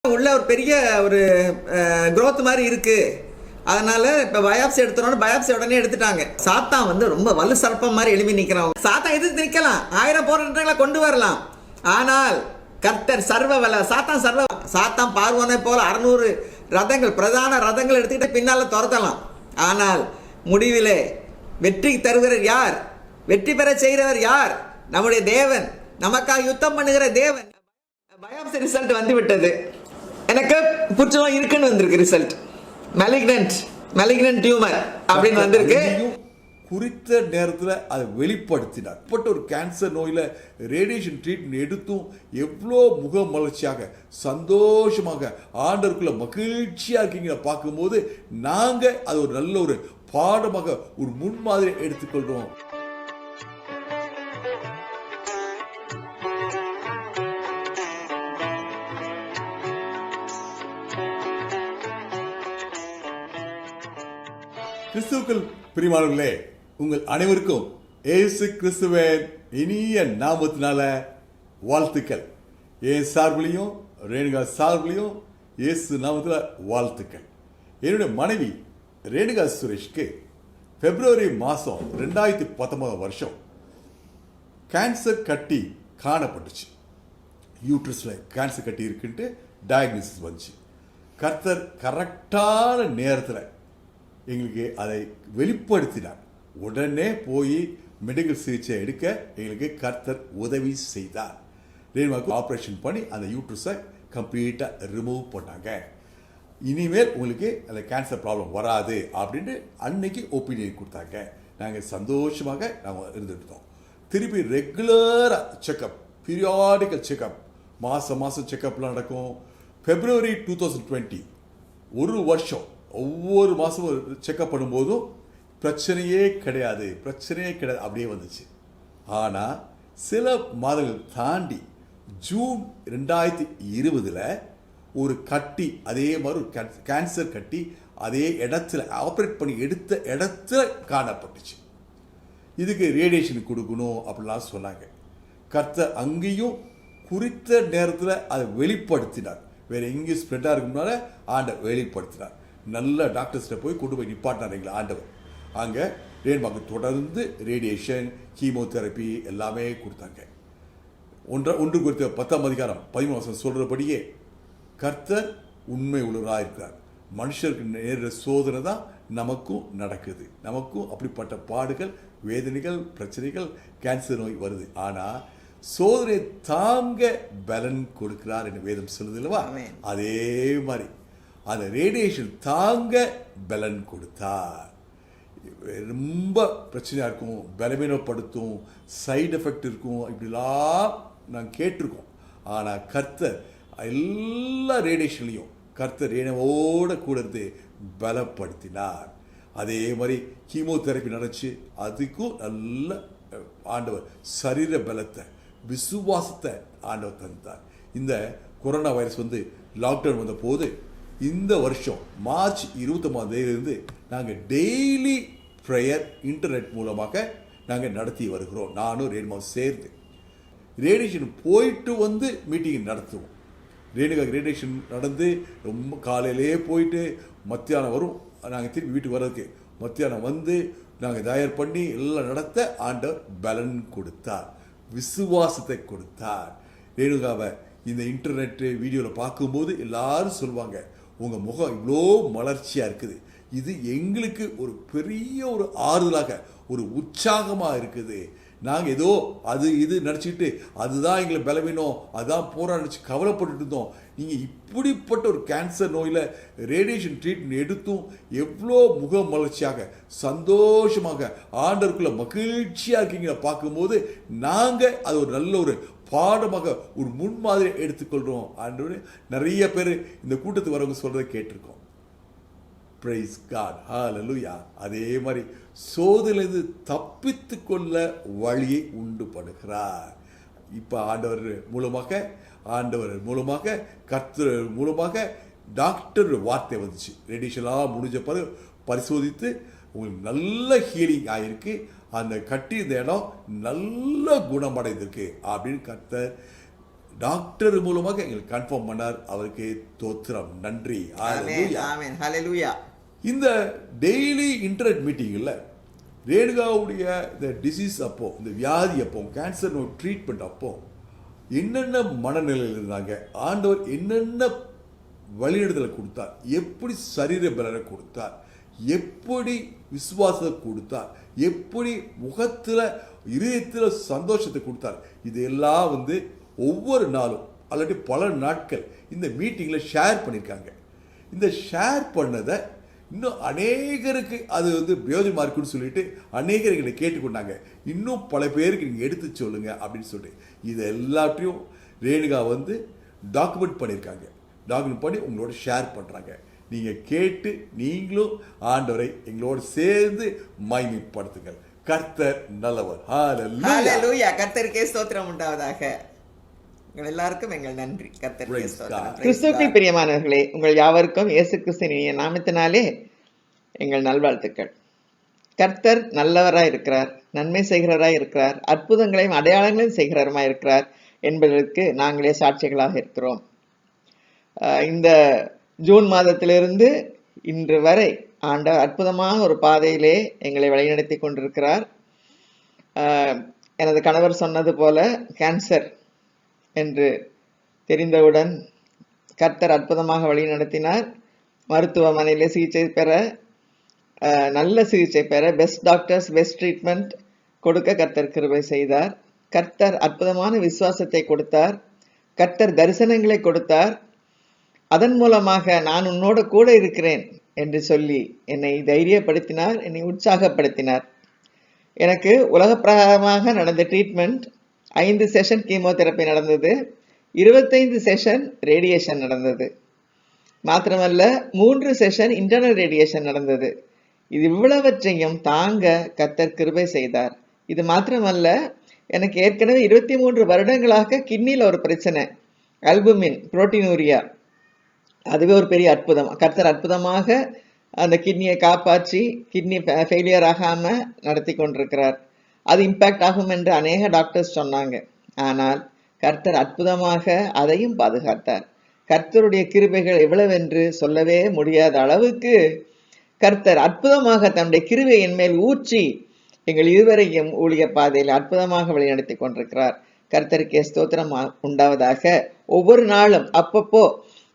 உள்ள ஒரு பெரிய ஒரு growth மாதிரி இருக்கு. அதனால இப்போ பயாப்சி எடுத்துறோம்னு பயாப்சி உடனே எடுத்துட்டாங்க. சாத்தான் வந்து ரொம்ப வலு சர்ப்பம் மாதிரி எழுப்பி நிற்கிறான். சாத்தான் எதிர்த்து நிற்கலாம், 1000 போராட்டங்களை கொண்டு வரலாம். ஆனால் கர்த்தர் சர்வ வல்ல. சாத்தான் பார்வோனை போல 600 ரதங்கள், பிரதான ரதங்கள் எடுத்துக்கிட்டு பின்னால் துரத்தலாம். ஆனால் முடிவிலே வெற்றி தருகிறவர் யார்? வெற்றி பெற செய்கிறவர் யார்? நம்முடைய தேவன், நமக்காக யுத்தம் பண்ணுகிற தேவன். பயாப்சி ரிசல்ட் வந்து விட்டது. எனக்கு புற்றுநோய் இருக்குன்னு வந்திருக்கு ரிசல்ட். மெலிக்னன்ட் டியூமர் அப்படின்னு வந்திருக்கு. குறித்த நேரத்தில் அதை வெளிப்படுத்தினார். பட் ஒரு கேன்சர் நோயில் ரேடியேஷன் ட்ரீட்மெண்ட் எடுத்தும் எவ்வளோ முக மலர்ச்சியாக சந்தோஷமாக ஆண்டவருக்குள்ள மகிழ்ச்சியாக இருக்கீங்க பார்க்கும்போது நாங்கள் அது ஒரு நல்ல ஒரு பாடமாக ஒரு முன்மாதிரி எடுத்துக்கொள்கிறோம். கிறிஸ்துவுக்குள் பிரியமானவர்களே, உங்கள் அனைவருக்கும் இயேசு கிறிஸ்துவின் இனிய நாமத்தினால வாழ்த்துக்கள். என் சார்பிலையும் ரேணுகா சார்பிலையும் இயேசு நாமத்தில் வாழ்த்துக்கள். என்னுடைய மனைவி ரேணுகா சுரேஷ்க்கு பிப்ரவரி மாதம் 2019 கேன்சர் கட்டி காணப்பட்டுச்சு. யூட்ரஸில் கேன்சர் கட்டி இருக்குன்ட்டு டயக்னோசிஸ் வந்துச்சு. கர்த்தர் கரெக்டான நேரத்தில் எங்களுக்கு அதை வெளிப்படுத்தினார். உடனே போய் மெடிக்கல் சிகிச்சை எடுக்க எங்களுக்கு கர்த்தர் உதவி செய்தார். ரேணுகாவுக்கு ஆப்ரேஷன் பண்ணி அந்த யூட்ரஸை கம்ப்ளீட்டாக ரிமூவ் பண்ணாங்க. இனிமேல் உங்களுக்கு அந்த கேன்சர் ப்ராப்ளம் வராது அப்படின்னு அன்னைக்கு ஒப்பீனியன் கொடுத்தாங்க. நாங்கள் சந்தோஷமாக நாங்கள் இருந்துட்டோம். திருப்பி ரெகுலராக செக்கப், பீரியாடிக்கல் செக்கப், மாதம் செக்கப்லாம் நடக்கும். பிப்ரவரி 2020 ஒரு வருஷம் ஒவ்வொரு மாதமும் செக்கப் பண்ணும்போதும் பிரச்சனையே கிடையாது அப்படியே வந்துச்சு. ஆனால் சில மாதங்கள் தாண்டி ஜூன் 2020 ஒரு கட்டி, அதே மாதிரி ஒரு கேன்சர் கட்டி அதே இடத்துல ஆப்ரேட் பண்ணி எடுத்த இடத்துல காணப்பட்டுச்சு. இதுக்கு ரேடியேஷன் கொடுக்கணும் அப்படிலாம் சொன்னாங்க. கர்த்தர் அங்கேயும் குறித்த நேரத்தில் அதை வெளிப்படுத்தினார். வேற எங்கேயும் ஸ்ப்ரெட்டாக இருக்கும்னால ஆண்டவர் வெளிப்படுத்தினார். நல்ல டாக்டர்ஸ்கிட்ட போய் கொண்டு போய் நிப்பாட்டினார் எங்களை ஆண்டவர். அங்கே ரேணுகாவுக்கு தொடர்ந்து ரேடியேஷன், கீமோதெரப்பி எல்லாமே கொடுத்தாங்க. 1 குறித்த 10ஆம் அதிகாரம் 13 சொல்கிறபடியே கர்த்தர் உண்மை உள்ளவராக இருக்கிறார். மனுஷருக்கு நேர சோதனை தான் நமக்கும் நடக்குது. நமக்கும் அப்படிப்பட்ட பாடுகள், வேதனைகள், பிரச்சனைகள், கேன்சர் நோய் வருது. ஆனால் சோதனை தாங்க பலன் கொடுக்கிறார் என்று வேதம் சொல்லுது இல்லவா? அதே மாதிரி அந்த ரேடியேஷன் தாங்க பலன் கொடுத்தார். ரொம்ப பிரச்சனையாக இருக்கும், பலவீனப்படுத்தும், சைடு எஃபெக்ட் இருக்கும், இப்படிலாம் நாங்கள் கேட்டிருக்கோம். ஆனால் கர்த்தர் எல்லா ரேடியேஷன்லையும் கர்த்தர் ரேணுவோட கூட இருந்து பலப்படுத்தினார். அதே மாதிரி கீமோதெரப்பி நடந்துச்சு, அதுக்கும் நல்ல ஆண்டவர் சரீர பலத்தை, விசுவாசத்தை ஆண்டவர் தந்தார். இந்த கொரோனா வைரஸ் வந்து லாக்டவுன் வந்த போது இந்த வருஷம் மார்ச் 29 நாங்கள் டெய்லி ப்ரேயர் இன்டர்நெட் மூலமாக நாங்கள் நடத்தி வருகிறோம். நானும் ரேணுகாவும் சேர்ந்து ரேடியேஷன் போயிட்டு வந்து மீட்டிங் நடத்துவோம். ரேடியேஷன் நடந்து ரொம்ப காலையிலே போயிட்டு மத்தியானம் வரும். நாங்கள் திருப்பி வீட்டுக்கு வர்றதுக்கு மத்தியானம் வந்து நாங்கள் தயார் பண்ணி எல்லாம் நடத்த ஆண்டவர் பலன் கொடுத்தார், விசுவாசத்தை கொடுத்தார். ரேணுகாவை இந்த இன்டர்நெட்டு வீடியோவில் பார்க்கும்போது எல்லாரும் சொல்லுவாங்க, உங்கள் முகம் இவ்வளோ மலர்ச்சியாக இருக்குது. இது எங்களுக்கு ஒரு பெரிய ஒரு ஆறுதலாக, ஒரு உற்சாகமாக இருக்குது. நாங்கள் ஏதோ அது இது நினச்சிக்கிட்டு அதுதான் எங்களை பலவீனம், அதுதான் போராடிச்சு கவலைப்பட்டு இருந்தோம். நீங்கள் இப்படிப்பட்ட ஒரு கேன்சர் நோயில் ரேடியேஷன் ட்ரீட்மெண்ட் எடுத்தும் எவ்வளோ முக மலர்ச்சியாக சந்தோஷமாக ஆண்டவருக்குள்ள மகிழ்ச்சியாக இருக்கீங்க பார்க்கும்போது நாங்கள் அது ஒரு நல்ல ஒரு பாடமாக ஒரு முன்மாதிரி எடுத்துக்கொள்கிறோம். ஆண்டவரே, நிறைய பேர் இந்த கூட்டத்துக்கு வரவங்க சொல்கிறத கேட்டிருக்கோம். பிரைஸ் காட், ஹல்லேலூயா. அதே மாதிரி சோதனையிலிருந்து தப்பித்து கொள்ள வழியை உண்டு பண்ணுகிறார். இப்போ ஆண்டவர் மூலமாக கர்த்தர் மூலமாக டாக்டர் வார்த்தை வந்துச்சு. ரேடியேஷனாக முடிஞ்ச பிறகு பரிசோதித்து உங்களுக்கு நல்ல ஹீலிங் ஆகிருக்கு, அந்த கட்டி இந்த இடம் நல்ல குணமடைந்திருக்கு அப்படின்னு கர்த்தர் டாக்டர் மூலமாக எங்களுக்கு கன்ஃபார்ம் பண்ணார். அவருக்கு தோத்திரம், நன்றி. ஆமென் ஆமென் ஹalleluya. இந்த டெய்லி இன்டர்நெட் மீட்டிங்கில் ரேணுகாவுடைய இந்த டிசீஸ் அப்போ, இந்த வியாதி அப்போ, கேன்சர் நோய் ட்ரீட்மெண்ட் அப்போ என்னென்ன மனநிலையில் இருந்தாங்க, ஆண்டவர் என்னென்ன வழிநடத்தலை கொடுத்தார், எப்படி சரீர பலனை கொடுத்தார், எப்படி விசுவாசத்தை கொடுத்தார், எப்படி முகத்தில் இதயத்தில் சந்தோஷத்தை கொடுத்தார், இதெல்லாம் ஒவ்வொரு நாளும் அல்லாட்டி பல நாட்கள் இந்த மீட்டிங்கில் ஷேர் பண்ணியிருக்காங்க. இந்த ஷேர் பண்ணதை இன்னும் அநேகருக்கு அது பிரயோஜனமாக இருக்குன்னு சொல்லிட்டு அநேகர்களை கேட்டுக்கொண்டாங்க. இன்னும் பல பேருக்கு நீங்கள் எடுத்து சொல்லுங்க அப்படின்னு சொல்லிட்டு இதை எல்லாத்தையும் ரேணுகா டாக்குமெண்ட் பண்ணியிருக்காங்க. டாக்குமெண்ட் பண்ணி உங்களோட ஷேர் பண்ணுறாங்க. நீங்கள் கேட்டு நீங்களும் ஆண்டவரை எங்களோடு சேர்ந்து மகிமைப்படுத்துங்கள். கர்த்தர் நல்லவர். ஹalleluya. கர்த்தருக்கே ஸ்தோத்திரம் உண்டாவதாக. உங்கள் எல்லாருக்கும் எங்கள் நன்றி. கர்த்தருக்கே ஸ்தோத்திரம். கிறிஸ்துவுக்குள் பிரியமானவர்களே, உங்கள் யாவருக்கும் இயேசு கிறிஸ்துவின் நாமத்தினாலே எங்கள் நல்வாழ்த்துக்கள். கர்த்தர் நல்லவராய் இருக்கிறார், நன்மை செய்கிறவராய் இருக்கிறார், அற்புதங்களையும் அடையாளங்களையும் செய்கிறவராய் இருக்கிறார் என்பதற்கு நாங்களே சாட்சிகளாக இருக்கிறோம். இந்த ஜூன் மாதத்திலிருந்து இன்று வரை ஆண்டவர் அற்புதமான ஒரு பாதையிலே எங்களை வழிநடத்தி கொண்டிருக்கிறார். எனது கணவர் சொன்னது போல கேன்சர் என்று தெரிந்தவுடன் கர்த்தர் அற்புதமாக வழி நடத்தினார். மருத்துவமனையில் சிகிச்சை பெற, நல்ல சிகிச்சை பெற, பெஸ்ட் டாக்டர்ஸ் பெஸ்ட் ட்ரீட்மெண்ட் கொடுக்க கர்த்தர் கிருபை செய்தார். கர்த்தர் அற்புதமான விசுவாசத்தை கொடுத்தார். கர்த்தர் தரிசனங்களை கொடுத்தார். அதன் மூலமாக நான் உன்னோட கூட இருக்கிறேன் என்று சொல்லி என்னை தைரியப்படுத்தினார், என்னை உற்சாகப்படுத்தினார். எனக்கு உலக பிரகாரமாக நடந்த ட்ரீட்மெண்ட் 5 செஷன் கீமோதெரப்பி நடந்தது, 25 செஷன் ரேடியேஷன் நடந்தது. மாத்திரமல்ல 3 செஷன் இன்டர்னல் ரேடியேஷன் நடந்தது. இது இவ்வளவற்றையும் தாங்க கர்த்தர் கிருபை செய்தார். இது மாத்திரமல்ல, எனக்கு ஏற்கனவே 23 வருடங்களாக கிட்னியில் ஒரு பிரச்சனை, அல்புமின் புரோட்டீனூரியா. அதுவே ஒரு பெரிய அற்புதம். கர்த்தர் அற்புதமாக அந்த கிட்னியை காப்பாற்றி கிட்னி ஃபெயிலியர் ஆகாமல் நடத்தி கொண்டிருக்கிறார். அது இம்பேக்ட் ஆகும் என்று அநேக டாக்டர்ஸ் சொன்னாங்க. ஆனால் கர்த்தர் அற்புதமாக அதையும் பாதுகாத்தார். கர்த்தருடைய கிருபைகள் எவ்வளவென்று சொல்லவே முடியாத அளவுக்கு கர்த்தர் அற்புதமாக தன்னுடைய கிருபை என் மேல் ஊற்றி எங்கள் இருவரையும் ஊழிய பாதையில் அற்புதமாக வழிநடத்தி கொண்டிருக்கிறார். கர்த்தருக்கே ஸ்தோத்திரம் உண்டாவதாக. ஒவ்வொரு நாளும் அப்பப்போ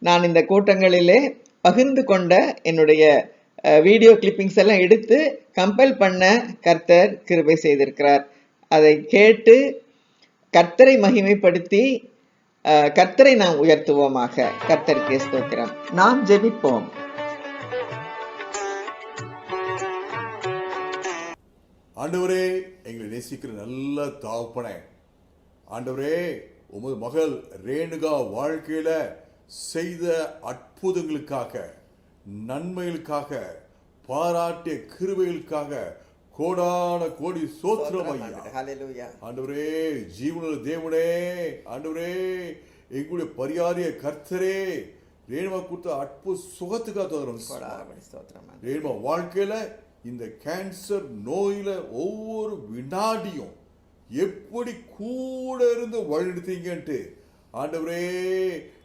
நான் இந்த கூட்டங்களிலே பகிர்ந்து கொண்ட என்னுடைய வீடியோ கிளிப்பிங்ஸ் எல்லாம் எடுத்து கம்பைல் பண்ண கர்த்தர் கிருபை செய்திருக்கிறார். அதை கேட்டு கர்த்தரை மகிமைப்படுத்தி கர்த்தரை நாம் உயர்த்துவோமாக. கர்த்தருக்கே ஸ்தோத்திரம். நாம் ஜெபிப்போம். ஆண்டவரே, எங்களை நேசிக்கிற நல்ல தகப்பனே, ஆண்டவரே, உமது மகள் ரேணுகா வாழ்க்கையில செய்த அற்புதங்களுக்காக, நன்மைகளுக்காக, பாராட்டிய கிருபைகளுக்காக கோடான கோடி சோத்திரம் ஐயா. ஆண்டவரே, ஜீவனுள்ள தேவனே, ஆண்டவரே, எங்களுடைய பரியாரிய கர்த்தரே, ரேணுகா கொடுத்த அற்புத சுகத்துக்காக ரேணுகா வாழ்க்கையில இந்த கேன்சர் நோயில ஒவ்வொரு வினாடியும் எப்படி கூட இருந்து வழிநடத்தீங்கன்ட்டு ஆண்டவரே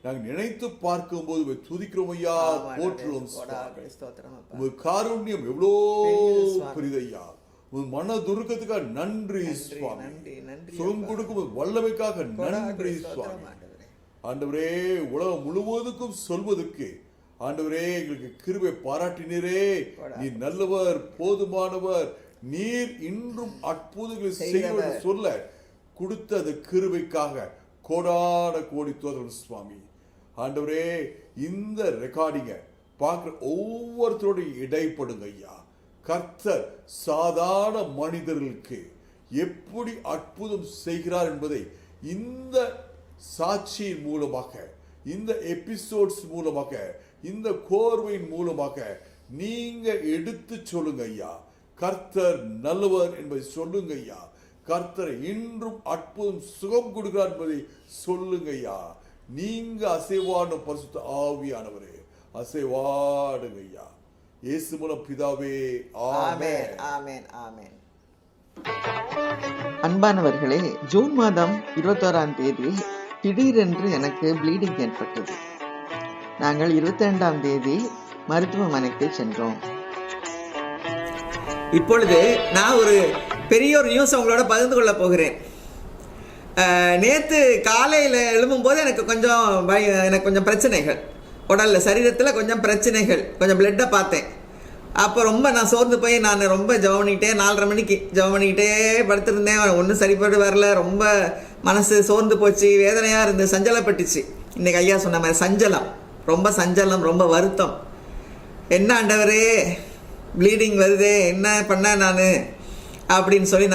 நாங்கள் நினைத்து பார்க்கும்போது துதிக்கிறோம் ஐயா, போற்றுவோம். உங்க காருண்யம் எவ்வளோ பெரிதையா, உங்க மன துருக்கத்துக்காக நன்றி சுவாமி, சுகம் கொடுக்கும் வல்லமைக்காக நன்றி சுவாமி. ஆண்டவரே, உலகம் முழுவதுக்கும் சொல்வதற்கு ஆண்டவரே எங்களுக்கு கிருபை பாராட்டினீரே. நீர் நல்லவர், போதுமானவர், நீர் இன்றும் அற்புதங்களை செய்வது சொல்ல கொடுத்த அந்த கிருபைக்காக கோடான கோடி தோதரம் சுவாமி. ஆண்டவரே, இந்த ரெக்கார்டிங்க பார்க்குற ஒவ்வொருத்தரோட இடைப்படுங்க ஐயா. கர்த்தர் சாதாரண மனிதர்களுக்கு எப்படி அற்புதம் செய்கிறார் என்பதை இந்த சாட்சியின் மூலமாக, இந்த எபிசோட்ஸ் மூலமாக, இந்த கோர்வையின் மூலமாக நீங்க எடுத்து சொல்லுங்க ஐயா. கர்த்தர் நல்லவர் என்பதை சொல்லுங்க ஐயா. கர்த்தர் இன்றும் அற்புதம் சுகம் கொடுக்கிறார் என்பதை சொல்லுங்க ஐயா. நீங்க அசைவான பரிசுத்த ஆவியானவரே, அசைவாடுங்க ஐயா. இயேசு மூலம் பிதாவே, ஆமென், ஆமென், ஆமென். அன்பானவர்களே, ஜூன் மாதம் 21ஆம் தேதி திடீரென்று எனக்கு ப்ளீடிங் ஏற்பட்டது. நாங்கள் 22ஆம் தேதி மருத்துவமனைக்கு சென்றோம். இப்பொழுது நான் ஒரு பெரிய ஒரு நியூஸ் உங்களோட பகிர்ந்து கொள்ள போகிறேன். நேற்று காலையில் எழும்பும்போது எனக்கு கொஞ்சம் பிரச்சனைகள், உடலில் சரீரத்தில் கொஞ்சம் பிரச்சனைகள், கொஞ்சம் பிளட்டை பார்த்தேன். அப்போ ரொம்ப நான் சோர்ந்து போய் நான் ரொம்ப ஜெபம் பண்ணிக்கிட்டே 4:30 மணிக்கு ஜெபம் பண்ணிக்கிட்டே படுத்திருந்தேன். ஒன்றும் சரிப்பட்டு வரல. ரொம்ப மனசு சோர்ந்து போச்சு, வேதனையாக இருந்து சஞ்சலப்பட்டுச்சு. இன்றைக்கி ஐயா சொன்ன மாதிரி சஞ்சலம், ரொம்ப வருத்தம். என்ன ஆண்டவரே ப்ளீடிங் வருதே, என்ன பண்ண நான் அப்படின்னு சொல்லி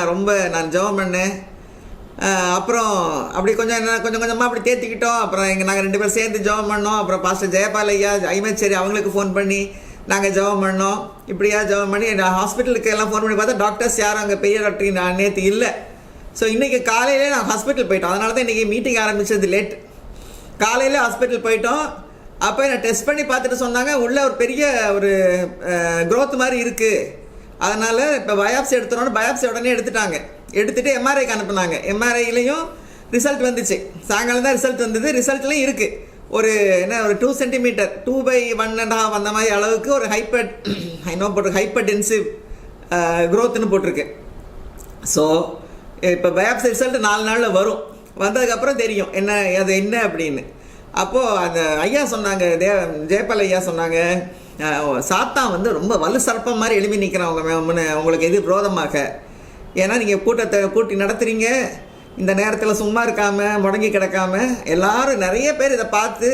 நான் ஜெபம் பண்ணேன். அப்புறம் அப்படி கொஞ்சமாக அப்படி தேர்த்திக்கிட்டோம். அப்புறம் நாங்கள் 2 பேரும் சேர்ந்து ஜெபம் பண்ணோம். அப்புறம் பாஸ்டர் ஜெயபால் ஐயா ஐமச்சேரி அவங்களுக்கு ஃபோன் பண்ணி நாங்கள் ஜெபம் பண்ணோம். இப்படியா ஜெபம் பண்ணி நான் ஹாஸ்பிட்டலுக்கு எல்லாம் ஃபோன் பண்ணி பார்த்தா டாக்டர்ஸ் யாரும் அங்கே பெரிய டாக்டர் நான் நேற்று இல்லை. ஸோ இன்றைக்கி காலையிலே நான் ஹாஸ்பிட்டல் போயிட்டோம். அதனால தான் இன்றைக்கி மீட்டிங் ஆரம்பித்தது லேட். காலையில் ஹாஸ்பிட்டல் போயிட்டோம். அப்போ என்னை டெஸ்ட் பண்ணி பார்த்துட்டு சொன்னாங்க, உள்ளே ஒரு பெரிய ஒரு க்ரோத் மாதிரி இருக்குது, அதனால் இப்போ பயாப்சி எடுத்துகிறோன்னு பயாப்சி உடனே எடுத்துகிட்டு எம்ஆர்ஐக்கு அனுப்புனாங்க. எம்ஆர்ஐலையும் ரிசல்ட் வந்துச்சு. சாயங்காலம் தான் ரிசல்ட் வந்தது. ரிசல்ட்லையும் இருக்குது ஒரு 2 சென்டிமீட்டர் 2/1.5 அந்த மாதிரி அளவுக்கு ஒரு ஹைப்பர் டென்சிவ் க்ரோத்துன்னு போட்டிருக்கு. ஸோ இப்போ பயாப்சி ரிசல்ட் 4 நாளில் வரும். வந்ததுக்கப்புறம் தெரியும் என்ன அப்படின்னு. அப்போது அந்த ஐயா சொன்னாங்க, ஜெயபால் ஐயா சொன்னாங்க, சாத்தான் ரொம்ப வலு சர்ப்பம் மாதிரி எழுப்பி நிற்கிறவங்க உங்களுக்கு எது விரோதமாக. ஏன்னா நீங்கள் கூட்டத்தை கூட்டி நடத்துகிறீங்க, இந்த நேரத்தில் சும்மா இருக்காமல் முடங்கி கிடக்காம எல்லாரும் நிறைய பேர் இதை பார்த்து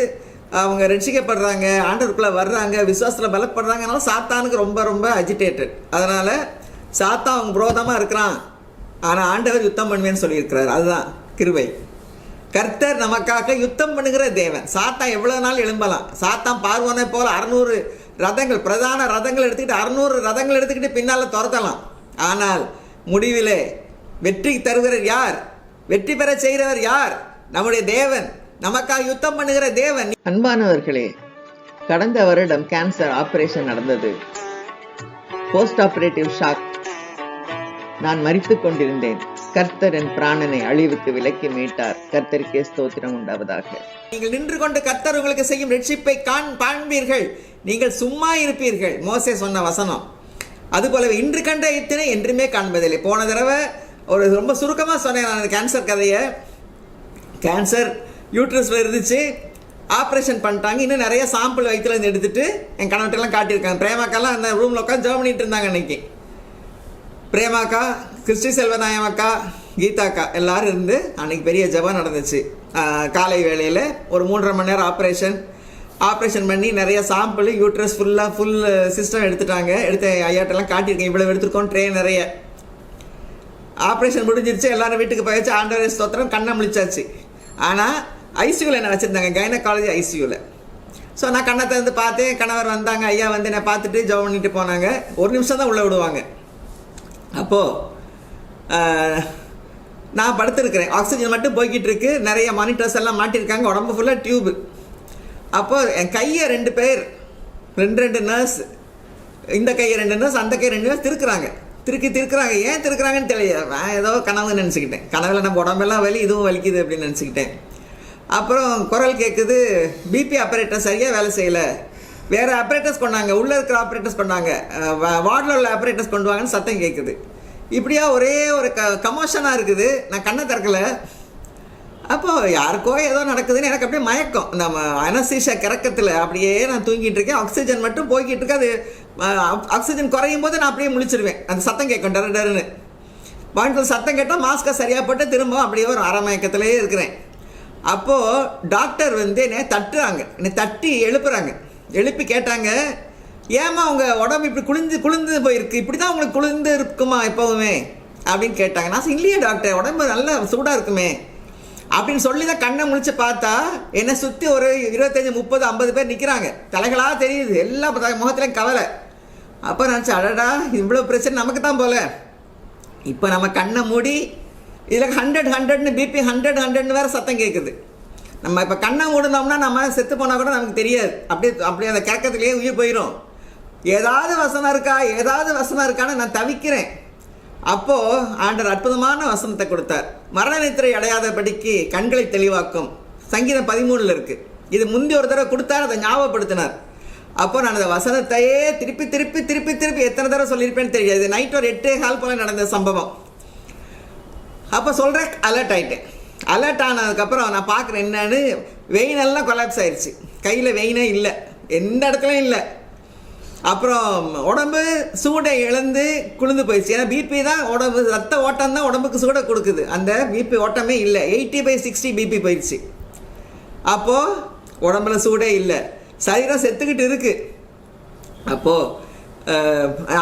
அவங்க ரட்சிக்கப்படுறாங்க, ஆண்டவருக்குள்ளே வர்றாங்க, விசுவாசத்தில் பலப்படுறாங்க. அதனால சாத்தானுக்கு ரொம்ப அஜிடேட்டட். அதனால் சாத்தான் அவங்க விரோதமாக இருக்கிறான், ஆனால் ஆண்டவர் யுத்தம் பண்ணுவேன்னு சொல்லியிருக்கிறார். அதுதான் கிருபை. கர்த்தர் நமக்காக யுத்தம் பண்ணுகிற தேவன். சாத்தான் எவ்வளோ நாள் எழும்பலாம். சாத்தான் பார்வோனை போல் 600 ரதங்கள், பிரதான ரதங்கள் எடுத்துக்கிட்டு 600 ரதங்கள் எடுத்துக்கிட்டு பின்னால் துரத்தலாம். ஆனால் முடிவில் வெற்றி தருகிறவர் யார்? வெற்றி பெற செய்கிறவர் யார்? நம்முடைய தேவன், நமக்காக யுத்தம் பண்ணுகிற தேவன். அன்பானவர்களே, கடந்த வருடம் கேன்சர் ஆபரேஷன் நடந்தது. Post operative shock. நான் மரித்துக் கொண்டிருந்தேன். கர்த்தர் என் பிராணனை அழிவுக்கு விலக்கி மீட்டார். கர்த்தருக்கே ஸ்தோத்திரம் உண்டாவதாக. நீங்கள் நின்று கொண்டு கர்த்தர் உங்களுக்கு செய்யும் ரட்சிப்பை காண்பீர்கள், நீங்கள் சும்மா இருப்பீர்கள். மோசே சொன்ன வசனம். அதுபோலவே இன்று கண்ட இத்தனை என்றுமே காண்பதில்லை. போன தடவை ஒரு ரொம்ப சுருக்கமாக சொன்னேன் நான் கேன்சர் கதையை. கேன்சர் யூட்ரஸில் இருந்துச்சு, ஆப்ரேஷன் பண்ணிட்டாங்க. இன்னும் நிறைய சாம்பிள் வயிற்றுலேருந்து எடுத்துகிட்டு என் கணவர்கிட்டலாம் காட்டியிருக்காங்க. பிரேமாக்கெல்லாம் அந்த ரூமில் உட்காந்து ஜெபம் பண்ணிட்டு இருந்தாங்க. அன்றைக்கி பிரேமாக்கா, கிறிஸ்டி செல்வநாயம் அக்கா, கீதாக்கா எல்லோரும் இருந்து அன்றைக்கி பெரிய ஜெபம் நடந்துச்சு. காலை வேளையில் ஒரு 3.5 மணி நேரம் ஆப்ரேஷன் பண்ணி நிறைய சாம்பிள் யூட்ரஸ் ஃபுல் சிஸ்டம் எடுத்துட்டாங்க. ஐயாட்டெல்லாம் காட்டியிருக்கேன், இவ்வளோ எடுத்துருக்கோம், ட்ரே நிறைய. ஆப்ரேஷன் முடிஞ்சிருச்சு, எல்லோரும் வீட்டுக்கு போயாச்சு. ஆண்டவர் ஸ்தோத்திரம், கண்ணை முழிச்சாச்சு. ஆனால் ஐசியூவில் என்ன வச்சுருந்தாங்க, கைனகாலஜி ஐசியூவில். ஸோ நான் கண்ணை திறந்து பார்த்தேன். கணவர் வந்தாங்க, ஐயா வந்து என்னை பார்த்துட்டு ஜெபம் பண்ணிட்டு போனாங்க. 1 நிமிஷம் தான் உள்ளே விடுவாங்க. அப்போது நான் படுத்துருக்கிறேன். ஆக்சிஜன் மட்டும் போய்கிட்டு இருக்கு. நிறைய மானிட்டர்ஸ் எல்லாம் மாட்டியிருக்காங்க, உடம்பு ஃபுல்லாக டியூபு. அப்போது என் கையை 2 பேர் 2 நர்ஸ், இந்த கையை 2 நர்ஸ், அந்த கையை 2 நர்ஸ் திருக்குறாங்க. ஏன் திருக்குறாங்கன்னு தெரியல. நான் ஏதோ கனவுன்னு நினச்சிக்கிட்டேன். கனவில் நம்ம உடம்பெல்லாம் வலி, இதுவும் வலிக்குது அப்படின்னு நினச்சிக்கிட்டேன். அப்புறம் குரல் கேட்குது, பிபி ஆப்ரேட்டர் சரியாக வேலை செய்யலை, வேறு ஆப்ரேட்டர்ஸ் கொண்டாங்க, உள்ளே இருக்கிற ஆப்ரேட்டர்ஸ் கொண்டாங்க, வார்டில் உள்ள ஆப்ரேட்டர்ஸ் கொண்டு வாங்கன்னு சத்தம் கேட்குது. இப்படியா ஒரே ஒரு கமோஷனாக இருக்குது. நான் கண்ணை திறக்கலை. அப்போது யாருக்கோ ஏதோ நடக்குதுன்னு எனக்கு அப்படியே மயக்கம். நம்ம அனஸ்தீசியா கிறக்கத்தில் அப்படியே நான் தூங்கிட்டு இருக்கேன். ஆக்சிஜன் மட்டும் போய்கிட்டு இருக்கு. அது ஆக்சிஜன் குறையும் போது நான் அப்படியே முழிச்சிருவேன். அந்த சத்தம் கேட்கும், டருன்னு வாங்கிட்டு சத்தம் கேட்டால் மாஸ்கை சரியாக போட்டு திரும்ப அப்படியே ஒரு அரை மயக்கத்திலே இருக்கிறேன். அப்போது டாக்டர் வந்து என்னை தட்டுறாங்க, என்னை தட்டி எழுப்பி கேட்டாங்க, ஏமா உங்கள் உடம்பு இப்படி குளிர்ந்து போயிருக்கு, இப்படி தான் உங்களுக்கு குளிர்ந்து இருக்குமா எப்போவுமே அப்படின்னு கேட்டாங்க. நான் இல்லையே டாக்டர், உடம்பு நல்லா சூடாக இருக்குமே அப்படின்னு சொல்லி தான் கண்ணை முழிச்சு பார்த்தா என்னை சுற்றி ஒரு 25, 30, 50 பேர் நிற்கிறாங்க. தலைகளாக தெரியுது, எல்லா முகத்துலையும் கவலை. அப்போ நினச்சேன், அடடா இவ்வளோ பிரச்சனை நமக்கு தான் போல. இப்போ நம்ம கண்ணை மூடி இதில் 100 பிபி 100 வேறு சத்தம் கேட்குது. நம்ம இப்போ கண்ணை மூடினோம்னா நம்ம செத்து போனால் கூட நமக்கு தெரியாது. அப்படியே அந்த கேட்கறதுலேயே உயிர் போயிடும். ஏதாவது வசனம் இருக்கான்னு நான் தவிக்கிறேன். அப்போது ஆண்டவர் அற்புதமான வசனத்தை கொடுத்தார். மரண நித்திரை அடையாதபடிக்கு கண்களை தெளிவாக்கும், சங்கீதம் 13 இருக்கு. இது முந்தி ஒரு தடவை கொடுத்தாரு, அதை ஞாபகப்படுத்தினார். அப்போ நான் அந்த வசனத்தையே திருப்பி திருப்பி திருப்பி திருப்பி எத்தனை தடவை சொல்லியிருப்பேன்னு தெரியாது. நைட் ஒரு 8:15 போல நடந்த சம்பவம். அப்போ சொல்கிறேன், அலர்ட் ஆகிட்டேன். அலர்ட் ஆனதுக்கப்புறம் நான் பார்க்குறேன் என்னன்னு, வெயினெல்லாம் கொலாப்ஸ் ஆயிடுச்சு. கையில் வெயினே இல்லை, எந்த இடத்துலையும் இல்லை. அப்புறம் உடம்பு சூடை இழந்து குளிர்ந்து போயிடுச்சு. ஏன்னா பிபி தான் உடம்பு, ரத்த ஓட்டம் தான் உடம்புக்கு சூடை கொடுக்குது. அந்த பிபி ஓட்டமே இல்லை. 80/60 பிபி போயிடுச்சு. அப்போது உடம்புல சூடே இல்லை, சரீரம் செத்துக்கிட்டு இருக்கு. அப்போது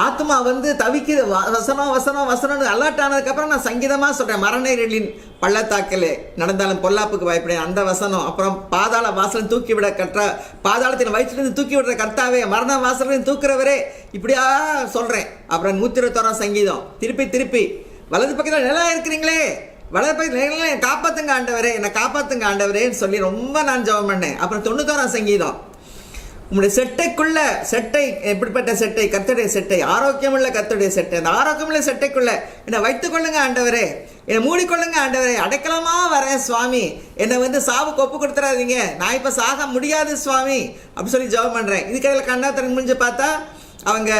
ஆத்மா வந்து தவிக்குது. வசனம் வசனம் வசனம்னு அலர்ட் ஆனதுக்கப்புறம் நான் சங்கீதமாக சொல்கிறேன், மரணங்களின் பள்ளத்தாக்கிலே நடந்தாலும் பொல்லாப்புக்கு பயப்படேன், அந்த வசனம். அப்புறம் பாதாள வாசலின் தூக்கி விட பாதாளத்தின் வயிற்றிலிருந்து தூக்கி விடுற கர்த்தாவே, மரண வாசலின் தூக்குறவரே, இப்படியா சொல்கிறேன். அப்புறம் 121 சங்கீதம் திருப்பி திருப்பி, வலது பக்கத்தில் நிலம் இருக்கிறீங்களே, வலது பக்கத்தில் நிலம், காப்பாற்றுங்க ஆண்டவரே, என்னை காப்பாற்றுங்க ஆண்டவரேன்னு சொல்லி ரொம்ப நான் ஜெபம் பண்ணேன். அப்புறம் 91 சங்கீதம், உங்களுடைய செட்டைக்குள்ள, செட்டை எப்படிப்பட்ட செட்டை? கர்த்தருடைய செட்டை, ஆரோக்கியமுள்ள கர்த்தருடைய செட்டை. அந்த ஆரோக்கியமுள்ள செட்டைக்குள்ள என்னை வைத்துக் கொள்ளுங்க ஆண்டவரே, என்னை மூடிக்கொள்ளுங்க ஆண்டவரே, அடைக்கலமா வரேன் சுவாமி, என்னை வந்து சாவுக்கு ஒப்பு கொடுத்துறாதீங்க, நான் இப்போ சாக முடியாது சுவாமி அப்படி சொல்லி ஜெபம் பண்ணுறேன். இதுக்கடையில் கண்ணாத்தரன் முடிஞ்சு பார்த்தா அவங்க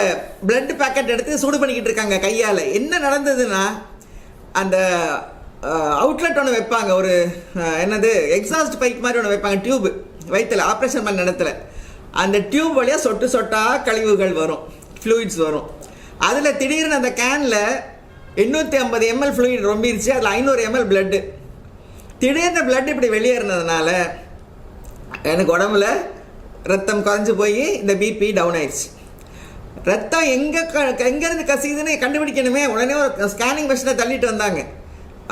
பிளட் பேக்கெட் எடுத்து சூடு பண்ணிக்கிட்டு இருக்காங்க கையால். என்ன நடந்ததுன்னா, அந்த அவுட்லெட் ஒன்று வைப்பாங்க, ஒரு என்னது எக்ஸாஸ்ட் பைக் மாதிரி ஒன்று வைப்பாங்க, டியூப் வயிற்றுல ஆப்ரேஷன் பண்ண இடத்துல. அந்த டியூப் வழியாக சொட்டு சொட்டாக கழிவுகள் வரும், ஃப்ளூயிட்ஸ் வரும். அதில் திடீர்னு அந்த கேனில் 850 ml ஃப்ளூயிட் ரொம்பிருச்சு, அதில் 500 ml பிளட்டு. திடீர்னு பிளட் இப்படி வெளியேறினதுனால எனக்கு உடம்புல ரத்தம் குறைஞ்சி போய் இந்த பிபி டவுன் ஆயிடுச்சு. ரத்தம் எங்கேருந்து கசியுதுன்னு கண்டுபிடிக்கணுமே, உடனே ஒரு ஸ்கேனிங் மிஷினை தள்ளிட்டு வந்தாங்க.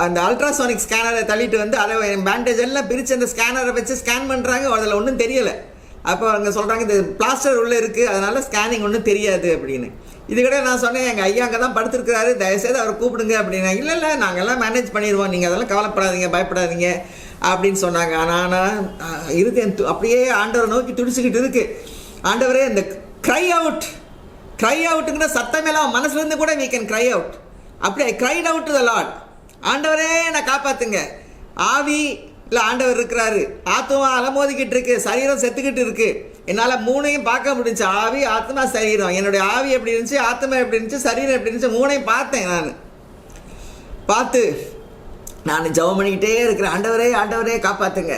அந்த அல்ட்ராசோனிக் ஸ்கேனரை தள்ளிட்டு வந்து அதை பேண்டேஜ் எல்லாம் பிரித்து அந்த ஸ்கேனரை வச்சு ஸ்கேன் பண்ணுறாங்க. அதில் ஒன்றும் தெரியலை. அப்போ அவங்க சொல்கிறாங்க, இது பிளாஸ்டர் உள்ளே இருக்குது, அதனால் ஸ்கேனிங் ஒன்றும் தெரியாது அப்படின்னு. இதுக்கிட்ட நான் சொன்னேன், எங்கள் ஐயா அங்கே தான் படுத்துருக்கிறாரு, தயவுசெய்து அவரை கூப்பிடுங்க அப்படின்னா. இல்லை நாங்கள்லாம் மேனேஜ் பண்ணிடுவோம், நீங்கள் அதெல்லாம் கவலைப்படாதீங்க, பயப்படாதீங்க அப்படின்னு சொன்னாங்க. ஆனால் இருக்கு அப்படியே ஆண்டவரை நோக்கி துடிச்சுக்கிட்டு இருக்கு. ஆண்டவரே, இந்த க்ரை அவுட்டுங்கிற சத்தமேலாம் மனசுலேருந்து கூட we can cry out. அப்படியே cried out to the Lord. ஆண்டவரே என்னை காப்பாற்றுங்க. ஆவி இல்லை ஆண்டவர் இருக்கிறாரு, ஆத்மா அலமோதிக்கிட்டு இருக்கு, சரீரம் செத்துக்கிட்டு இருக்கு. என்னால் 3ஐயும் பார்க்க முடிஞ்சு, ஆவி ஆத்மா சரீரம். என்னுடைய ஆவி எப்படி இருந்துச்சு, ஆத்மா எப்படி இருந்துச்சு, சரீரம் எப்படி இருந்துச்சு, 3ஐயும் பார்த்தேன். நான் ஜெபம் பண்ணிக்கிட்டே இருக்கிறேன், ஆண்டவரே காப்பாற்றுங்க,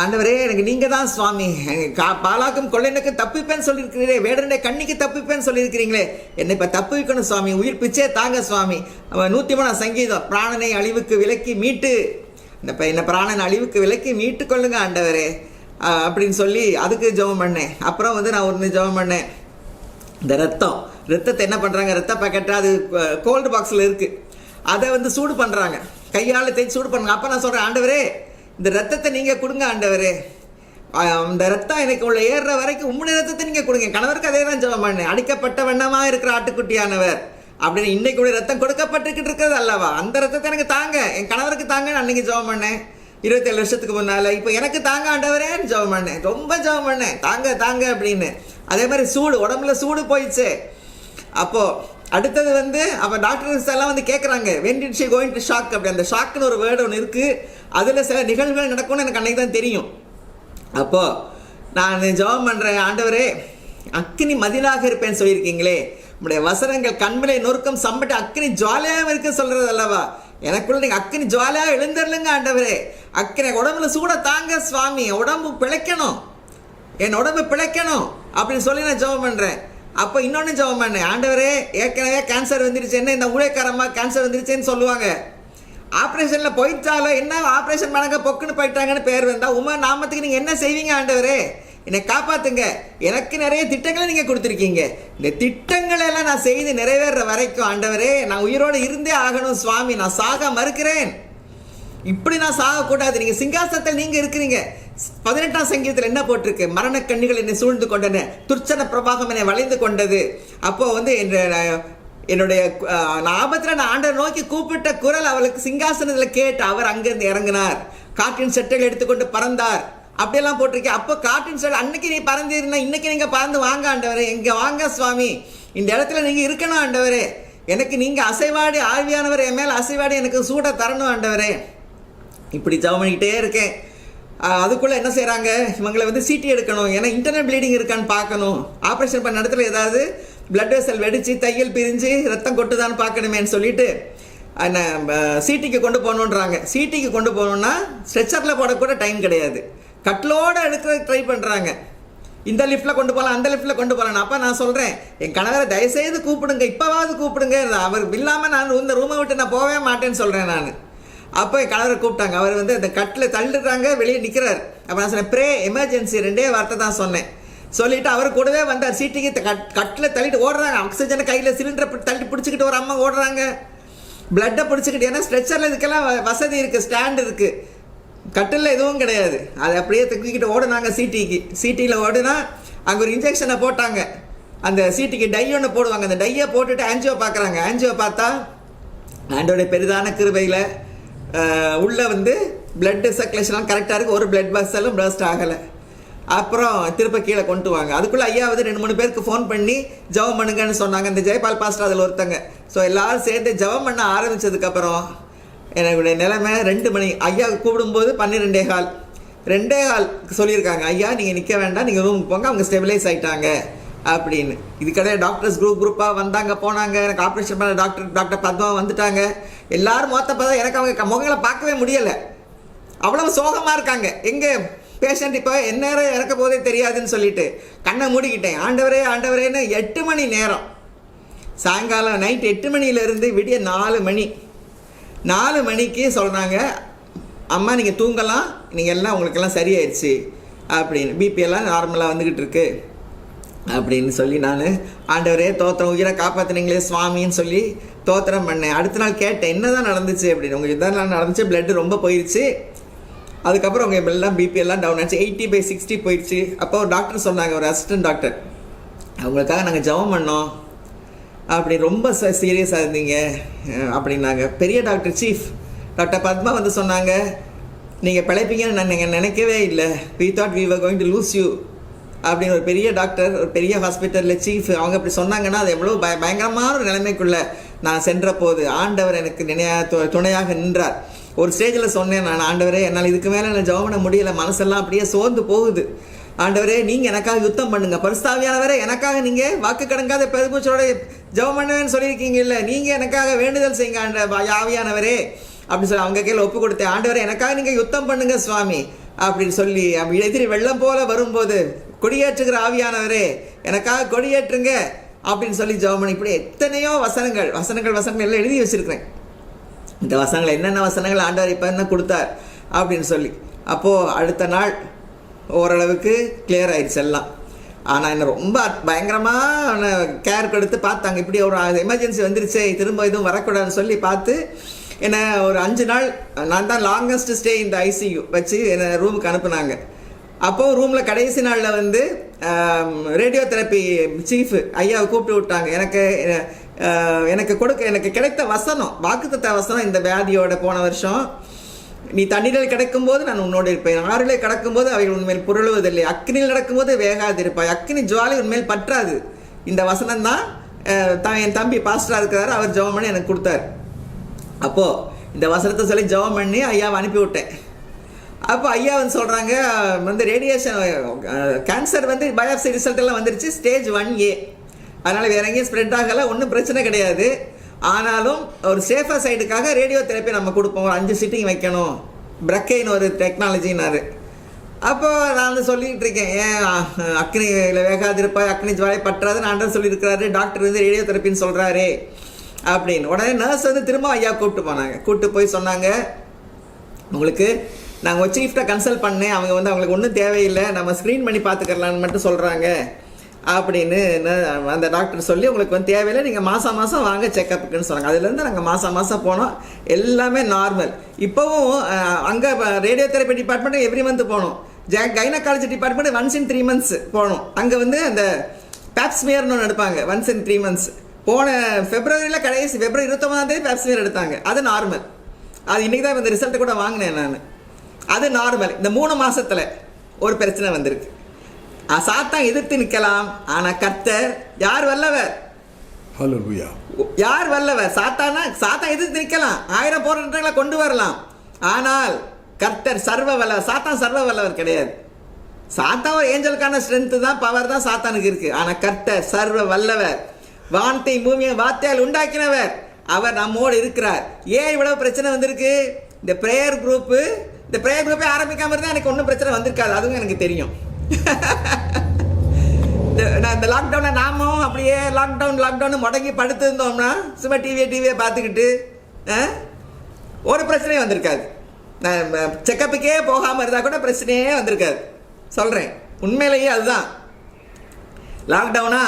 ஆண்டவரே எனக்கு நீங்கள் தான் சுவாமி, பாலாக்கும் கொள்ளைனுக்கு தப்பிப்பேன்னு சொல்லியிருக்கிறீங்களே, வேடனுடைய கண்ணிக்கு தப்பிப்பேன்னு சொல்லியிருக்கிறீங்களே, என்னை இப்போ தப்பிக்கணும் சுவாமி, உயிர் பிச்சே தாங்க சுவாமி. 103 சங்கீதம், பிராணனை அழிவுக்கு விலக்கி மீட்டு, என்ன பிராணன் அழிவுக்கு விலக்கி மீட்டு கொள்ளுங்க ஆண்டவரே அப்படின்னு சொல்லி அதுக்கு ஜெபம் பண்ணேன். அப்புறம் வந்து நான் ஒன்று ஜெபம் பண்ணேன், இந்த ரத்தத்தை என்ன பண்ணுறாங்க, ரத்த பேக்கெட்டாக அது கோல்டு பாக்ஸில் இருக்குது, அதை வந்து சூடு பண்ணுறாங்க, கையால் தேய்ச்சி சூடு பண்ணுறாங்க. அப்போ நான் சொல்கிறேன், ஆண்டவரே இந்த ரத்தத்தை நீங்கள் கொடுங்க ஆண்டவரே, இந்த ரத்தம் எனக்கு உள்ள ஏறுற வரைக்கும் உம்முடைய ரத்தத்தை நீங்கள் கொடுங்க. கணவருக்கு அதே தான் ஜெபம் பண்ணேன், அடிக்கப்பட்ட வண்ணமாக இருக்கிற ஆட்டுக்குட்டியானவர் அப்படின்னு. இன்னைக்கு கூட ரத்தம் கொடுக்கப்பட்டுக்கிட்டு இருக்கிறது அல்லவா, அந்த ரத்தத்தை எனக்கு தாங்க, என் கணவருக்கு தாங்கன்னு அன்னைக்கு ஜெபம் பண்ணேன் 27 வருஷத்துக்கு முன்னால். இப்போ எனக்கு தாங்க ஆண்டவரேன்னு ஜெபம் பண்ணேன், ரொம்ப ஜெபம் பண்ணேன், தாங்க அப்படின்னு. அதே மாதிரி சூடு, உடம்புல சூடு போயிடுச்சு. அப்போது அடுத்தது வந்து அப்போ டாக்டர்ஸ் எல்லாம் வந்து கேட்குறாங்க, when did she go into shock அப்படி. அந்த ஷாக்குன்னு ஒரு வேர்டு ஒன்று இருக்குது, அதில் சில நிகழ்வுகள் நடக்கும்னு எனக்கு அன்னைக்கு தான் தெரியும். அப்போது நான் ஜெபம் பண்ணுறேன், ஆண்டவரே அக்கினி மதிலாக இருப்பேன்னு சொல்லியிருக்கீங்களே, உங்களுடைய வசனங்கள் கண்மலை நொறுக்கம் சம்பட்டு அக்கினி ஜுவாலையாக இருக்க சொல்கிறது அல்லவா, எனக்குள்ள நீங்கள் அக்கினி ஜுவாலையாக எழுந்துடலுங்க ஆண்டவரே, அக்கினி உடம்புல சூட தாங்க சுவாமி, உடம்பு பிழைக்கணும், என் உடம்பு பிழைக்கணும் அப்படின்னு சொல்லி நான் ஜெபம் பண்ணுறேன். அப்போ இன்னொன்று ஜெபம் பண்ணேன், ஆண்டவரே ஏற்கனவே கேன்சர் வந்துருச்சு, என்ன இந்த ஊழியக்காரமாக கேன்சர் வந்துருச்சுன்னு சொல்லுவாங்க, ஆப்ரேஷனில் போயிட்டாலும் என்ன ஆப்ரேஷன் பண்ணாங்க பொக்குன்னு போயிட்டாங்கன்னு பேர் வந்தால் உமர் நாமத்துக்கு நீங்கள் என்ன செய்வீங்க ஆண்டவரே, என்னை காப்பாற்றுங்க, எனக்கு நிறைய திட்டங்களை நீங்கள் கொடுத்துருக்கீங்க, இந்த திட்டங்களை எல்லாம் நான் செய்து நிறைவேற வரைக்கும் ஆண்டவரே நான் உயிரோடு இருந்தே ஆகணும் சுவாமி, நான் சாக மறுக்கிறேன், இப்படி நான் சாகக்கூடாது, நீங்கள் சிங்காசனத்தில் நீங்கள் இருக்கிறீங்க. 18 சங்கீதத்தில் என்ன போட்டிருக்கு, மரண கண்ணிகள் என்னை சூழ்ந்து கொண்டன, துர்ச்சன பிரபாகம் என்னை வளைந்து கொண்டது. அப்போது வந்து என்னுடைய ஆபத்தில் நான் ஆண்டவர் நோக்கி கூப்பிட்ட குரல் அவளுக்கு சிங்காசனத்தில் கேட்டு அவர் அங்கேருந்து இறங்கினார், காற்றின் செட்டைகள் எடுத்துக்கொண்டு பறந்தார் அப்படியெல்லாம் போட்டிருக்கேன். அப்போ காற்றின் செட்டை அன்னைக்கு நீ பறந்துருந்தா இன்னைக்கு நீங்கள் பறந்து வாங்க ஆண்டவரே, இங்கே வாங்க சுவாமி, இந்த இடத்துல நீங்கள் இருக்கணும் ஆண்டவரே, எனக்கு நீங்கள் அசைவாடி ஆழ்வியானவர் என் மேலே அசைவாடி எனக்கு சூட தரணும் ஆண்டவரே. இப்படி ஜெபம் பண்ணிக்கிட்டே இருக்கேன். அதுக்குள்ளே என்ன செய்கிறாங்க, இவங்களை வந்து சிடி எடுக்கணும், ஏன்னா இன்டர்னல் ப்ளீடிங் இருக்கான்னு பார்க்கணும், ஆப்ரேஷன் பண்ண இடத்துல ஏதாவது பிளட் வெசல் வெடித்து தையல் பிரிஞ்சு ரத்தம் கொட்டுதான்னு பார்க்கணுமேன்னு சொல்லிட்டு சிடிக்கு கொண்டு போகணுன்றாங்க. சிடிக்கு கொண்டு போகணுன்னா ஸ்ட்ரெச்சரில் போடக்கூட டைம் கிடையாது, கட்டிலோடு எடுக்கிறதுக்கு ட்ரை பண்ணுறாங்க. இந்த லிஃப்ட்டில் கொண்டு போகலாம், அந்த லிஃப்ட்டில் கொண்டு போகலாம். அப்போ நான் சொல்கிறேன், என் கணவரை தயவுசெய்து கூப்பிடுங்க, இப்போவாவது கூப்பிடுங்க, அவர் இல்லாமல் நான் இந்த ரூமை விட்டு நான் போகவே மாட்டேன்னு சொல்கிறேன் நான். அப்போ என் கணவரை கூப்பிட்டாங்க, அவர் வந்து அந்த கட்டில் தள்ளுறாங்க, வெளியே நிற்கிறார். அப்போ நான் சொன்னேன் ப்ரே எமர்ஜென்சி, 2 வார்த்தை தான் சொன்னேன். சொல்லிவிட்டு அவர் கூடவே வந்தார். சீட்டுக்கு கட்டில் தள்ளிட்டு ஓடுறாங்க, ஆக்சிஜனை கையில் சிலிண்டரை தள்ளி பிடிச்சிக்கிட்டு ஒரு அம்மா ஓடுறாங்க, பிளட்டை பிடிச்சிக்கிட்டு. ஏன்னா ஸ்ட்ரெச்சரில் இதுக்கெல்லாம் வசதி இருக்குது, ஸ்டாண்ட் இருக்குது, கட்டில் எதுவும் கிடையாது. அதை அப்படியே தூக்கிக்கிட்டு ஓடுனாங்க சிடியில் ஓடுனா அங்கே ஒரு இன்ஜெக்ஷனை போட்டாங்க. அந்த சிடிக்கு டை ஒன்று போடுவாங்க, அந்த டையை போட்டுட்டு ஆன்ஜியோ பார்க்குறாங்க. ஆன்ஜியோ பார்த்தா ஆண்டோடைய பெரிதான கிருபையில் உள்ளே வந்து பிளட் சர்க்குலேஷன்லாம் கரெக்டாக இருக்குது, ஒரு பிளட் வெசலும் பர்ஸ்ட் ஆகலை. அப்புறம் திருப்ப கீழே கொண்டு வாங்க. அதுக்குள்ளே ஐயா வந்து 2-3 பேருக்கு ஃபோன் பண்ணி ஜெபம் பண்ணுங்கன்னு சொன்னாங்க. இந்த ஜெயபால் பாஸ்டர் அதில் ஒருத்தங்க. ஸோ எல்லோரும் சேர்ந்து ஜெபம் பண்ண ஆரம்பித்ததுக்கப்புறம் என்னுடைய நிலைமை 2 மணி. ஐயா கூப்பிடும்போது 12:15 2:15 சொல்லியிருக்காங்க, ஐயா நீங்கள் நிற்க வேண்டாம், நீங்கள் ரூமுக்கு போங்க, அவங்க ஸ்டெபிலைஸ் ஆகிட்டாங்க அப்படின்னு. இதுக்கடையே டாக்டர்ஸ் குரூப்பாக வந்தாங்க போனாங்க. எனக்கு ஆப்ரேஷன் பண்ண டாக்டர் பத்மா வந்துட்டாங்க. எல்லோரும் மொத்த பார்த்தா எனக்கு அவங்க முகங்களை பார்க்கவே முடியலை, அவ்வளவு சோகமாக இருக்காங்க. எங்கே பேஷண்ட் இப்போ எந்நேரம் இறக்க போதே தெரியாதுன்னு சொல்லிட்டு கண்ணை மூடிக்கிட்டேன். ஆண்டவரே ஆண்டவரேன்னு 8 மணி நேரம், சாயங்காலம் நைட் 8 மணிலேருந்து விடிய 4 மணி. 4 மணிக்கு சொல்கிறாங்க, அம்மா நீங்கள் தூங்கலாம், நீங்கள் எல்லாம் உங்களுக்கெல்லாம் சரியாயிடுச்சு அப்படின்னு, பிபிஎல்லாம் நார்மலாக வந்துக்கிட்டு இருக்கு அப்படின்னு சொல்லி நான் ஆண்டவரே தோத்திரம், உயிரை காப்பாற்றினீங்களே சுவாமின்னு சொல்லி தோத்திரம் பண்ணேன். அடுத்த நாள் கேட்டேன் என்ன தான் நடந்துச்சு அப்படின்னு. உங்களுக்கு இதெல்லாம் நடந்துச்சு, பிளட்டு ரொம்ப போயிடுச்சு, அதுக்கப்புறம் உங்கள் எல்லாம் பிபிஎல்லாம் டவுன் ஆச்சு, 80/60 போயிடுச்சு. அப்போ ஒரு டாக்டர் சொன்னாங்க, ஒரு அசிஸ்டன்ட் டாக்டர், அவங்களுக்காக நாங்கள் ஜெபம் பண்ணோம் அப்படி, ரொம்ப சீரியஸாக இருந்தீங்க அப்படின்னாங்க. பெரிய டாக்டர் சீஃப் டாக்டர் பத்மா வந்து சொன்னாங்க, நீங்கள் பிழைப்பீங்கன்னு நான் நினைக்கவே இல்லை, we thought we were going to lose you அப்படின்னு. ஒரு பெரிய டாக்டர், ஒரு பெரிய ஹாஸ்பிட்டலில் சீஃப், அவங்க அப்படி சொன்னாங்கன்னா அது எவ்வளோ பயங்கரமான ஒரு நிலைமைக்குள்ளே நான் சென்ற போது ஆண்டவர் எனக்கு துணையாக நின்றார். ஒரு ஸ்டேஜில் சொன்னேன் நான், ஆண்டவரே என்னால் இதுக்கு மேலே நான் ஜெபம் பண்ண முடியலை, மனசெல்லாம் அப்படியே சோர்ந்து போகுது, ஆண்டவரே நீங்கள் எனக்காக யுத்தம் பண்ணுங்க, பரிசுத்தாவியானவரே எனக்காக நீங்கள் வாக்கு கடங்காத பெருமூச்சோட ஜெபம் பண்ணுவேன்னு சொல்லியிருக்கீங்க, இல்லை நீங்கள் எனக்காக வேண்டுதல் செய்யுங்க ஆவியானவரே அப்படின்னு சொல்லி அவங்க கையில் ஒப்பு கொடுத்தேன். ஆண்டவரே எனக்காக நீங்கள் யுத்தம் பண்ணுங்க சுவாமி அப்படின்னு சொல்லி, எதிரி வெள்ளம் போல வரும்போது கொடியேற்றுகிற ஆவியானவரே எனக்காக கொடியேற்றுங்க அப்படின்னு சொல்லி ஜெபம் பண்ணி, இப்படி எத்தனையோ வசனங்கள் எல்லாம் எழுதி வச்சுருக்கிறேன். இந்த வசனங்கள் என்னென்ன வசனங்கள் ஆண்டவர் இப்போ என்ன கொடுத்தார் அப்படின்னு சொல்லி. அப்போது அடுத்த நாள் ஓரளவுக்கு கிளியர் ஆயிடுச்சு எல்லாம். ஆனால் என்ன ரொம்ப பயங்கரமாக கேர் கொடுத்து பார்த்தாங்க, இப்படி ஒரு எமர்ஜென்சி வந்துருச்சு, திரும்ப எதுவும் வரக்கூடாதுன்னு சொல்லி பார்த்து என்னை ஒரு 5 நாள், நான் தான் லாங்கஸ்ட் ஸ்டே இந்த ஐசியூ வச்சு என்னை ரூமுக்கு அனுப்புனாங்க. அப்போது ரூமில் கடைசி நாளில் வந்து ரேடியோ தெரப்பி சீஃபு ஐயாவை கூப்பிட்டு விட்டாங்க. எனக்கு கிடைத்த வசனம், வாக்குத்தத்த வசனம், இந்த வியாதியோட போன வருஷம், நீ தண்ணீரில் கிடக்கும்போது நான் உன்னோடு இருப்பேன், ஆறிலே கிடக்கும்போது அவைகள் உண்மையில் புரளுவதில்லை, அக்னியில் நடக்கும்போது வேகாதிருப்பாய், அக்னி ஜுவாலை உண்மையில் பற்றாது. இந்த வசனம் தான் என் தம்பி பாஸ்டராக இருக்கிறார், அவர் ஜெபம் பண்ணி எனக்கு கொடுத்தார். அப்போது இந்த வசனத்தை சொல்லி ஜெபம் பண்ணி ஐயாவை அனுப்பி விட்டேன். அப்போ ஐயா வந்து சொல்கிறாங்க, வந்து ரேடியேஷன் கேன்சர் வந்து பயாப்சி ரிசல்ட் எல்லாம் வந்துருச்சு, ஸ்டேஜ் 1A, அதனால் வேற எங்கேயும் ஸ்ப்ரெட் ஆகலை, ஒன்றும் பிரச்சனை கிடையாது. ஆனாலும் ஒரு சேஃபர் சைடுக்காக ரேடியோ தெரப்பி நம்ம கொடுப்போம், ஒரு 5 சிட்டிங் வைக்கணும், பிரக்கைன்னு ஒரு டெக்னாலஜின்னாரு. அப்போ நான் வந்து சொல்லிகிட்டு இருக்கேன், ஏன் அக்னியில் வேகாதிருப்பாய், அக்னி ஜுவாலை பற்றாதுன்னு ஆண்டவர் சொல்லியிருக்கிறாரு, டாக்டர் வந்து ரேடியோ தெரப்பின்னு சொல்கிறாரு அப்படின்னு. உடனே நர்ஸ் வந்து திரும்ப ஐயா கூப்பிட்டு போய் சொன்னாங்க, உங்களுக்கு நாங்கள் ஒரு சீஃப்ட்டை கன்சல்ட் பண்ணேன், அவங்க வந்து அவங்களுக்கு ஒன்றும் தேவையில்லை, நம்ம ஸ்க்ரீன் பண்ணி பார்த்துக்கலான்னு மட்டும் சொல்கிறாங்க அப்படின்னு அந்த டாக்டர் சொல்லி, உங்களுக்கு வந்து தேவையில்லை, நீங்கள் மாதம் வாங்க செக்கப்புக்குன்னு சொன்னாங்க. அதுலேருந்து நாங்கள் மாதம் போனோம், எல்லாமே நார்மல். இப்போவும் அங்கே radio therapy department every month போனோம், gynaecology department once in 3 months போனோம். அங்கே வந்து அந்த பேப்ஸ்மியர்னு ஒன்று எடுப்பாங்க, ஒன்ஸ் இன் 3 months. போன ஃபெப்ரவரியில் கடைசி ஃபெப்ரவரி 29 பேப்ஸ்மியர் எடுத்தாங்க, அது நார்மல். அது இன்றைக்கி தான் இந்த ரிசல்ட்டை கூட வாங்கினேன் நான், அது நார்மல். இந்த 3 மாதத்தில் ஒரு பிரச்சனை வந்திருக்கு. சாத்தான் எதிர்த்து நிற்கலாம், ஆனால் கர்த்தர் யார் வல்லவர், ஹல்லேலூயா, யார் வல்லவர். சாத்தான் எதிர்த்து நிற்கலாம், 1000 போராட்டங்களை கொண்டு வரலாம், ஆனால் கர்த்தர் சர்வ வல்லவர். சாத்தான் சர்வ வல்லவர் கிடையாது. சாத்தான் ஒரு ஏஞ்சலுக்கான ஸ்ட்ரென்த் தான், பவர் தான் சாத்தானுக்கு இருக்கு. ஆனா கர்த்தர் சர்வ வல்லவர், வானத்தை பூமியை வார்த்தையால் உண்டாக்கினவர், அவர் நம்மோடு இருக்கிறார். ஏன் இவ்வளவு பிரச்சனை வந்திருக்கு? இந்த ப்ரேயர் குரூப்பே ஆரம்பிக்காம இருந்தால் எனக்கு ஒன்றும் பிரச்சனை வந்திருக்காது. அதுவும் எனக்கு தெரியும். இந்த லாக்டவுனை நாமும் அப்படியே லாக்டவுன் முடங்கி படுத்து இருந்தோம்னா சும்மா டிவியை பார்த்துக்கிட்டு ஒரு பிரச்சனையும் வந்திருக்காது. செக்கப்புக்கே போகாமல் இருந்தால் கூட பிரச்சனையே வந்திருக்காது. சொல்கிறேன், உண்மையிலேயே அதுதான். லாக்டவுனா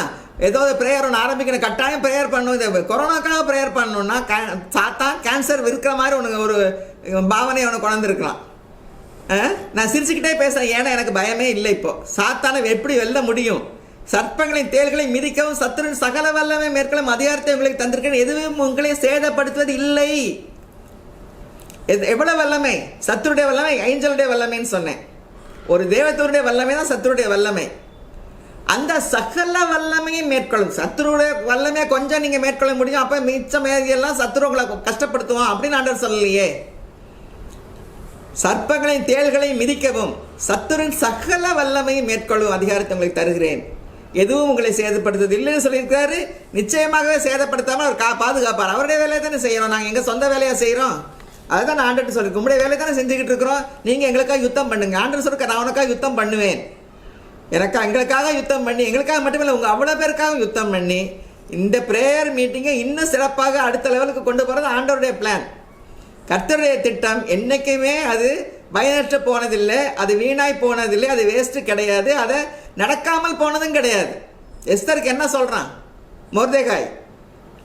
ஏதோ ப்ரேயர் ஒன்று ஆரம்பிக்கணும், கட்டாயம் ப்ரேயர் பண்ணணும். இந்த கொரோனாக்காக ப்ரேயர் பண்ணணும்னா சாத்தான் கேன்சர் இருக்கிற மாதிரி உனக்கு ஒரு பாவனை உனக்கு கொண்டிருக்கலாம். நான் சிரிச்சுக்கிட்டே பேசுகிறேன், ஏன்னா எனக்கு பயமே இல்லை. இப்போ சாத்தானை எப்படி வெல்ல முடியும்? சர்ப்பங்களின் தேள்களை மிதிக்கவும் சத்துருவின் சகல வல்லமை மேற்கொள்ளும் அதிகாரத்தை உங்களுக்கு தந்திருக்கேன், எதுவும் உங்களை சேதப்படுத்துவது இல்லை. எவ்வளவு வல்லமை? சத்துருடைய வல்லமை, ஏஞ்சலுடைய வல்லமைன்னு சொன்னேன். ஒரு தேவதூருடைய வல்லமை தான் சத்துருடைய வல்லமை. அந்த சகல வல்லமையை மேற்கொள்ளும். சத்துருடைய வல்லமையை கொஞ்சம் நீங்க மேற்கொள்ள முடியும், அப்ப மிச்சம் எல்லாம் சத்துரு உங்களை கஷ்டப்படுத்துவோம் அப்படின்னு ஆண்டவர் சொல்லலையே. சர்ப்பங்களின் தேள்களை மிதிக்கவும் சத்துருவின் சகல வல்லமையை மேற்கொள்ளும் அதிகாரத்தை உங்களுக்கு தருகிறேன், எதுவும் உங்களை சேதப்படுத்துவது இல்லைன்னு சொல்லியிருக்காரு. நிச்சயமாகவே சேதப்படுத்தாமல் அவர் பாதுகாப்பார். அவருடைய வேலையை தானே செய்யறோம், நாங்கள் எங்க சொந்த வேலையா செய்யறோம். அதுதான் நான் ஆண்டர்கிட்ட சொல்லி, உங்களுடைய வேலையை தானே செஞ்சுக்கிட்டு இருக்கிறோம். நீங்க எங்களுக்காக யுத்தம் பண்ணுங்க. ஆண்டர் சொல்லிருக்க, நான் உனக்காக யுத்தம் பண்ணுவேன். எங்களுக்காக யுத்தம் பண்ணி, எங்களுக்காக மட்டுமில்லை உங்க அவ்வளவு பேருக்காக யுத்தம் பண்ணி இந்த பிரேயர் மீட்டிங்கை இன்னும் சிறப்பாக அடுத்த லெவலுக்கு கொண்டு போறது ஆண்டவருடைய பிளான். கர்த்தருடைய திட்டம் என்னைக்குமே அது பயனற்று போனதில்லை, அது வீணாய் போனதில்லை, அது வேஸ்ட் கிடையாது, அதை நடக்காமல் போனதும் கிடையாது. எஸ்தருக்கு என்ன சொல்றான் மொர்தெகாய்,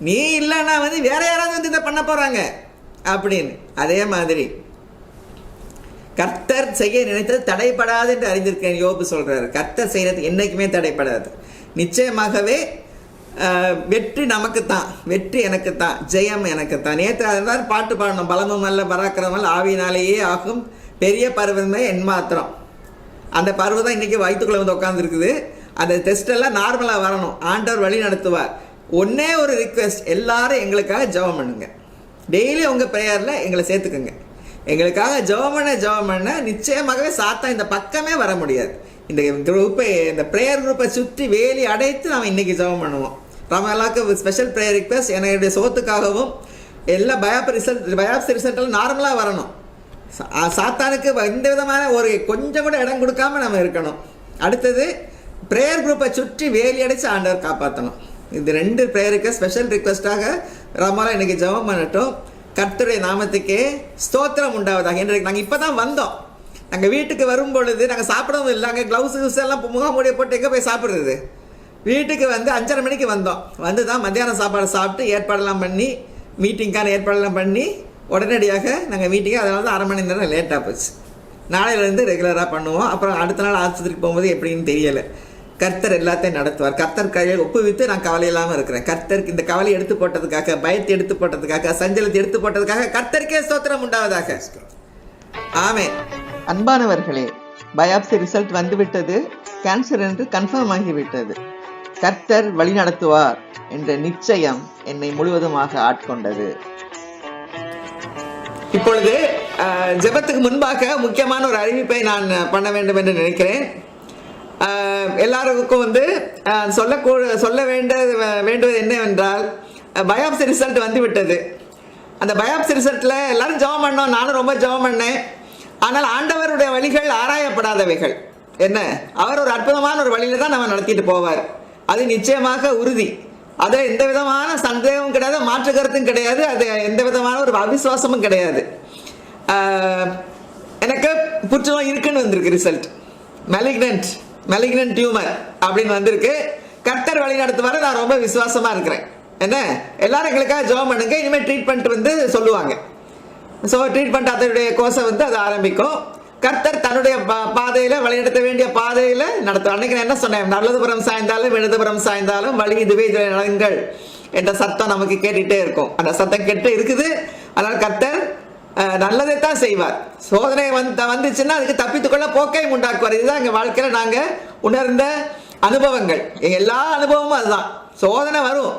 நீ இல்லைன்னா வேற யாராவது வந்து இதை பண்ண போறாங்க அப்படின்னு. அதே மாதிரி கர்த்தர் செய்ய நினைத்தது தடைப்படாது என்று அறிந்திருக்கேன் யோபு சொல்றாரு. கர்த்தர் செய்யறது என்னைக்குமே தடைப்படாது. நிச்சயமாகவே வெற்றி நமக்கு தான், வெற்றி எனக்கு தான், ஜெயம் எனக்கு தான். நேற்று அதனால் பாட்டு பாடணும், பலமும் அல்ல பராக்கிரமம் அல்ல ஆவியினாலேயே ஆகும் பெரிய பருவமே என் மாத்திரம். அந்த பருவம் தான் இன்னைக்கு வயிற்றுக்குள்ள வந்து உட்காந்துருக்குது. அந்த டெஸ்ட் எல்லாம் நார்மலாக வரணும், ஆண்டவர் வழி நடத்துவார். ஒன்னே ஒரு ரிக்வெஸ்ட், எல்லாரும் எங்களுக்காக ஜெபம் பண்ணுங்க. டெய்லி உங்கள் ப்ரேயரில் எங்களை சேர்த்துக்குங்க. எங்களுக்காக ஜெபம் பண்ண நிச்சயமாகவே சாத்தான் இந்த பக்கமே வர முடியாது. இந்த குரூப்பை, இந்த ப்ரேயர் குரூப்பை சுற்றி வேலி அடைத்து நாம் இன்றைக்கி ஜெபம் பண்ணுவோம். எல்லாருக்கும் ஸ்பெஷல் ப்ரேயர் ரிக்வெஸ்ட், என்னுடைய சோத்துக்காகவும் எல்லா பயாப்சி ரிசல்ட்டெல்லாம் நார்மலாக வரணும். சாத்தானுக்கு இந்த விதமான ஒரு கொஞ்சம் கூட இடம் கொடுக்காம நம்ம இருக்கணும். அடுத்தது ப்ரேயர் குரூப்பை சுற்றி வேலி அடைச்சு ஆண்டவர் காப்பாற்றணும். இது 2 ப்ரேயருக்கு ஸ்பெஷல் ரிக்வெஸ்ட்டாக ராமாலா இன்றைக்கி ஜெபம் பண்ணட்டும். கர்த்தருடைய நாமத்துக்கே ஸ்தோத்திரம் உண்டாவதாக. இன்றைக்கு நாங்கள் இப்போ தான் வந்தோம். நாங்கள் வீட்டுக்கு வரும் பொழுது நாங்கள் சாப்பிடவும் இல்லை, அங்கே க்ளவுஸ் எல்லாம் முகமூடியை போட்டு எங்கே போய் சாப்பிட்றது. வீட்டுக்கு 5:30 மணிக்கு வந்தோம். வந்து தான் மத்தியானம் சாப்பாடு சாப்பிட்டு ஏற்பாடெல்லாம் பண்ணி, மீட்டிங்கான ஏற்பாடெல்லாம் பண்ணி உடனடியாக நாங்கள் மீட்டிங்கு, அதனால தான் 1/2 மணி நேரம் லேட்டாக போச்சு. நாளையிலேருந்து ரெகுலராக பண்ணுவோம். அப்புறம் அடுத்த நாள் ஆஸ்பத்திரிக்கு போகும்போது எப்படின்னு தெரியலை. கர்த்தர் எல்லாத்தையும் நடத்துவார். கர்த்தர் கையில் ஒப்புவித்து நான் கவலை இல்லாமல் இருக்கிறேன். கர்த்தருக்கு இந்த கவலை எடுத்து போட்டதுக்காக, பயத்தை எடுத்து போட்டதுக்காக, சஞ்சலத்தை எடுத்து போட்டதுக்காக கர்த்தருக்கே ஸ்தோத்திரம் உண்டாவதாக. ஆமென். அன்பானவர்களே, பயாப்சி ரிசல்ட் வந்துவிட்டது, கேன்சர் என்று கன்ஃபார்ம் ஆகிவிட்டது. கர்த்தர் வழி நடத்துவார் என்ற நிச்சயம் என்னை முழுவதுமாக ஆட்கொண்டது. இப்பொழுது ஜெபத்துக்கு முன்பாக முக்கியமான ஒரு அறிவிப்பை நான் பண்ண வேண்டும் என்று நினைக்கிறேன். எல்லாருக்கும் சொல்ல வேண்டுவது என்னவென்றால், பயாப்சி ரிசல்ட் வந்து விட்டது. அந்த பயாப்சி ரிசல்ட்டில் எல்லாரும் ஜெபம் பண்ணோம், நானும் ரொம்ப ஜெபம் பண்ணேன். ஆனால் ஆண்டவருடைய வழிகள் ஆராயப்படாதவைகள். என்ன, அவர் ஒரு அற்புதமான ஒரு வழியில தான் நம்ம நடத்திட்டு போவார். அது நிச்சயமாக உறுதி. அது எந்த விதமான சந்தேகமும் கிடையாது, மாற்று கருத்தும் கிடையாது, அது எந்த விதமான ஒரு அவிசுவாசமும் கிடையாது. எனக்கு புற்றுநோய் இருக்குன்னு வந்திருக்கு ரிசல்ட், மெலிக்னன்ட் டியூமர் அப்படின்னு வந்திருக்கு. கர்த்தர் வழி நடத்துவார், நான் ரொம்ப விசுவாசமா இருக்கிறேன். என்ன, எல்லாரும் எங்களுக்காக ஜெபம் பண்ணுங்க. இனிமேல் ட்ரீட்மெண்ட் சொல்லுவாங்க. ஸோ ட்ரீட்மெண்ட் அதனுடைய கோர்ஸை அது ஆரம்பிக்கும். கர்த்தர் தன்னுடைய பாதையில வழிநடத்த வேண்டிய பாதையில நடத்தும். அன்னைக்கு நான் என்ன சொன்னேன், நல்லதுபுறம் சாய்ந்தாலும் இடதுபுறம் சாய்ந்தாலும் வழி இதுவே இதில் நடங்கள் என்ற சத்தம் நமக்கு கேட்டுட்டே இருக்கும். அந்த சத்தம் கேட்டு இருக்குது. அதனால் கர்த்தர் நல்லதைத்தான் செய்வார். சோதனை வந்துச்சுன்னா அதுக்கு தப்பித்துக்கொள்ள போக்கை உண்டாக்குவார். இதுதான் எங்கள் வாழ்க்கையில் நாங்கள் உணர்ந்த அனுபவங்கள். எங்கள் எல்லா அனுபவமும் அதுதான். சோதனை வரும்,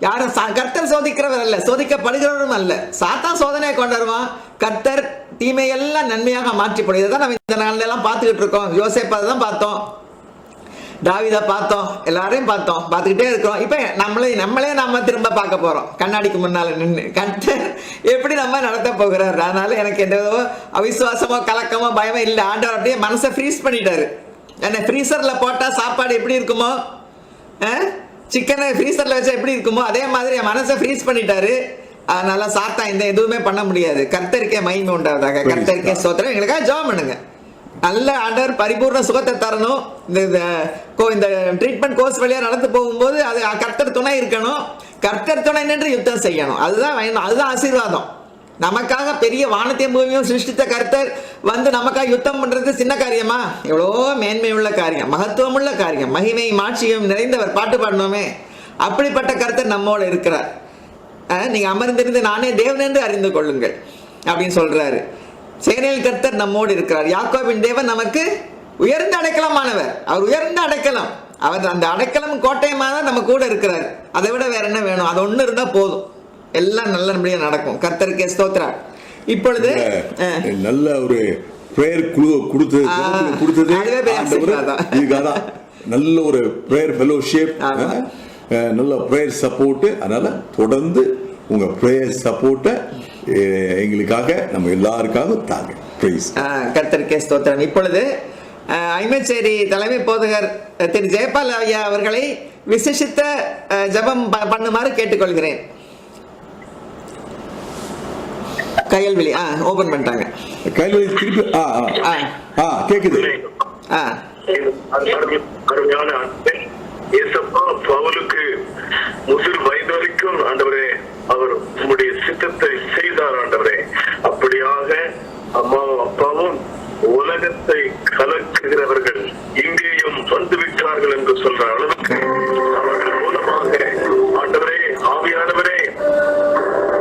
யாரும் கர்த்தர் சோதிக்கிறவர் அல்ல, சோதிக்கப்படுகிறவரும் அல்ல. சாத்தான் சோதனையை கொண்டு வருவான், கர்த்தர் தீமையெல்லாம் நன்மையாக மாற்றிப்படும். இதை தான் நம்ம இந்த நாள்ல எல்லாம் பார்த்துக்கிட்டு இருக்கோம். யோசேப்பை தான் பார்த்தோம், தாவீதை பார்த்தோம், எல்லாரையும் பார்த்துக்கிட்டே இருக்கிறோம். இப்போ நம்மளே திரும்ப பார்க்க போகிறோம் கண்ணாடிக்கு முன்னால் நின்று. கர்த்தர் எப்படி நம்ம நடத்த போகிறார். அதனால எனக்கு எந்த விதமோ அவிசுவாசமோ கலக்கமோ பயமோ இல்லை. ஆண்டவர் அப்படியே மனசை ஃப்ரீஸ் பண்ணிட்டாரு. என்ன ஃப்ரீசரில் போட்டால் சாப்பாடு எப்படி இருக்குமோ, சிக்கனை ஃப்ரீசரில் வச்சா எப்படி இருக்குமோ, அதே மாதிரி என் மனசை ஃப்ரீஸ் பண்ணிட்டாரு. அதனால சாத்தான் இந்த எதுவுமே பண்ண முடியாது. கர்த்தருக்கே மகிமை உண்டாவதாக. கர்த்தருக்கே ஸ்தோத்திரம். எங்களுக்காக ஜெபம் பண்ணுங்க. நல்ல ஆண்டவர் பரிபூர்ண சுகத்தை தரணும். இந்த ட்ரீட்மெண்ட் கோர்ஸ் வழியாக நடந்து போகும்போது அது கர்த்தர் துணை இருக்கணும். கர்த்தர் துணை நின்று யுத்தம் செய்யணும். அதுதான் வேணும். அதுதான் ஆசீர்வாதம். நமக்காக பெரிய வானத்தையும் பூமியும் சிருஷ்டித்த கர்த்தர் வந்து நமக்காக யுத்தம் பண்றது சின்ன காரியமா? எவ்வளோ மேன்மை உள்ள காரியம், மகத்துவம் உள்ள காரியம், மகிமையும் ஆட்சியும் நிறைந்தவர். பாட்டு பாடணுமே. அப்படிப்பட்ட கர்த்தர் நம்மோடு இருக்கிறார். நீங்க அமர்ந்திருந்து நானே தேவன் என்று அறிந்து கொள்ளுங்கள் அப்படின்னு சொல்றாரு. சேனையில் கர்த்தர் நம்மோடு இருக்கிறார். யாக்கோபின் தேவன் நமக்கு உயர்ந்த அடைக்கலமானவர். அவர் உயர்ந்த அடைக்கலம். அவர் அந்த அடைக்கலம் கோட்டையமாக தான் நம்ம கூட இருக்கிறார். அதை விட வேற என்ன வேணும்? அது ஒண்ணு இருந்தா போதும், எல்லாம் நல்லபடியா நடக்கும். கர்த்தருக்கே ஸ்தோத்திரம். இப்பொழுது நல்ல ஒரு பிரேயர் கொடுத்தது நல்ல ஒரு பிரேயர் ஃபெலோஷிப், நல்ல பிரேயர் சப்போர்ட். அதனால தொடர்ந்து உங்க பிரேயர் சப்போர்ட்டை எங்களுக்காக நம்ம எல்லாருக்காக தாங்க. கர்த்தருக்கே ஸ்தோத்திரம். இப்பொழுது ஐமச்சேரி தலைமை போதகர் திரு ஜெயபால் ஐயா அவர்களை விசேஷித்த ஜெபம் பண்ணுமாறு கேட்டுக்கொள்கிறேன். கையல்வெளி ஓபன் பண்ணிட்டாங்க. கையல்வெளி திருப்பி கேக்குது. அருமையான பவுலுக்கு முதிர் வயது வரைக்கும் ஆண்டவரே அவர் உங்களுடைய சித்தத்தை செய்தார் ஆண்டவரே. அப்படியாக அம்மாவும் அப்பாவும் உலகத்தை கலக்குகிறவர்கள் இங்கேயும் வந்துவிட்டார்கள் என்று சொல்ற அளவுக்கு அவர்கள் மூலமாக ஆண்டவரே ஆவியானவரே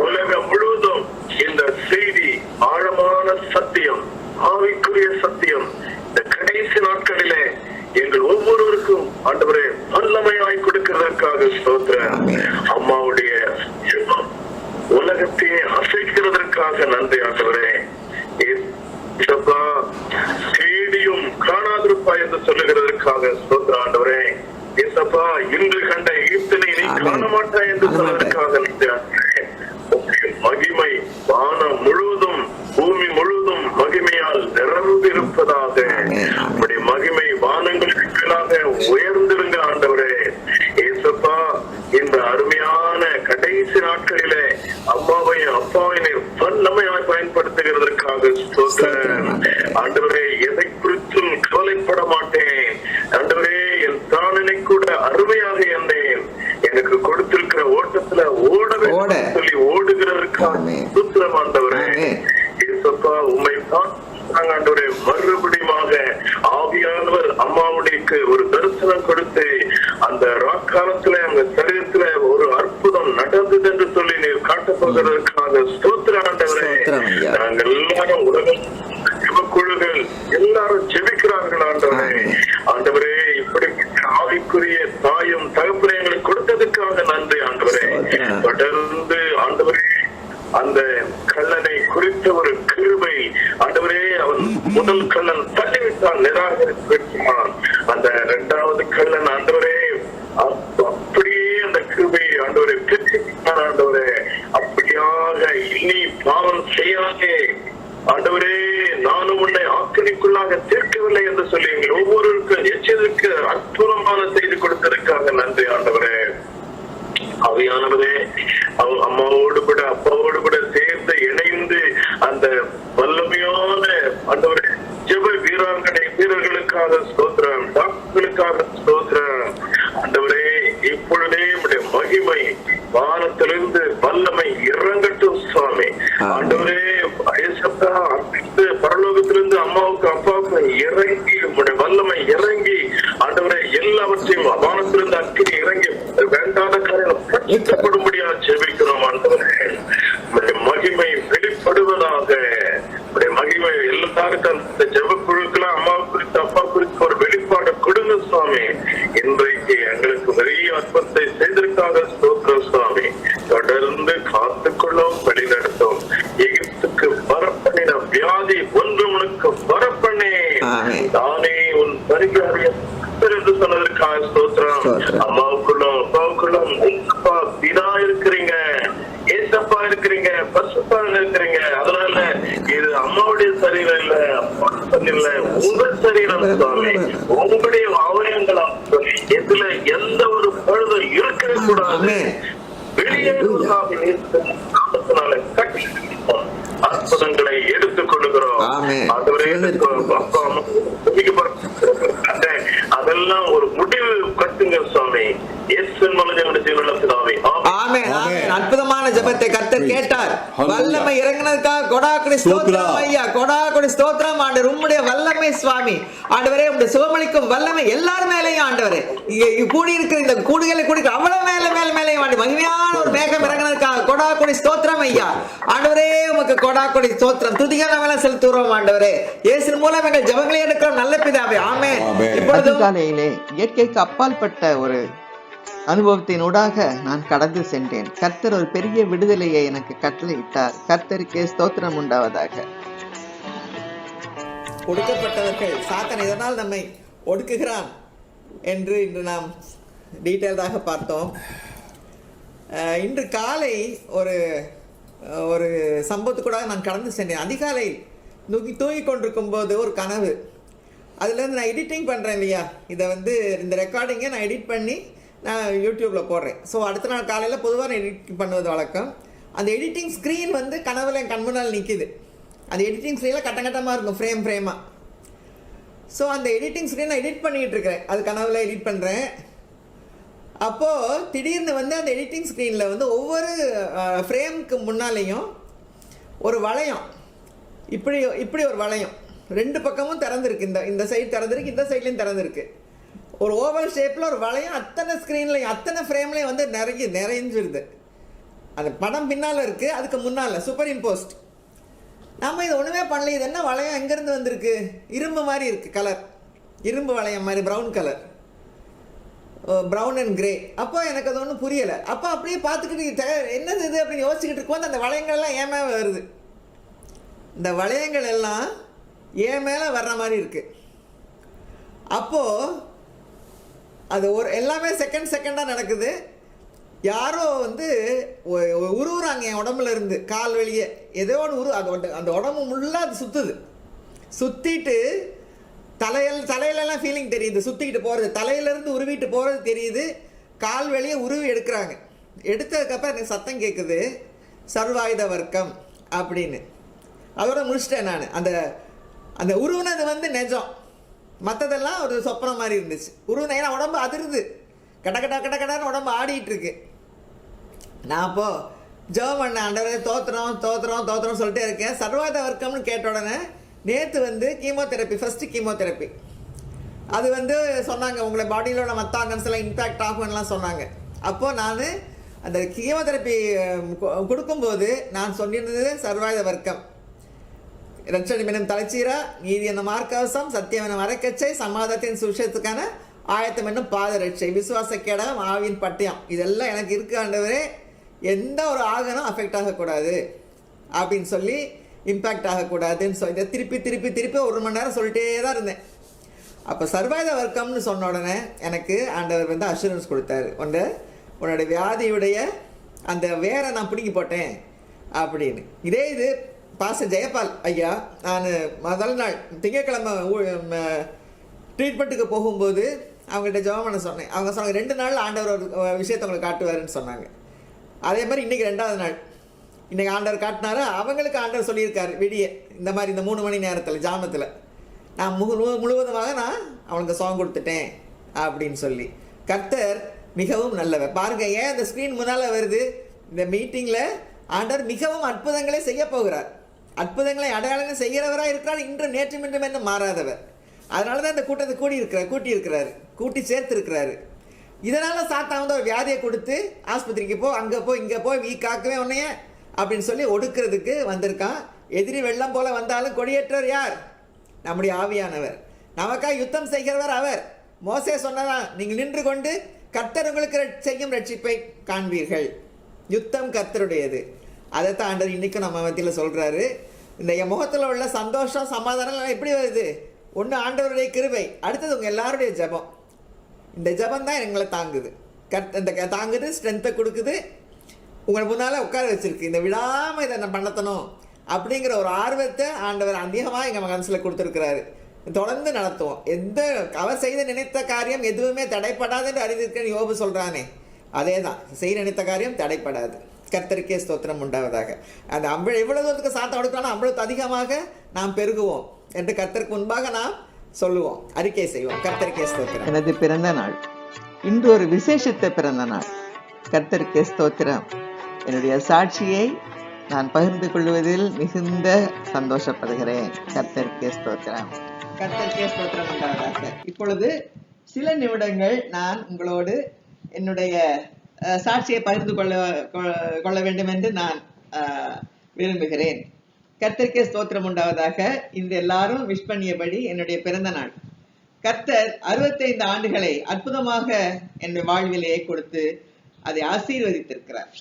உலகம் முழுவதும் இந்த செய்தி ஆழமான சத்தியம், ஆவிக்குரிய சத்தியம் இந்த கடைசி நாட்களிலே எங்கள் ஒவ்வொருவருக்கும் ஆண்டவரே வல்லமையாய் கொடுக்கிறதற்காக ஸ்தோத்திரம். அம்மாவுடைய உலகத்தையே அசைக்கிறதற்காக நன்றி ஆண்டவரே. தேடியும் காணாதிருப்பா என்று சொல்லுகிறதற்காக ஸ்தோத்திரம் ஆண்டவரே. ஏசப்பா இன்று கண்ட ஈர்த்தனை நீ காண மாட்டாய் என்று சொன்னதற்காக நன்றி ஆண்டவரே. மகிமை வானம் முழுவதும் பூமி முழுவதும் மகிமையால் நிரம்பியிருப்பதாக. உங்களுடைய மகிமை வானங்களுக்கு கீழாக உயர்ந்திருங்க ஆண்டவரே. ஏசப்பா இந்த அருமையான கடைசி நாட்களிலே அம்மாவையும் அப்பாவையும் வல்லமையாய் பயன்படுத்துகிறதற்காக ஆண்டவரே. எதை குறித்தும் கவலைப்பட மாட்டேன் ஆண்டவரே. என் பிராணனை கூட அருமையாக எண்ணேன். எனக்கு கொடுத்திருக்கிற ஓட்டத்துல ஓடவே சொல்லி ஓடுகிறதற்காக சுத்திரம் ஆண்டவரே. ஏசப்பா உண்மை தான் ஆண்டவரே. மறுபடியுமாக ஆவியானவர் அம்மாவுடையக்கு ஒரு தரிசனம் கொடுத்து அந்த ராக்காலத்துல அந்த சரீரத்துல ஒரு அற்புதம் நடந்தது என்று சொல்லி நீர் காட்டப்போகிறதற்காக ஸ்தோத்திர ஆண்டவரே. நாங்கள் எல்லாரும் உலகம் ஜெபக்குழுகள் எல்லாரும் ஜெபிக்கிறார்கள் ஆண்டவரே. ஆண்டவரே இப்படிப்பட்ட ஆவிக்குரிய தாயும் தகப்பனை எங்களுக்கு கொடுத்ததுக்காக நன்றி ஆண்டவரே. தொடர்ந்து ஆண்டவரே அந்த கள்ளனை குறித்த ஒரு கிருபை ஆண்டவரே. அவன் முதல் கள்ளன் தள்ளிவிட்டான், நிராகரித்து விட்டான். அந்த இரண்டாவது கள்ளன் ஆண்டவரே அப்படியே அந்த கிருபை ஆண்டவரை பெற்றுவிட்டான் ஆண்டவரே. அப்படியாக இனி பாவம் செய்யாதே ஆண்டவரே, நானும் உன்னை ஆக்கினைக்குள்ளாக தீர்க்கவில்லை என்று சொல்லி எங்கள் ஒவ்வொருவருக்கும் எச்சரிக்க அற்புதமான செய்தி கொடுத்ததற்காக நன்றி ஆண்டவரே. அவையானவரே அம்மாவோடு கூட அப்பாவோடு கூட சேர்ந்து இணைந்து அந்த வல்லமையான ஆண்டவரே ஜெப வீரர்களுக்காக ஸ்தோத்திரம், டாக்டர்களுக்காக ஸ்தோத்திரம் ஆண்டவரே. இப்பொழுதே உடைய மகிமை வானத்திலிருந்து வல்லமை இறங்கட்டும் சுவாமி ஆண்டவரே. பரலோகத்திலிருந்து அம்மாவுக்கு அப்பாவுக்கு இறங்கி உடைய வல்லமை இறங்கி ஆண்டவரே எல்லாவற்றையும் வானத்திலிருந்து அக்கினி இறங்கி வேண்டாத காரியப்படும்படியா ஜெபிக்கிறோம் ஆண்டவரே. உடைய மகிமை வெளிப்படுவதாக. உடைய மகிமை எல்லாருக்கும் அந்த ஜெப குழுக்கெல்லாம் அம்மா குறித்து அப்பா குறித்து ஒரு வெளிப்பாடு கொடுங்க சுவாமி. இன்றைக்கு எங்களுக்கு பெரிய அற்புதத்தை செய்திருக்காக ஸ்தோத்திரம் சுவாமி. தொடர்ந்து காத்துக்கொள்ளும், வழிநடத்தும். எகிப்துக்கு வரப்பண்ணின வியாதி ஸ்தோத்திரம். அம்மாவுக்குள்ளும் அப்பாவுக்குள்ளும் ஏசப்பா பிதா இருக்கிறீங்க, ஏசப்பா இருக்கிறீங்க, பசுப்பான் இருக்கிறீங்க. அதனால இது அம்மாவுடைய சரீரம் இல்ல, அப்பா சரீரம் இல்ல, உங்க சரீரம் சுவாமி, உங்களுடைய அவயங்களா சுவாமி. இதுல எந்த ஒரு பழுதும் இருக்கவே கூடாது. வெளியே கட்டி அற்புதங்களை எடுத்துக் கொள்ளுகிறோம். அப்பா அம்மா அதெல்லாம் ஒரு முடிவு கட்டுங்க சுவாமி. அற்புதமான ஜெபத்தை கர்த்தர் கேட்டார். வல்லமை இறங்கினதுக்காக கொடாக்குடி ஸ்தோத்திரம் ஐயா, கொடாக்குடி ஸ்தோத்திரம் ஆண்டவர். உம்முடைய வல்லமை சுவாமி ஆண்டவரே, உம்முடைய சுகமளிக்கும் வல்லமை எல்லாரும் மேலேயும் ஆண்டவரே, கூடி இருக்கிற இந்த கூடுகளை குடிக்க அவ்வளவு மேலையும் ஆண்டு மகிமையான ஒரு மேகம் இறங்கினதுக்காக கொடாக்குடி ஸ்தோத்திரம் ஐயா. ஆண்டவரே உமக்கு கொடாக்குடி ஸ்தோத்திரம், துதிகளை மேல செலுத்துகிறோம் ஆண்டவரே. இயேசு மூலம் எங்கள் ஜெபங்களை எடுக்கிறோம் நல்ல பிதாவே, ஆமென். அதிகாலையிலே இயற்கைக்கு அப்பாற்பட்ட ஒரு அனுபவத்தினூடாக நான் கடந்து சென்றேன். கர்த்தர் ஒரு பெரிய விடுதலையை எனக்கு கட்டளையிட்டார். கர்த்தருக்கே ஸ்தோத்திரம் உண்டாவதாக. ஒடுக்கப்பட்டவர்கள் சாத்தான் இதனால் நம்மை ஒடுக்குகிறான் என்று இன்று நாம் டீட்டெயில்டாக பார்த்தோம். இன்று காலை ஒரு சம்பவத்துக்கூட நான் கடந்து சென்றேன். அதிகாலை தூங்கி கொண்டிருக்கும் போது ஒரு கனவு. அதுலேருந்து நான் எடிட்டிங் பண்ணுறேன் இல்லையா, இதை இந்த ரெக்கார்டிங்கை நான் எடிட் பண்ணி நான் யூடியூப்பில் போடுறேன். ஸோ அடுத்த நாள் காலையில் பொதுவாக நான் எடிட் பண்ணுவது வழக்கம். அந்த எடிட்டிங் ஸ்க்ரீன் கனவுல என் கண் முன்னால் நிற்கிது. அந்த எடிட்டிங் ஸ்க்ரீனில் கட்டமாக இருக்கும், ஃப்ரேமாக. ஸோ அந்த எடிட்டிங் ஸ்க்ரீன் நான் எடிட் பண்ணிகிட்டு இருக்கிறேன், அது கனவுல எடிட் பண்ணுறேன். அப்போது திடீர்னு அந்த எடிட்டிங் ஸ்க்ரீனில் ஒவ்வொரு ஃப்ரேமுக்கு முன்னாலேயும் ஒரு வளையம், இப்படி ஒரு வளையம், ரெண்டு பக்கமும் திறந்துருக்கு. இந்த சைடு திறந்துருக்கு, இந்த சைட்லேயும் திறந்துருக்கு. ஒரு ஓவல் ஷேப்பில் ஒரு வளையம் அத்தனை ஸ்க்ரீன்லையும் அத்தனை ஃப்ரேம்லையும் நிறைஞ்சிருது. அந்த படம் பின்னால் இருக்குது, அதுக்கு முன்னால் சூப்பர் இம்போஸ்ட். நம்ம இது ஒன்றுமே பண்ணல. இது என்ன வளையம் எங்கேருந்து வந்திருக்கு? இரும்பு மாதிரி இருக்குது, கலர் இரும்பு வளையம் மாதிரி, brown colour, brown and grey. அப்போ எனக்கு அது ஒன்றும் புரியலை. அப்போ அப்படியே பார்த்துக்கிட்டு என்னது இது அப்படின்னு யோசிச்சுக்கிட்டு இருக்கும்போது அந்த வளையங்கள்லாம் ஏன் மேலே வருது. இந்த வளையங்கள் எல்லாம் ஏன் மேலே வர்ற மாதிரி இருக்குது. அப்போது அது எல்லாமே செகண்டாக நடக்குது. யாரோ உருவுறாங்க என் உடம்புல இருந்து, கால் வெளியே ஏதோ ஒன்று அந்த உடம்பு முள்ளாக அது சுற்றிட்டு தலையிலெல்லாம் ஃபீலிங் தெரியுது, சுற்றிக்கிட்டு போகிறது, தலையிலேருந்து உருவிட்டு போகிறது தெரியுது. கால் வெளியே உருவி எடுக்கிறாங்க. எடுத்ததுக்கப்புறம் எனக்கு சத்தம் கேட்குது, சர்வாயுத வர்க்கம் அப்படின்னு. அதோட முடிச்சிட்டேன் நான். அந்த உருவினது நிஜம், மற்றதெல்லாம் ஒரு சொப்பனம் மாதிரி இருந்துச்சு. ஏன்னா உடம்பு அதிருது, கடன்னு உடம்பு ஆடிட்டு இருக்கு. நான் அப்போது ஜெபம் பண்ண, ஆண்டவரே தோத்திரம் சொல்லிட்டே இருக்கேன். சர்வாத வர்க்கம்னு கேட்ட உடனே நேற்று கீமோதெரப்பி, ஃபஸ்ட்டு கீமோதெரப்பி அது சொன்னாங்க, உங்களை பாடியில் உள்ள மற்ற ஆர்கன்ஸ் எல்லாம் இம்பேக்ட் ஆகும்லாம் சொன்னாங்க. அப்போது நான் அந்த கீமோதெரப்பி கொடுக்கும்போது நான் சொல்லியிருந்தது சர்வாத வர்க்கம், ரட்சணிமெனும் தலைச்சீரா, நீதி என்னும் மார்க்கவசம், சத்தியம் என்னும் அரைக்கச்சை, சமாதானத்தின் சுஷத்துக்கான ஆயத்தம் என்னும் பாதரட்சை, விசுவாச கேடகம், ஆவியின் பட்டயம், இதெல்லாம் எனக்கு இருக்கு ஆண்டவரே. எந்த ஒரு ஆகணும் அஃபெக்ட் ஆகக்கூடாது அப்படின்னு சொல்லி, இம்பேக்ட் ஆகக்கூடாதுன்னு சொல்லி திருப்பி 1 மணி நேரம் சொல்லிட்டே தான் இருந்தேன். அப்போ சர்வாயுத வர்க்கம்னு சொன்ன உடனே எனக்கு ஆண்டவர் அஷூரன்ஸ் கொடுத்தாரு, உன்னோட வியாதியுடைய அந்த வேரை நான் பிடிங்கி போட்டேன் அப்படின்னு. இது பாஸ்டர் ஜெயபால் ஐயா, நான் முதல் நாள் திங்கட்கிழமை ட்ரீட்மெண்ட்டுக்கு போகும்போது அவங்கள்ட்ட ஜெபம் பண்ண சொன்னேன். அவங்க சொன்னாங்க 2 நாள் ஆண்டவர் ஒரு விஷயத்தை உங்களுக்கு காட்டுவாருன்னு சொன்னாங்க. அதே மாதிரி இன்றைக்கி 2வது நாள், இன்றைக்கி ஆண்டவர் காட்டினாரு. அவங்களுக்கு ஆண்டவர் சொல்லியிருக்காரு விடிய இந்த மாதிரி இந்த 3 மணி நேரத்தில் ஜாமத்தில் நான் முழுவதுமாக நான் அவனுக்கு சாங் கொடுத்துட்டேன் அப்படின்னு சொல்லி. கர்த்தர் மிகவும் நல்லவர். பாருங்கள், ஏன் அந்த ஸ்க்ரீன் முன்னால் வருது, இந்த மீட்டிங்கில் ஆண்டவர் மிகவும் அற்புதங்களை செய்ய போகிறார். அற்புதங்களை அடையாளங்கள் செய்கிறவராக இருக்கிறார், இன்று நேற்றும் இன்றும் என்ன மாறாதவர். அதனால தான் இந்த கூட்டத்தை கூட்டி சேர்த்துருக்கிறாரு. இதனால் சாத்தான் ஒரு வியாதியை கொடுத்து ஆஸ்பத்திரிக்கு அங்கே இங்கே வீக்காக்கவே உன்னைய அப்படின்னு சொல்லி ஒடுக்கிறதுக்கு வந்திருக்கான். எதிரி வெள்ளம் போல வந்தாலும் கொடியேற்றவர் யார்? நம்முடைய ஆவியானவர். நமக்காக யுத்தம் செய்கிறவர் அவர். மோசே சொன்னதான், நீங்கள் நின்று கொண்டு கர்த்தர் உங்களுக்கு செய்யும் ரட்சிப்பை காண்பீர்கள். யுத்தம் கர்த்தருடையது. அதைத்தான் ஆண்டவர் இன்றைக்கும் நம்ம மத்தியில் சொல்கிறாரு. இந்த என் முகத்தில் உள்ள சந்தோஷம், சமாதானம் எப்படி வருது? ஒன்று ஆண்டவருடைய கிருபை, அடுத்தது உங்கள் எல்லாருடைய ஜெபம். இந்த ஜபம் தான் எங்களை தாங்குது. தாங்குது, ஸ்ட்ரென்த்தை கொடுக்குது, உங்களை முன்னால் உட்கார வச்சிருக்கு. இந்த விடாமல் இதை நான் பண்ணத்தணும் அப்படிங்கிற ஒரு ஆர்வத்தை ஆண்டவர் அதிகமாக எங்கள் மனசில் கொடுத்துருக்கிறாரு. தொடர்ந்து நடத்துவோம். அவர் செய்த நினைத்த காரியம் எதுவுமே தடைப்படாது என்று அறிந்திருக்கேன்னு யோபு சொல்கிறானே, அதே தான். செய்ய நினைத்த காரியம் தடைப்படாது. கர்த்தருக்கே ஸ்தோத்திரம் உண்டாவதாக. அந்த எவ்வளவு தூரத்துக்கு சாத்தம் கொடுக்கணும் அவ்வளவு அதிகமாக நாம் பெருகுவோம் என்று கர்த்தருக்கு முன்பாக நாம் சொல்லுவோம், அறிக்கை செய்வோம். கர்த்தருக்கே ஸ்தோத்திரம். எனது பிறந்த நாள் இன்று ஒரு விசேஷித்த பிறந்த நாள். கர்த்தருக்கே ஸ்தோத்திரம். என்னுடைய சாட்சியை நான் பகிர்ந்து கொள்வதில் மிகுந்த சந்தோஷப்படுகிறேன். கர்த்தருக்கே ஸ்தோத்திரம். கர்த்தருக்கே ஸ்தோத்திரம் உண்டாவதாக. இப்பொழுது சில நிமிடங்கள் நான் உங்களோடு என்னுடைய சாட்சியை பகிர்ந்து கொள்ள வேண்டும் என்று நான் விரும்புகிறேன். கர்த்தருக்கே ஸ்தோத்திரம் உண்டாவதாக. இன்று எல்லாரும் விஷ் பண்ணியபடி என்னுடைய பிறந்த நாள். கர்த்தர் 65 ஆண்டுகளை அற்புதமாக என் வாழ்விலே கொடுத்து அதை ஆசீர்வதித்திருக்கிறார்.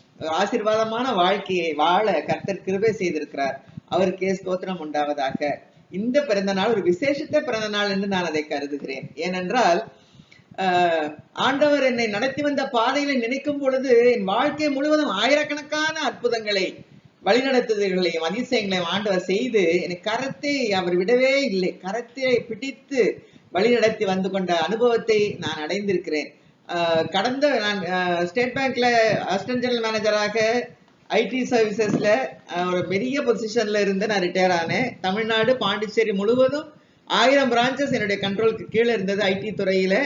ஆசீர்வாதமான வாழ்க்கையை வாழ கர்த்தர் கிருபை செய்திருக்கிறார். அவருக்கே ஸ்தோத்திரம் உண்டாவதாக. இந்த பிறந்த நாள் ஒரு விசேஷத்த பிறந்த நாள் என்று நான் அதை கருதுகிறேன். ஏனென்றால் ஆண்டவர் என்னை நடத்தி வந்த பாதையில நினைக்கும் பொழுது என் வாழ்க்கை முழுவதும் ஆயிரக்கணக்கான அற்புதங்களை, வழிநடத்துதல்களையும் அதிசயங்களையும் ஆண்டவர் செய்து எனக்கு கரத்தை அவர் விடவே இல்லை. கரத்தை பிடித்து வழிநடத்தி வந்து கொண்ட அனுபவத்தை நான் அடைந்திருக்கிறேன். நான் ஸ்டேட் பேங்க்ல அசிஸ்டன்ட் ஜெனரல் மேனேஜராக ஐடி சர்வீசஸ்ல ஒரு பெரிய பொசிஷன்ல இருந்து நான் ரிட்டையர் ஆனேன். தமிழ்நாடு, பாண்டிச்சேரி முழுவதும் 1000 பிரான்ச்சஸ் என்னுடைய கண்ட்ரோலுக்கு கீழே இருந்தது. ஐடி துறையில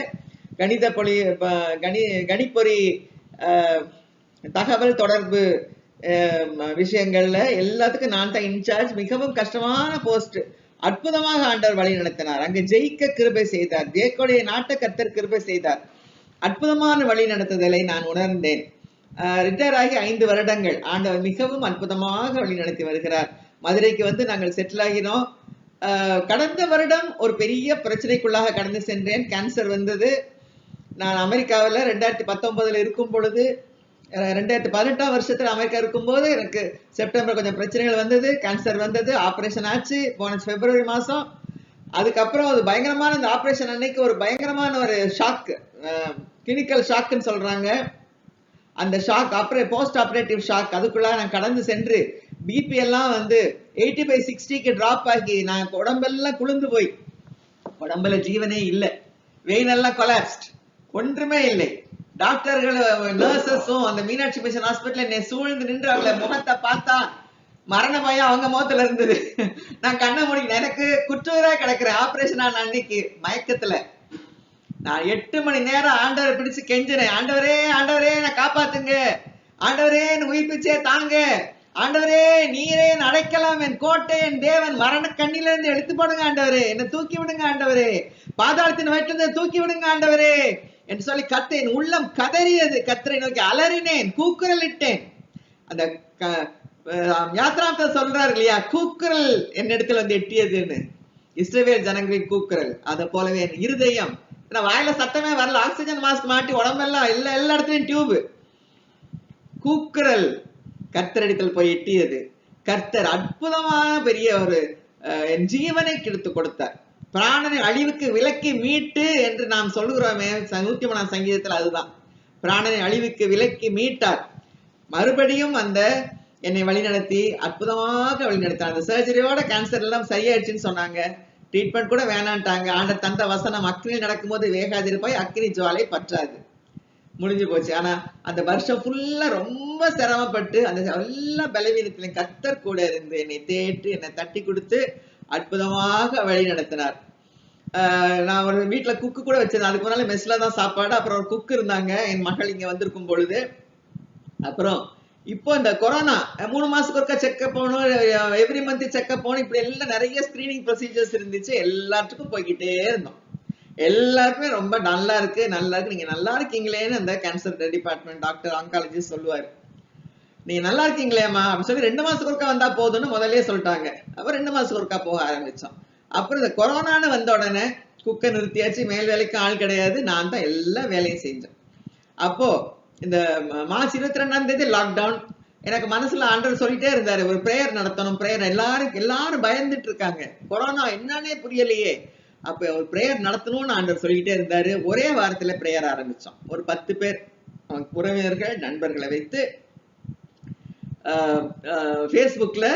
கணிப்பொறி, தகவல் தொடர்பு விஷயங்கள்ல எல்லாத்துக்கும் நான் தான் இன்சார்ஜ். மிகவும் கஷ்டமான போஸ்ட். அற்புதமாக ஆண்டவர் வழி நடத்தினார். அங்கு ஜெயிக்க கிருபை செய்தார். ஜெயக்கோடைய நாட்டை கர்த்தர் கிருபை செய்தார். அற்புதமான வழி நடத்துதலை நான் உணர்ந்தேன். ரிட்டையர் ஆகி 5 வருடங்கள் ஆண்டவர் மிகவும் அற்புதமாக வழி நடத்தி வருகிறார். மதுரைக்கு வந்து நாங்கள் செட்டில் ஆகினோம். கடந்த வருடம் ஒரு பெரிய பிரச்சனைக்குள்ளாக கடந்து சென்றேன். கேன்சர் வந்தது. நான் அமெரிக்காவில் 2019 இருக்கும் பொழுது, 2018 வருஷத்துல அமெரிக்கா இருக்கும்போது எனக்கு செப்டம்பர் கொஞ்சம் பிரச்சனைகள் வந்தது. கேன்சர் வந்தது. ஆப்ரேஷன் ஆச்சு போன பிப்ரவரி மாதம். அதுக்கப்புறம் அது பயங்கரமான, இந்த ஆப்ரேஷன் அன்னைக்கு ஒரு பயங்கரமான ஒரு ஷாக், கிளினிக்கல் ஷாக்குன்னு சொல்றாங்க. அந்த ஷாக் போஸ்ட் ஆப்ரேட்டிவ் ஷாக், அதுக்குள்ள நான் கடந்து சென்று பிபி எல்லாம் வந்து 85-60க்கு டிராப் ஆகி நான் உடம்பெல்லாம் குளிர்ந்து போய், உடம்புல ஜீவனே இல்லை, வெயின் எல்லாம் கொலாப்ஸ்ட், ஒன்றுமே இல்லை. டாக்டர்கள், நர்சஸும் அந்த மீனாட்சி மிஷன் ஹாஸ்பிட்டல் என்னை சூழ்ந்து நின்று அவங்கள முகத்தை பார்த்தா மரண பயம் அவங்க முகத்துல இருந்தது. நான் கண்ணை மூடிக்கிறேன். எனக்கு குற்றவராக கிடக்குறேன். ஆபரேஷன் ஆன அன்னைக்கு மயக்கத்துல நான் 8 மணி நேரம் ஆண்டவரை பிடிச்சு கெஞ்சினேன். ஆண்டவரே, ஆண்டவரே நான் காப்பாத்துங்க, ஆண்டவரே என் உயிர் பிச்சே தாங்க, ஆண்டவரே நீரே என் அடைக்கலாம், என் கோட்டை, என் தேவன், மரண கண்ணில இருந்து எடுத்து போடுங்க ஆண்டவரே, என்னை தூக்கி விடுங்க ஆண்டவரே, பாதாளத்தின் வயிற்றிலிருந்து தூக்கி விடுங்க ஆண்டவரே என்று சொல்லி கத்தேன். உள்ளம் கதறியது. கத்தரை நோக்கி அலறினேன், கூக்குரல் இட்டேன். அந்த யாத்ராமத்தில் சொல்றாரு இல்லையா, கூக்குரல் என்னிடத்துல வந்து எட்டியதுன்னு, இஸ்ரவேல் ஜனங்களின் கூக்குரல். அதை போலவே என் இருதயம், வாயில சத்தமே வரல, ஆக்சிஜன் மாஸ்க் மாட்டி உடம்பெல்லாம் எல்லா இடத்துலயும் டியூப், கூக்குரல் கர்த்தரிடத்தில் போய் எட்டியது. கர்த்தர் அற்புதமான பெரிய ஒரு என் ஜீவனை கிடைத்து கொடுத்தார். பிராணனை அழிவுக்கு விலக்கி மீட்டு என்று நாம் சொல்லுகிறோமே 103ஆம் சங்கீதத்தில், அதுதான் பிராணனை அழிவுக்கு விலக்கி மீட்டார். மறுபடியும் அந்த என்னை வழிநடத்தி அற்புதமாக வழிநடத்தார். அந்த சர்ஜரியோட கேன்சர் எல்லாம் சரியாயிடுச்சுன்னு சொன்னாங்க. ட்ரீட்மெண்ட் கூட வேணான்ட்டாங்க. ஆண்ட தந்த வசனம், அக்னியில் நடக்கும்போது வேகாதிருப்பாய், அக்னி ஜுவாலை பற்றாது, முடிஞ்சு போச்சு. ஆனா அந்த வருஷம் ஃபுல்லா ரொம்ப சிரமப்பட்டு அந்த எல்லா பலவீனத்திலையும் கர்த்தர் கூட இருந்து என்னை தேட்டு என்னை தட்டி கொடுத்து அற்புதமாக வழி நடத்தினார். நான் ஒரு வீட்டுல குக்கு கூட வச்சிருந்தேன். அதுக்கு முன்னால மெஸ்ல தான் சாப்பாடு. அப்புறம் ஒரு குக்கு இருந்தாங்க என் மகள் இங்க வந்திருக்கும் பொழுது. அப்புறம் இப்போ இந்த கொரோனா 3 மாசத்துக்கு ஒருக்கா செக்அப் போகணும், எவ்ரி மந்த் செக்அப் போகணும், இப்படி எல்லாம் நிறைய ஸ்கிரீனிங் ப்ரொசீஜர்ஸ் இருந்துச்சு. எல்லாத்துக்கும் போய்கிட்டே இருந்தோம். எல்லாருக்குமே ரொம்ப நல்லா இருக்கு, நல்லா இருக்கு, நீங்க நல்லா இருக்கீங்களேன்னு அந்த கேன்சர் டிபார்ட்மெண்ட் டாக்டர் ஆங்காலஜிஸ்ட் சொல்லுவாரு. நீங்க நல்லா இருக்கீங்களேம்மா அப்படின்னு சொல்லி 2 மாசத்துக்கு ஒருக்கா வந்தா போதும்னு முதலே சொல்லிட்டாங்க. அப்புறம் 2 மாசத்துக்கு ஒருக்கா போக ஆரம்பிச்சோம். அப்புறம் இந்த கொரோனான்னு வந்த உடனே குக்கை நிறுத்தியாச்சு. மேல் வேலைக்கு ஆள் கிடையாது, நான் தான் எல்லா வேலையும் செஞ்சேன். அப்போ இந்த மார்ச் 22ஆம் தேதி லாக்டவுன். எனக்கு மனசுல ஆண்டவர் சொல்லிட்டே இருந்தாரு, ஒரு பிரேயர் நடத்தணும், பிரேயர். எல்லாரும் பயந்துட்டு இருக்காங்க, கொரோனா என்னன்னே புரியலையே, அப்ப ஒரு பிரேயர் நடத்தணும்னு ஆண்டவர் சொல்லிக்கிட்டே இருந்தாரு. ஒரே வாரத்துல பிரேயர் ஆரம்பிச்சோம். ஒரு 10 பேர் உறவினர்கள் நண்பர்களை வைத்து ஃபேஸ்புக்ல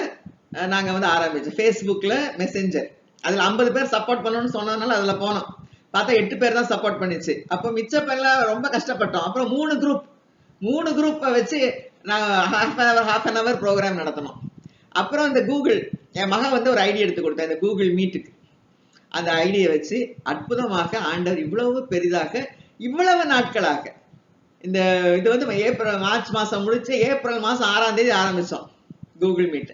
நாங்க வந்து ஆரம்பிச்சோம். ஃபேஸ்புக்ல மெசேஞ்சர், அதுல 50 பேர் சப்போர்ட் பண்ணணும்னு சொன்னதுனால அதுல போனோம். பார்த்தா 8 பேர் தான் சப்போர்ட் பண்ணிச்சு. அப்ப மிச்ச பேர்லாம் ரொம்ப கஷ்டப்பட்டோம். அப்புறம் 3 குரூப்பை வச்சு நான் ஹாஃப் அன் அவர் ப்ரோக்ராம் நடத்தணும். அப்புறம் இந்த கூகுள், என் மகன் வந்து ஒரு ஐடியா எடுத்து கொடுத்தேன் இந்த கூகுள் மீட்டுக்கு. அந்த ஐடியை வச்சு அற்புதமாக ஆண்டவர் இவ்வளவு பெரிதாக இவ்வளவு நாட்களாக இந்த இது வந்து மார்ச் மாசம் முடிச்சு ஏப்ரல் மாசம் 6ஆம் தேதி ஆரம்பிச்சோம் கூகுள் மீட்.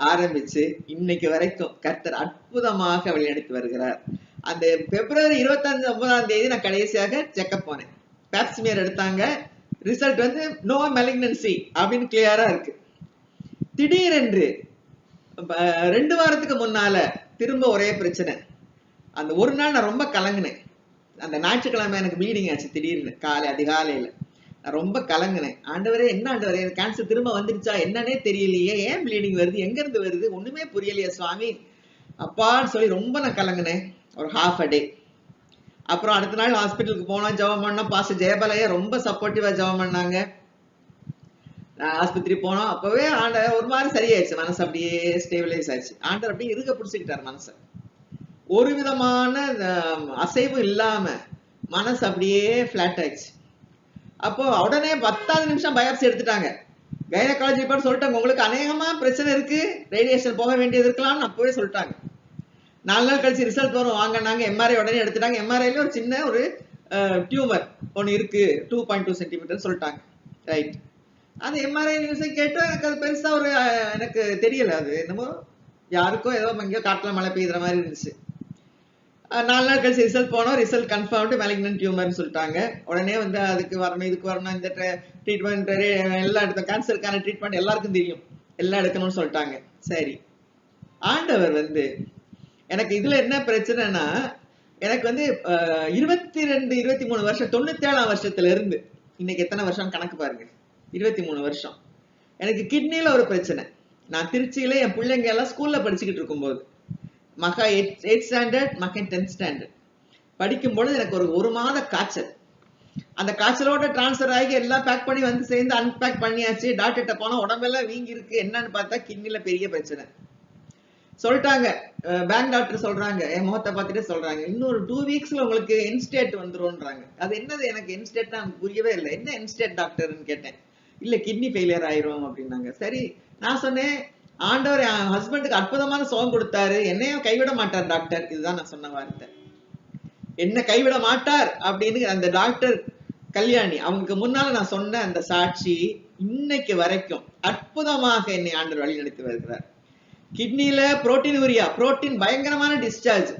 ஆரம்பிச்சு இன்னைக்கு வரைக்கும் கர்த்தர் அற்புதமாக வழிநடத்தி வருகிறார். அந்த பிப்ரவரி 29ஆம் தேதி நான் கடைசியாக செக்அப் போனேன். பேப்ஸ்மியர் எடுத்தாங்க. ரிசல்ட் வந்து நோ மெலிக்னன்சி அப்படின்னு கிளியரா இருக்கு. திடீரென்று 2 வாரத்துக்கு முன்னால திரும்ப ஒரே பிரச்சனை. அந்த ஒரு நாள் நான் ரொம்ப கலங்கினேன். அந்த ஞாயிற்றுக்கிழமை எனக்கு ப்ளீடிங் ஆச்சு திடீர்னு அதிகாலையில. நான் ரொம்ப கலங்கினேன். ஆண்டவரே, என்ன ஆண்டவரே, கேன்சர் திரும்ப வந்துருச்சா என்னன்னே தெரியலையே, ஏன் ப்ளீடிங் வருது, எங்க இருந்து வருது, ஒண்ணுமே புரியலையே சுவாமி அப்பான்னு சொல்லி ரொம்ப நான் கலங்கினேன் ஒரு ஹாஃப் அ டே. அப்புறம் அடுத்த நாள் ஹாஸ்பிட்டலுக்கு போனோம், ஜெபம் பண்ணோம். பாஸ்டர் ஜெயபாலையா ரொம்ப சப்போர்ட்டிவா ஜெபம் பண்ணாங்க. ஆஸ்பத்திரி போனோம். அப்பவே ஆண்டவர் ஒரு மாதிரி சரியாயிடுச்சு. மனசு அப்படியே ஸ்டேபிளைஸ் ஆயிடுச்சு. ஆண்டவர் அப்படியே இருக்க பிடிச்சிக்கிட்டார் மனசை. ஒரு விதமான அசைவும் இல்லாம மனசு அப்படியே பிளாட் ஆயிடுச்சு. அப்போ உடனே 10வது நிமிஷம் பயாப்சி எடுத்துட்டாங்க. கைனகாலஜி பார்த்து சொல்லிட்டாங்க, உங்களுக்கு அநேகமா பிரச்சனை இருக்கு, ரேடியேஷன் போக வேண்டியது இருக்கலாம்னு அப்பவே சொல்லிட்டாங்க. 4 நாள் கழிச்சு ரிசல்ட் வரும் வாங்க. நாங்க எம்ஆர்ஐ உடனே எடுத்துட்டாங்க. எம்ஆர்ஐல ஒரு சின்ன ஒரு டியூமர் ஒன்று இருக்கு, 2.2 சென்டிமீட்டர் சொல்லிட்டாங்க. ரைட். அந்த எம்ஆர்ஐ நியூஸை கேட்டு எனக்கு அது பெருசா ஒரு எனக்கு தெரியல. அது என்னமோ யாருக்கோ ஏதோ எங்கேயோ காட்டுல மழை பெய்யுற மாதிரி இருந்துச்சு. 4 நாள் கழிச்சு ரிசல்ட் போனோம். ரிசல்ட் கன்ஃபார்ம்டு மெலிக்னன்ட் டியூமர்னு சொல்லிட்டாங்க. உடனே வந்து அதுக்கு வரணும், இதுக்கு வரணும், இந்த ட்ரீட்மெண்ட் எல்லாம் எடுத்தோம். கேன்சருக்கான ட்ரீட்மெண்ட் எல்லாருக்கும் தெரியும், எல்லாம் எடுக்கணும்னு சொல்லிட்டாங்க. சரி, ஆண்டவர் வந்து எனக்கு இதுல என்ன பிரச்சனைனா, எனக்கு வந்து 22 23 வருஷம், 97ஆம் வருஷத்துல இருந்து இன்னைக்கு எத்தனை வருஷம் கணக்கு பாருங்க, 23 வருஷம். எனக்கு கிட்னில ஒரு பிரச்சனை. நான் திருச்சியில என் பிள்ளைங்க எல்லாம் ஸ்கூல்ல படிச்சுக்கிட்டு இருக்கும்போது, மகா 8th ஸ்டாண்டர்ட், மகன் 10th ஸ்டாண்டர்ட் படிக்கும்போது எனக்கு ஒரு மாத காய்ச்சல். அந்த காய்ச்சலோட டிரான்ஸ்ஃபர் ஆகி எல்லாம் பேக் பண்ணி வந்து சேர்ந்து அன்பேக் பண்ணியாச்சு. டாக்டர்கிட்ட போனா உடம்பெல்லாம் வீங்கி இருக்கு. என்னன்னு பார்த்தா கிட்னில பெரிய பிரச்சனை சொல்லிட்டாங்க. பேங்க் டாக்டர் சொல்றாங்க, என் முகத்தை பார்த்துட்டு சொல்றாங்க, இன்னொரு 2 வீக்ஸ்ல உங்களுக்கு என்ஸ்டேட் வந்துரும்ன்றாங்க. அது என்னது, எனக்கு என்ஸ்டேட்னா புரியவே இல்லை. என்ன என்ஸ்டேட் டாக்டர்ன்னு கேட்டேன். இல்ல கிட்னி ஃபெயிலியர் ஆயிரும் அப்படின்னாங்க. சரி, நான் சொன்னேன், ஆண்டவர் என் ஹஸ்பண்டுக்கு அற்புதமான சுகம் கொடுத்தாரு, என்னையும் கைவிட மாட்டார் டாக்டர். இதுதான் நான் சொன்ன வார்த்தை, என்ன கைவிட மாட்டார் அப்படின்னு. அந்த டாக்டர் கல்யாணி அவங்களுக்கு முன்னால நான் சொன்ன அந்த சாட்சி இன்னைக்கு வரைக்கும் அற்புதமாக என்னை ஆண்டவர் வழி நடத்தி வருகிறார். கிட்னில யூரியா புரோட்டீன் பயங்கரமான டிஸ்சார்ஜ்.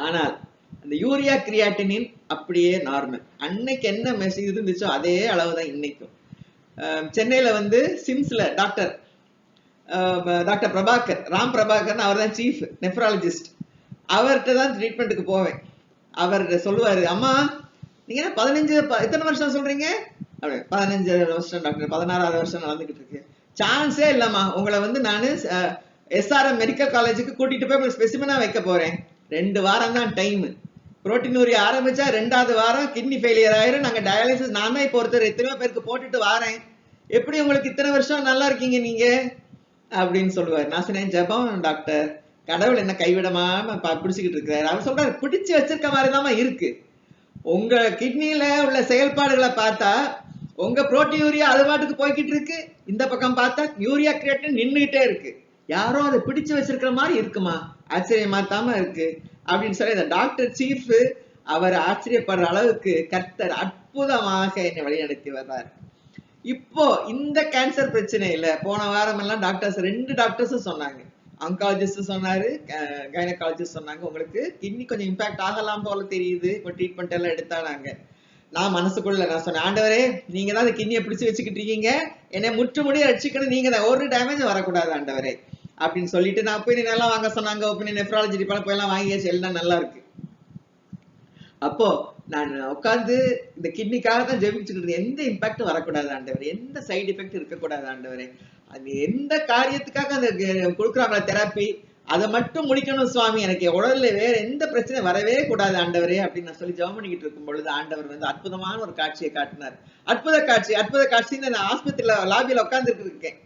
ஆனால் அந்த யூரியா கிரியாட்டினின் அப்படியே நார்மல். அன்னைக்கு என்ன மெசேஜ் இருந்துச்சோ அதே அளவுதான் இன்னைக்கும். சென்னையில வந்து சிம்ஸ்ல டாக்டர் பிரபாகர், ராம் பிரபாகர், அவர் தான் சீஃப் நெஃப்ராலஜிஸ்ட். அவர்கிட்ட தான் ட்ரீட்மெண்ட்டுக்கு போவேன். அவர் சொல்லுவாரு, அம்மா நீங்க என்ன 15 எத்தனை வருஷம் சொல்றீங்க? அப்படி 15 வருஷம் டாக்டர், 16வது வருஷம் நடந்துகிட்டு இருக்கு. சான்ஸே இல்லம்மா, உங்களை வந்து நானு எஸ்ஆர்எம் மெடிக்கல் காலேஜுக்கு கூட்டிட்டு போய் ஸ்பெசிமனா வைக்க போறேன். 2 வாரம் தான் டைம். புரோட்டீனூரியா ஆரம்பிச்சா 2வது வாரம் கிட்னி ஃபெயிலியர் ஆயிரும். நாங்க டயாலிசிஸ் நான் தான் இப்போ ஒருத்தர் எத்தனையோ பேருக்கு போட்டுட்டு வாரேன். எப்படி உங்களுக்கு இத்தனை வருஷம் நல்லா இருக்கீங்க நீங்க அப்படின்னு சொல்லுவாரு. நான் சொன்னேன், ஜெபம் டாக்டர், கடவுள் என்ன கைவிடமாம பிடிச்சுக்கிட்டு இருக்கிறாரு. அவர் சொல்றாரு, பிடிச்சு வச்சிருக்க மாதிரிதான் இருக்கு. உங்க கிட்னில உள்ள செயல்பாடுகளை பார்த்தா உங்க புரோட்டீன் அது பாட்டுக்கு போய்கிட்டு இருக்கு, இந்த பக்கம் பார்த்தா யூரியா கிரியேட்டின் நின்றுகிட்டே இருக்கு. யாரோ அதை பிடிச்சு வச்சிருக்கிற மாதிரி இருக்குமா, ஆச்சரியமா தாம இருக்கு அப்படின்னு சொல்லி அந்த டாக்டர் சீஃப் அவர் ஆச்சரியப்படுற அளவுக்கு கர்த்தர் அற்புதமாக என்னை வழிநடத்தி வர்றார். இப்போ இந்த கேன்சர் பிரச்சனையில போன வாரம் எல்லாம் டாக்டர்ஸ் 2 டாக்டர்ஸும் சொன்னாங்க. ஆங்காலஜிஸ்ட் சொன்னாரு, கைனகாலஜிஸ்ட் சொன்னாங்க, உங்களுக்கு கிட்னி கொஞ்சம் இம்பாக்ட் ஆகலாம் போல தெரியுது, இப்போ ட்ரீட்மெண்ட் எல்லாம் எடுத்தானாங்க. நான் மனசுக்குள்ள நான் சொன்னேன், ஆண்டவரே நீங்க தான் அந்த கிட்னியை பிடிச்சு வச்சுக்கிட்டு இருக்கீங்க, என்னை முற்றுமுடிய ரட்சிக்கணும், நீங்க தான், ஒரு டேமேஜ் வரக்கூடாது ஆண்டவரே அப்படின்னு சொல்லிட்டு நான் ஒப்பீனியன் எல்லாம் வாங்க சொன்னாங்க. ஒப்பீனியன் நெஃப்ராலஜி டிபார்ட்மெண்ட் போய் எல்லாம் வாங்கியாச்சு, எல்லாம் நல்லா இருக்கு. அப்போ நான் உட்காந்து இந்த கிட்னிக்காக தான் ஜெபிச்சுட்டு இருந்தேன். எந்த இம்பாக்டும் வரக்கூடாது ஆண்டவரே, எந்த சைடு எஃபெக்ட் இருக்கக்கூடாது ஆண்டவரே, அது எந்த காரியத்துக்காக அந்த கொடுக்குறாங்களா தெராப்பி, அதை மட்டும் முடிக்கணும் சுவாமி, எனக்கு உடல்ல வேற எந்த பிரச்சனை வரவே கூடாது ஆண்டவரே அப்படின்னு நான் சொல்லி ஜெபம் பண்ணிக்கிட்டு இருக்கும் பொழுது ஆண்டவர் வந்து அற்புதமான ஒரு காட்சியை காட்டினார். அற்புத காட்சி, அற்புத காட்சின்னு நான் ஆஸ்பத்திரியில லாபியில உட்கார்ந்துட்டு இருக்கேன்.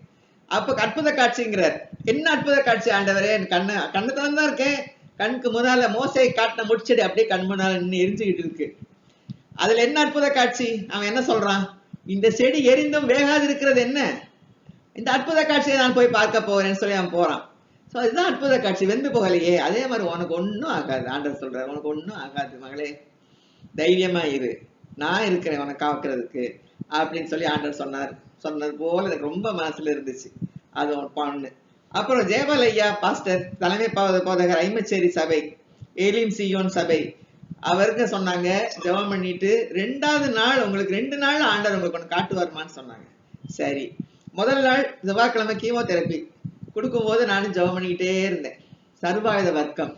அப்ப அற்புத காட்சிங்கிறார். என்ன அற்புத காட்சி ஆண்டவரே? கண்ணு தான் இருக்கேன், கண்ணுக்கு முன்னால மோசை காட்டின முடிச்சடி அப்படியே கண் முன்னால நின்று எரிஞ்சுக்கிட்டு இருக்கு. அதுல என்ன அற்புத காட்சி? அவன் என்ன சொல்றான்? இந்த செடி எரிந்தும் வேகாது இருக்கிறது என்ன? இந்த அற்புத காட்சியை நான் போய் பார்க்க போறேன்னு சொல்லி அவன் போறான். சோ அதுதான் அற்புத காட்சி. வெந்து போகலையே. அதே மாதிரி உனக்கு ஒன்னும் ஆகாது. ஆண்டவர் சொல்றாரு, உனக்கு ஒன்னும் ஆகாது மகளே, தைரியமா இரு, நான் இருக்கிறேன் உனக்கு காக்கிறதுக்கு அப்படின்னு சொல்லி ஆண்டவர் சொன்னார். சொன்னது போல எனக்கு ரொம்ப மனசுல இருந்துச்சு. அது ஒன்று. அப்புறம் ஜெயபால் ஐயா பாஸ்டர், தலைமை போதகர், ஐமச்சேரி சபை, ஏலிம் சியோன் சபை, அவருக்கு சொன்னாங்க ஜெபம் பண்ணிட்டு 2வது நாள் உங்களுக்கு 2 நாள் ஆண்டவர் உங்களுக்கு ஒன்று காட்டுவாருமான்னு சொன்னாங்க. சரி, முதல் நாள் செவ்வாய்க்கிழமை கீமோதெரப்பி கொடுக்கும் போது நானும் ஜெபம் பண்ணிக்கிட்டே இருந்தேன். சர்வாயுத வர்க்கம்,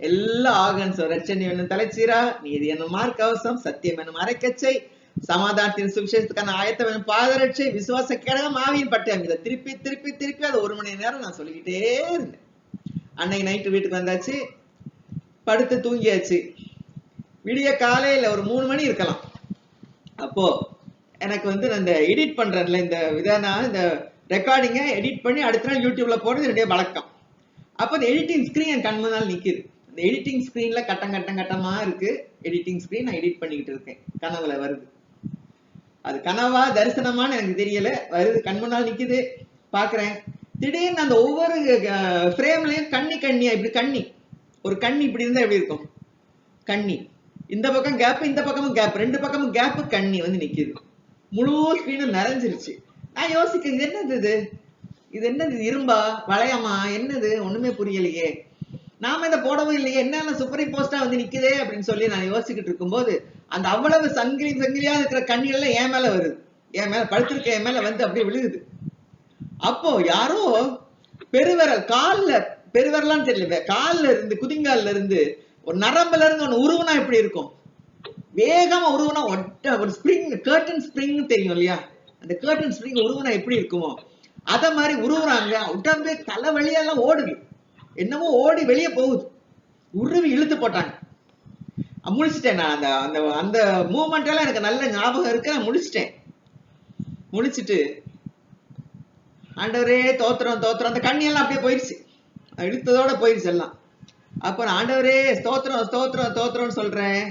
எல்லா ஆகன்ஸ், ரட்சணி என்னும் தலைச்சீரா, நீதி என்னும் மார்க்கவசம், சத்தியம் என்னும் அரைக்கச்சை, சமாதானத்தின் சுவிசேஷத்துக்கான ஆயத்தம் என்னும் பாதரட்சை, விசுவாச கேடகம், ஆவியின் பட்டயம். இதை திருப்பி திருப்பி திருப்பி அது 1 மணி நேரம் நான் சொல்லிக்கிட்டே இருந்தேன். அன்னைக்கு நைட்டு வீட்டுக்கு வந்தாச்சு, படுத்து தூங்கியாச்சு. விடிய காலையில ஒரு 3 மணி இருக்கலாம். அப்போ எனக்கு வந்து நான் இந்த எடிட் பண்றேன்ல, இந்த ரெக்கார்டிங்கை எடிட் பண்ணி அடுத்த நாள் யூடியூப்ல போடுறது என்னுடைய வழக்கம். அப்போ இந்த எடிட்டிங் ஸ்கிரீன் என் கண் முன்னால் நிக்குது. இந்த எடிட்டிங் ஸ்கிரீன்ல கட்டமா இருக்கு எடிட்டிங் ஸ்கிரீன். நான் எடிட் பண்ணிக்கிட்டு இருக்கேன். கனவுல வருது. அது கனவா தரிசனமான்னு எனக்கு தெரியல, வருது, கண் முன்னால் நிக்குது, பாக்குறேன். திடீர்னு அந்த ஒவ்வொரு ஃப்ரேம்லயும் கண்ணியா இப்படி கண்ணி, ஒரு கண்ணி இப்படி இருந்தா எப்படி இருக்கும்? கண்ணி இந்த பக்கம் கேப், இந்த பக்கமும் கேப், 2 பக்கமும் கேப், கண்ணி வந்து நிக்குது. முழு ஸ்கிரீனும் நிறைஞ்சிருச்சு. நான் யோசிக்கிறேன், இது என்னது? இது என்னது? இரும்பா, வளையமா, என்னது? ஒண்ணுமே புரியலையே. நாம இதை போடவும் இல்லையே, என்ன சூப்பர் போஸ்டா வந்து நிக்குதே அப்படின்னு சொல்லி நான் யோசிச்சுக்கிட்டு இருக்கும்போது அந்த அவ்வளவு சங்கிலியா இருக்கிற கண்ணிகள் என் மேல வருது. என் மேல படுத்திருக்க என் மேல வந்து அப்படியே விழுகுது. அப்போ யாரோ பெருவிரல், பெருவிரலான்னு தெரியல, கால்ல இருந்து, குதிங்கால்ல இருந்து ஒரு நரம்புல இருந்து ஒண்ணு உருவனா எப்படி இருக்கும்? வேகமா உருவனா ஒரு ஸ்ப்ரிங், கர்டன் ஸ்ப்ரிங் தெரியும் இல்லையா? அந்த கர்டன் ஸ்ப்ரிங் உருவனா எப்படி இருக்குமோ அத மாதிரி உருவுறாங்க. உடம்பே தலை வழியெல்லாம் ஓடுது, என்னமோ ஓடி வெளியே போகுது. உருவி இழுத்து போட்டாங்க. முழிச்சிட்டேன் நான். அந்த அந்த மூவ்மெண்ட் எல்லாம் எனக்கு நல்ல ஞாபகம் இருக்கு. நான் முழிச்சிட்டு ஆண்டவரே தோத்திரம் தோத்திரம், அந்த கண்ணி எல்லாம் அப்படியே போயிடுச்சு, இழுத்ததோட போயிடுச்சு எல்லாம். அப்ப நான் ஆண்டவரே ஸ்தோத்திரம் ஸ்தோத்திரம் ஸ்தோத்திரம்னு சொல்றேன்.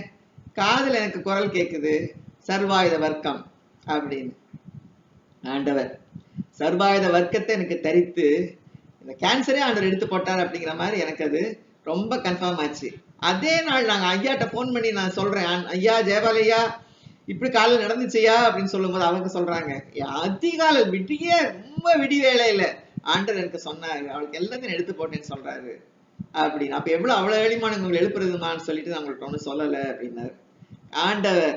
காதுல எனக்கு குரல் கேக்குது, சர்வாயுத வர்க்கம் அப்படின்னு. ஆண்டவர் சர்வாயுத வர்க்கத்தை எனக்கு தரித்து இந்த கேன்சரே ஆண்டவர் எடுத்து போட்டார் அப்படிங்கிற மாதிரி எனக்கு அது ரொம்ப கன்ஃபார்ம் ஆச்சு. அதே நாள் நாங்க ஐயாட்ட போன் பண்ணி நான் சொல்றேன், ஐயா ஜெயபால் ஐயா இப்படி காலையில் நடந்துச்சியா அப்படின்னு சொல்லும் போது அவங்க சொல்றாங்க, அதிகாலை விடிய ரொம்ப விடிவேளையில ஆண்டவர் எனக்கு சொன்னாரு, அவளுக்கு எல்லாத்தையும் எடுத்து போட்டேன்னு சொல்றாரு அப்படின்னு. அப்ப அவ்வளவு எளிமான உங்களை எழுப்புறதுமான்னு சொல்லிட்டு நான் உங்கள்ட்ட ஒண்ணு சொல்லல அப்படின்னாரு. ஆண்டவர்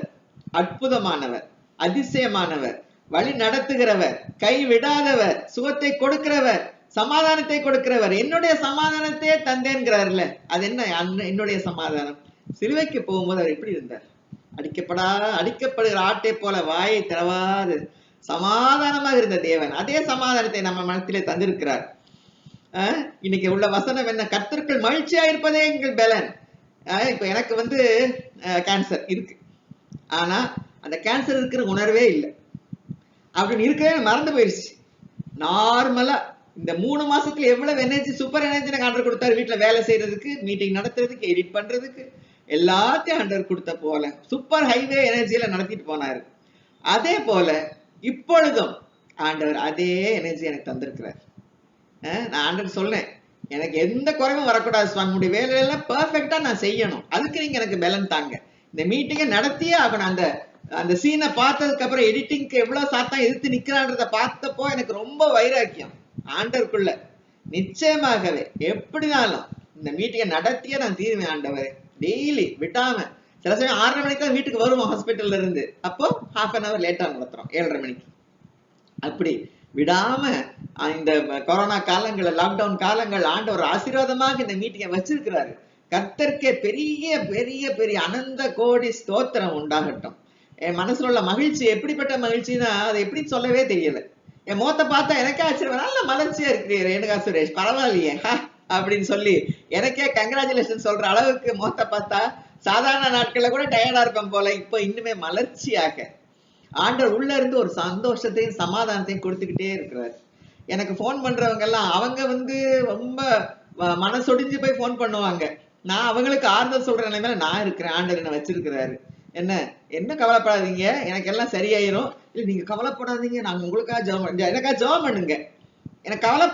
அற்புதமானவர், அதிசயமானவர், வழி நடத்துகிறவர், கை விடாதவர், சுகத்தை கொடுக்கிறவர், சமாதானத்தை கொடுக்கிறவர். என்னுடைய சமாதானத்தையே தந்தேன்கிறார்ல, அது என்ன என்னுடைய சமாதானம்? சிலுவைக்கு போகும்போது அவர் எப்படி இருந்தார்? அடிக்கப்படுகிற ஆட்டை போல வாயை திறவாது சமாதானமாக இருந்த தேவன் அதே சமாதானத்தை நம்ம மனத்திலே தந்திருக்கிறார். இன்னைக்கு உள்ள வசனம் என்ன? கர்த்தருக்குள் மகிழ்ச்சியா இருப்பதே எங்கள் பலன். இப்ப எனக்கு வந்து கேன்சர் இருக்கு, ஆனா அந்த கேன்சர் இருக்கிற உணர்வே இல்லை. அப்படின்னு இருக்கவே மறந்து போயிடுச்சு. நார்மலா இந்த 3 மாசத்துல எவ்வளவு எனர்ஜி, சூப்பர் எனர்ஜி எனக்கு ஆண்டவர் கொடுத்தாரு. வீட்டுல வேலை செய்யறதுக்கு, மீட்டிங் நடத்துறதுக்கு, எடிட் பண்றதுக்கு, எல்லாத்தையும் ஆண்டவர் கொடுத்த போல சூப்பர் ஹைவே எனர்ஜியில நடத்திட்டு போனாரு. அதே போல இப்பொழுதும் ஆண்டவர் அதே எனர்ஜி எனக்கு தந்திருக்கிறார். நான் ஆண்டவர் சொல்லேன், எனக்கு எந்த குறைவும் வரக்கூடாது சுவாமி, வேலையெல்லாம் பெர்ஃபெக்டா நான் செய்யணும், அதுக்கு நீங்க எனக்கு பலன் தாங்க. இந்த மீட்டிங்கை நடத்தியே ஆகணும். அந்த சீனை பார்த்ததுக்கு அப்புறம் எடிட்டிங்க்கு எவ்வளவு சாத்தா எதிர்த்து நிக்கிறான்றத பார்த்தப்போ எனக்கு ரொம்ப வைராக்கியம். ஆண்டவருக்குள்ள நிச்சயமாகவே எப்படினாலும் இந்த மீட்டிங்கை நடத்தியே நான் தீருவேன் ஆண்டவர். டெய்லி விட்டாம, சில சமயம் 6:30 மணிக்கு தான் வீட்டுக்கு வருவோம் ஹாஸ்பிட்டல்ல இருந்து, அப்போ 1/2 hour லேட்டா நடத்துறோம் 7:30 மணிக்கு. அப்படி விடாம இந்த கொரோனா காலங்கள், லாக்டவுன் காலங்கள் ஆண்டவர் ஆசீர்வாதமாக இந்த மீட்டிங்கை வச்சிருக்கிறாரு. கர்த்தருக்கே பெரிய பெரிய பெரிய அனந்த கோடி ஸ்தோத்திரம் உண்டாகட்டும். என் மனசுல உள்ள மகிழ்ச்சி எப்படிப்பட்ட மகிழ்ச்சின்னா அதை எப்படி சொல்லவே தெரியல. என் முகத்தை பார்த்தா எனக்கே ஆச்சரியம், நல்ல மலர்ச்சியா இருக்கு ரேணுகா சுரேஷ், பரவாயில்லையே அப்படின்னு சொல்லி எனக்கே கங்க்ராச்சுலேஷன் சொல்ற அளவுக்கு முகத்தை பார்த்தா சாதாரண நாட்கள்ல கூட டயர்டா இருக்கும் போல, இப்போ இன்னுமே மலர்ச்சியாக ஆண்டவர் உள்ள இருந்து ஒரு சந்தோஷத்தையும் சமாதானத்தையும் கொடுத்துக்கிட்டே இருக்கிறார். எனக்கு ஃபோன் பண்றவங்க எல்லாம் அவங்க ரொம்ப மனசொடிஞ்சு போய் ஃபோன் பண்ணுவாங்க. நான் அவங்களுக்கு ஆறுதல் சொல்ற நிலைமையில நான் இருக்கிறேன். ஆண்டவர் என்ன வச்சிருக்கிறாரு. என்ன கவலைப்படாதீங்க, எனக்கு எல்லாம் சரியாயிரும். இல்ல நீங்க கவலைப்படாதீங்க, நாங்க உங்களுக்காக எனக்காக ஜெபம் பண்ணுங்க.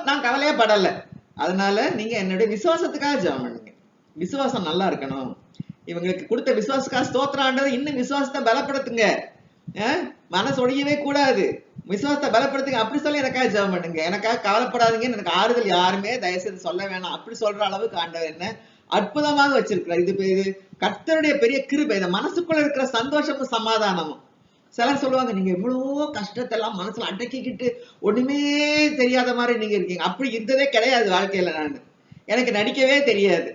நான் கவலையே படல. அதனால நீங்க என்னுடைய விசுவாசத்துக்காக ஜெபம் பண்ணுங்க. விசுவாசம் நல்லா இருக்கணும். இவங்களுக்கு கொடுத்த விசுவாசத்துக்காக ஸ்தோத்திரம் ஆண்டவர். இன்னும் விசுவாசத்தை பலப்படுத்துங்க. மனசு ஒடியவே கூடாது. விசுவாசத்தை பலப்படுத்துங்க அப்படி சொல்லி எனக்காக ஜெபம் பண்ணுங்க. எனக்காக கவலைப்படாதீங்கன்னு எனக்கு ஆறுதல் யாருமே தயவுசெய்து சொல்ல வேணாம். அப்படி சொல்ற அளவுக்கு ஆண்டவர் என்ன அற்புதமாக வச்சிருக்கிறார். இது கர்த்தருடைய பெரிய கிருபை. இந்த மனசுக்குள்ள இருக்கிற சந்தோஷமும் சமாதானமும். சிலர் சொல்லுவாங்க, நீங்க எவ்வளவோ கஷ்டத்தை எல்லாம் மனசுல அடக்கிக்கிட்டு ஒண்ணுமே தெரியாத மாதிரி நீங்க இருக்கீங்க. அப்படி இருந்ததே கிடையாது வாழ்க்கையில. எனக்கு நடிக்கவே தெரியாது.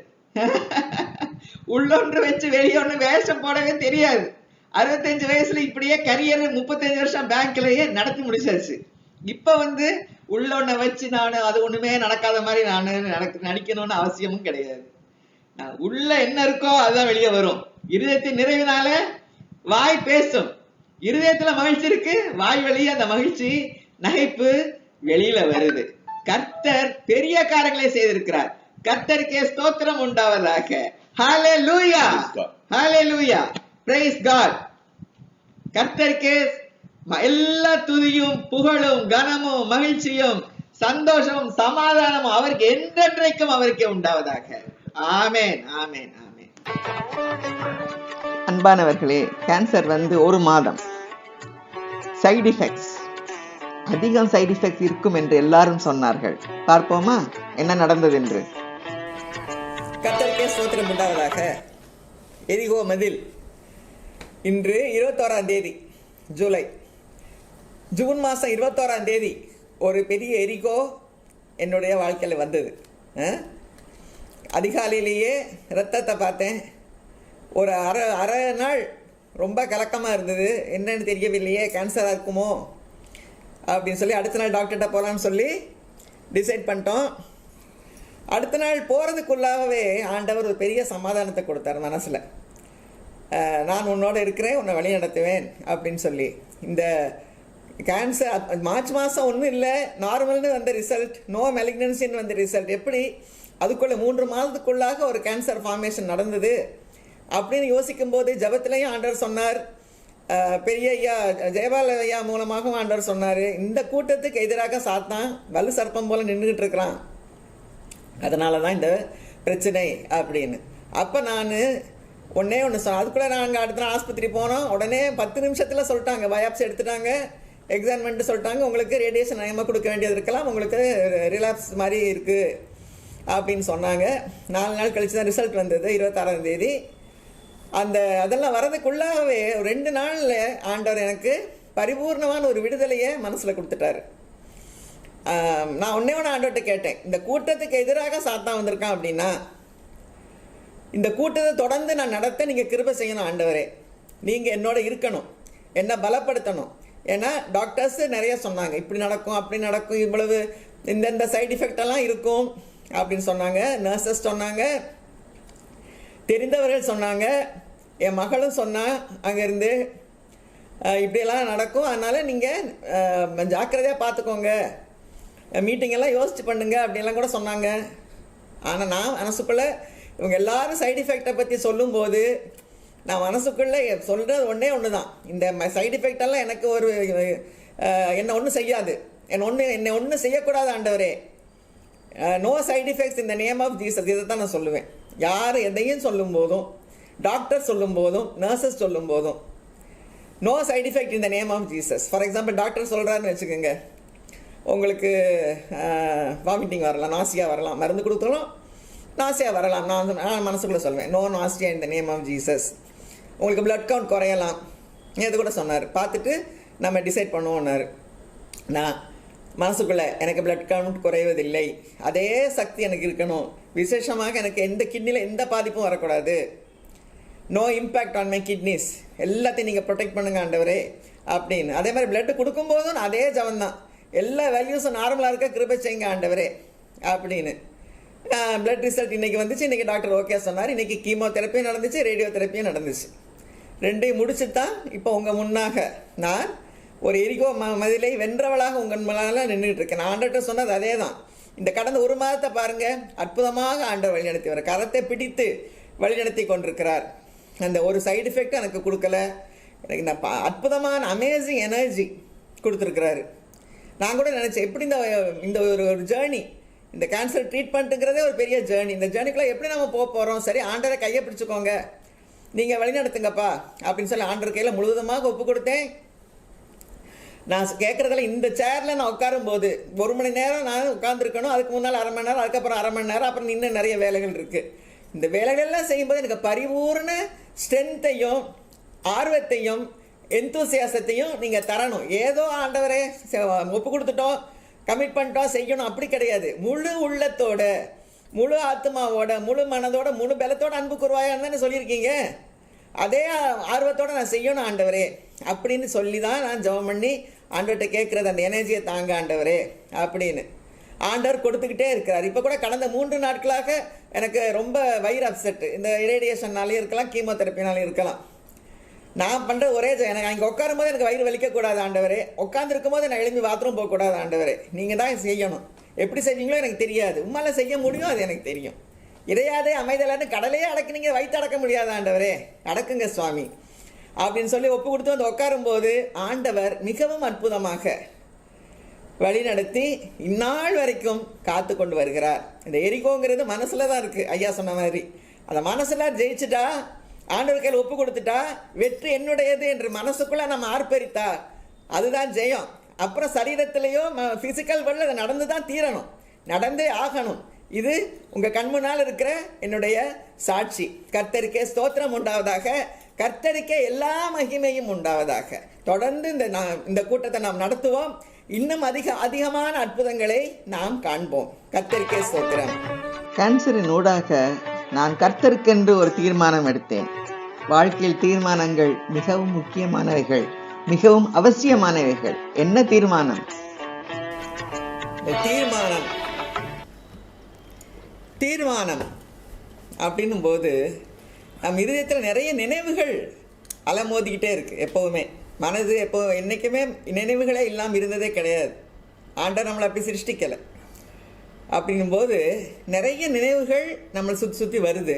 உள்ளொன்று வச்சு வெளியொன்று வேஷம் போடவே தெரியாது. 65 வயசுல இப்படியே கரியர் 35 வருஷம் பேங்க்லயே நடத்தி முடிச்சாச்சு. இப்ப உள்ளொன்ன வச்சு நானு அது ஒண்ணுமே நடக்காத மாதிரி நடிக்கணும்னு அவசியமும் கிடையாது. உள்ள என்ன இருக்கோ அதுதான் வெளியே வரும். இருதயத்தின் நிறைவினால வாய் பேசும். இருதயத்துல மகிழ்ச்சி இருக்கு, வாய் வழியே அந்த மகிழ்ச்சி நகைப்பு வெளியில வருது. கர்த்தர் பெரிய காரியங்களை செய்திருக்கிறார். கர்த்தருக்கே ஸ்தோத்திரம் உண்டாவதாக. ஹalleluya, ஹalleluya, praise God. கர்த்தருக்கே எல்லா துதியும் புகழும் கனமும் மகிழ்ச்சியும் சந்தோஷமும் சமாதானமும் அவருக்கு என்றென்றைக்கும் அவருக்கே உண்டாவதாக. ஆமென், ஆமென், ஆமென். அன்பானவர்களே, கேன்சர் 1 மாதம். சைடு எஃபெக்ட்ஸ், அதிகம் சைடு எஃபெக்ட்ஸ் இருக்கும் என்று எல்லாரும் சொன்னார்கள். பார்ப்போமா என்ன நடந்தது என்று. கர்த்தருக்கே ஸ்தோத்திரம் உண்டாவதாக. எரிகோ மதில் இன்று 21ஆம் தேதி ஜூன் மாதம் 21ஆம் தேதி ஒரு பெரிய எரிகோ என்னுடைய வாழ்க்கையில் வந்தது. அதிகாலையிலேயே ரத்தத்தை பார்த்தேன். ஒரு அரை நாள் ரொம்ப கலக்கமாக இருந்தது. என்னன்னு தெரியவில்லையே, கேன்சராக இருக்குமோ அப்படின்னு சொல்லி அடுத்த நாள் டாக்டர்கிட்ட போகலான்னு சொல்லி டிசைட் பண்ணிட்டோம். அடுத்த நாள் போகிறதுக்குள்ளாகவே ஆண்டவர் ஒரு பெரிய சமாதானத்தை கொடுத்தார் மனசில். நான் உன்னோட இருக்கிறேன், உன்னை வழி நடத்துவேன் அப்படின்னு சொல்லி. இந்த கேன்சர் மார்ச் மாதம் ஒன்றும் இல்லை, நார்மல்னு வந்த ரிசல்ட், நோ மெலிக்னன்சின்னு வந்த ரிசல்ட். எப்படி அதுக்குள்ளே 3 மாதத்துக்குள்ளாக ஒரு கேன்சர் ஃபார்மேஷன் நடந்தது அப்படின்னு யோசிக்கும் போது ஜபத்திலையும் ஆண்டவர் சொன்னார். பெரிய ஐயா ஜெயபால ஐயா மூலமாகவும் ஆண்டவர் சொன்னார், இந்த கூட்டத்துக்கு எதிராக சாத்தான் வலு சர்ப்பம் போல் நின்றுக்கிட்டு இருக்கிறான், அதனால தான் இந்த பிரச்சனை அப்படின்னு. அப்போ நான் ஒன்று சொன்னேன். அதுக்குள்ளே நாங்கள் அடுத்த நாள் ஆஸ்பத்திரி போனோம். உடனே 10 நிமிஷத்தில் சொல்லிட்டாங்க, பயாப்சி எடுத்துட்டாங்க, எக்ஸாம் பண்ணிட்டு சொல்லிட்டாங்க, உங்களுக்கு ரேடியேஷன் அதிகமாக கொடுக்க வேண்டியது இருக்கலாம், உங்களுக்கு ரிலாப்ஸ் மாதிரி இருக்குது அப்படின்னு சொன்னாங்க. 4 நாள் கழிச்சு தான் ரிசல்ட் வந்தது, 26ஆம் தேதி. அதெல்லாம் வரதுக்குள்ளாகவே 2 நாளில் ஆண்டவர் எனக்கு பரிபூர்ணமான ஒரு விடுதலையை மனசில் கொடுத்துட்டாரு. நான் ஒன்றே ஆண்டவர்கிட்ட கேட்டேன், இந்த கூட்டத்துக்கு எதிராக சாத்தான் வந்திருக்கான் அப்படின்னா இந்த கூட்டத்தை தொடர்ந்து நான் நடத்த நீங்கள் கிருபை செய்யணும் ஆண்டவரே. நீங்கள் என்னோட இருக்கணும், என்னை பலப்படுத்தணும். ஏன்னா டாக்டர்ஸ் நிறைய சொன்னாங்க, இப்படி நடக்கும் அப்படி நடக்கும், இவ்வளவு இந்த சைடு எஃபெக்டெல்லாம் இருக்கும் அப்படின்னு சொன்னாங்க. நர்சஸ் சொன்னாங்க, தெரிந்தவர்கள் சொன்னாங்க, என் மகளும் சொன்னான் அங்கேருந்து, இப்படியெல்லாம் நடக்கும், அதனால் நீங்கள் ஜாக்கிரதையாக பார்த்துக்கோங்க, மீட்டிங்கெல்லாம் யோசிச்சு பண்ணுங்க அப்படின்லாம் கூட சொன்னாங்க. ஆனால் நான் மனசுக்குள்ளே இவங்க எல்லாரும் சைடு எஃபெக்டை பற்றி சொல்லும்போது நான் மனசுக்குள்ளே சொல்கிறது ஒன்று தான், இந்த சைடு எஃபெக்டெல்லாம் எனக்கு என்னை ஒன்றும் செய்யாது, என்னை ஒன்றும் செய்யக்கூடாது ஆண்டவரே. No side effects in the name of Jesus. இதை தான் நான் சொல்லுவேன். யார் எதையும் சொல்லும் போதும், டாக்டர் சொல்லும் போதும், நர்சஸ் சொல்லும் போதும், no side effect in the name of Jesus. For example doctor சொல்கிறாருன்னு வச்சுக்கோங்க, உங்களுக்கு வாமிட்டிங் வரலாம், நாசியா வரலாம், மருந்து கொடுக்கலாம், நாசியா வரலாம். நான் மனசுக்குள்ளே சொல்லுவேன், no nausea in the name of Jesus. உங்களுக்கு பிளட் கவுண்ட் குறையலாம், இது கூட சொன்னார். பார்த்துட்டு நம்ம டிசைட் பண்ணுவோம்னாரு. நான் மனசுக்குள்ளே எனக்கு பிளட் கவுண்ட் குறைவதில்லை, அதே சக்தி எனக்கு இருக்கணும், விசேஷமாக எனக்கு எந்த கிட்னியில் எந்த பாதிப்பும் வரக்கூடாது, no impact on my kidneys, எல்லாத்தையும் நீங்கள் ப்ரொடெக்ட் பண்ணுங்க ஆண்டவரே அப்படின்னு. அதே மாதிரி பிளட்டு கொடுக்கும்போதும் அதே ஜபந்தான், எல்லா வேல்யூஸும் நார்மலாக இருக்க கிருபை செய்யுங்க ஆண்டவரே அப்படின்னு. பிளட் ரிசல்ட் இன்றைக்கி வந்துச்சு. இன்றைக்கி டாக்டர் ஓகே சொன்னார். இன்றைக்கி கீமோதெரப்பியும் நடந்துச்சு, ரேடியோ தெரப்பியும் நடந்துச்சு. ரெண்டையும் முடிச்சு தான் இப்போ உங்கள் முன்னாக நான் ஒரு எரிகோ மதிலை வென்றவளாக உங்கள் முன்னால் நின்றுட்டு இருக்கேன். நான் ஆண்டவர்கிட்ட சொன்னது அதே தான். இந்த கடந்த ஒரு மாதத்தை பாருங்கள், அற்புதமாக ஆண்டவர் வழிநடத்தி வர கரத்தை பிடித்து வழிநடத்தி கொண்டிருக்கிறார். அந்த ஒரு சைடு எஃபெக்ட் எனக்கு கொடுக்கல. எனக்கு இந்த அற்புதமான அமேசிங் எனர்ஜி கொடுத்துருக்குறாரு. நான் கூட நினச்சேன் எப்படி இந்த ஒரு ஜேர்னி, இந்த கேன்சர் ட்ரீட்மெண்ட்டுங்கிறதே ஒரு பெரிய ஜேர்னி. இந்த ஜேர்னிக்குள்ளே எப்படி நம்ம போக போகிறோம்? சரி, ஆண்டரை கையை பிடிச்சிக்கோங்க, நீங்கள் வழிநடத்துங்கப்பா அப்படின்னு சொல்லி ஆண்டர் கையில் முழுவதுமாக ஒப்பு கொடுத்தேன். நான் கேட்குறதில்ல, இந்த சேரில் நான் உட்காரும்போது 1 மணி நேரம் நான் உட்காந்துருக்கணும். அதுக்கு முன்னால் 1/2 மணி நேரம், அதுக்கப்புறம் 1/2 மணி நேரம், அப்புறம் இன்னும் நிறைய வேலைகள் இருக்குது. இந்த வேலைகள்லாம் செய்யும்போது எனக்கு பரிபூர்ண ஸ்ட்ரென்த்தையும் ஆர்வத்தையும் எந்தூசியாசத்தையும் நீங்கள் தரணும். ஏதோ ஆண்டவரே ஒப்பு கொடுத்துட்டோம், கமிட் பண்ணிட்டோம், செய்யணும் அப்படி கிடையாது. முழு உள்ளத்தோட, முழு ஆத்மாவோட, முழு மனதோட, முழு பலத்தோட அன்பு கூறுவாயான்னு தானே சொல்லியிருக்கீங்க. அதே ஆர்வத்தோடு நான் செய்யணும் ஆண்டவரே அப்படின்னு சொல்லி தான் நான் ஜெபம் பண்ணி ஆண்டவர்கிட்ட கேட்குறது, அந்த எனர்ஜியை தாங்க ஆண்டவரே அப்படின்னு. ஆண்டவர் கொடுத்துக்கிட்டே இருக்கிறார். இப்போ கூட கடந்த 3 நாட்களாக எனக்கு ரொம்ப வயிறு அப்செட்டு. இந்த ரேடியேஷன்னாலே இருக்கலாம், கீமோதெரப்பினாலும் இருக்கலாம். நான் பண்ணுற ஒரே எனக்கு அங்கே உட்காரும் போது எனக்கு வயிறு வலிக்கக்கூடாது ஆண்டவரே, உட்காந்துருக்கும் போது நான் எழும்பி பாத்ரூம் போகக்கூடாது ஆண்டவரே, நீங்கள் தான் செய்யணும். எப்படி செய்வீங்களோ எனக்கு தெரியாது, உம்மால செய்ய முடியும், அது எனக்கு தெரியும். இறையாதே அமைதலான்னு கடலையே அடக்குனீங்க, வயிற்று அடக்க முடியாது ஆண்டவரே, அடக்குங்க சுவாமி அப்படின்னு சொல்லி ஒப்பு கொடுத்து வந்து உட்காரும்போது ஆண்டவர் மிகவும் அற்புதமாக வழிநடத்தி இந்நாள் வரைக்கும் காத்து கொண்டு வருகிறார். இந்த எரிகோங்கிறது மனசில் தான் இருக்குது. ஐயா சொன்ன மாதிரி அந்த மனசில் ஜெயிச்சுட்டா, ஆண்டவர் கையில் ஒப்பு கொடுத்துட்டா, வெற்றி என்னுடையது என்று மனசுக்குள்ளே நம்ம ஆர்ப்பரித்தா அதுதான் ஜெயம். அப்புறம் சரீரத்திலேயோ ஃபிசிக்கல் வேர்ல்டில் அதை நடந்து தான் தீரணும், நடந்தே ஆகணும். இது உங்கள் கண்முன்னால் இருக்கிற என்னுடைய சாட்சி. கர்த்தருக்கே ஸ்தோத்திரம் உண்டாவதாக, கர்த்தருக்கே எல்லா மகிமையும் உண்டாவதாக. தொடர்ந்து இந்த கூட்டத்தை நாம் நடத்துவோம். இன்னும் அதிகமான அற்புதங்களை நாம் காண்போம். கர்த்தருக்கே ஸ்தோத்திரம். கேன்சரின் ஊடாக நான் கர்த்தருக்கென்று ஒரு தீர்மானம் எடுத்தேன். வாழ்க்கையில் தீர்மானங்கள் மிகவும் முக்கியமானவைகள், மிகவும் அவசியமானவைகள். என்ன தீர்மானம்? தீர்மானம் அப்படின்னும் போது நம் இதயத்தில் நிறைய நினைவுகள் அலமோதிக்கிட்டே இருக்குது. எப்போவுமே மனது என்றைக்குமே நினைவுகளே இல்லாமல் இருந்ததே கிடையாது. ஆண்டவர் நம்மளை அப்படி சிருஷ்டிக்கலை. அப்படின்னும்போது நிறைய நினைவுகள் நம்மளை சுற்றி வருது.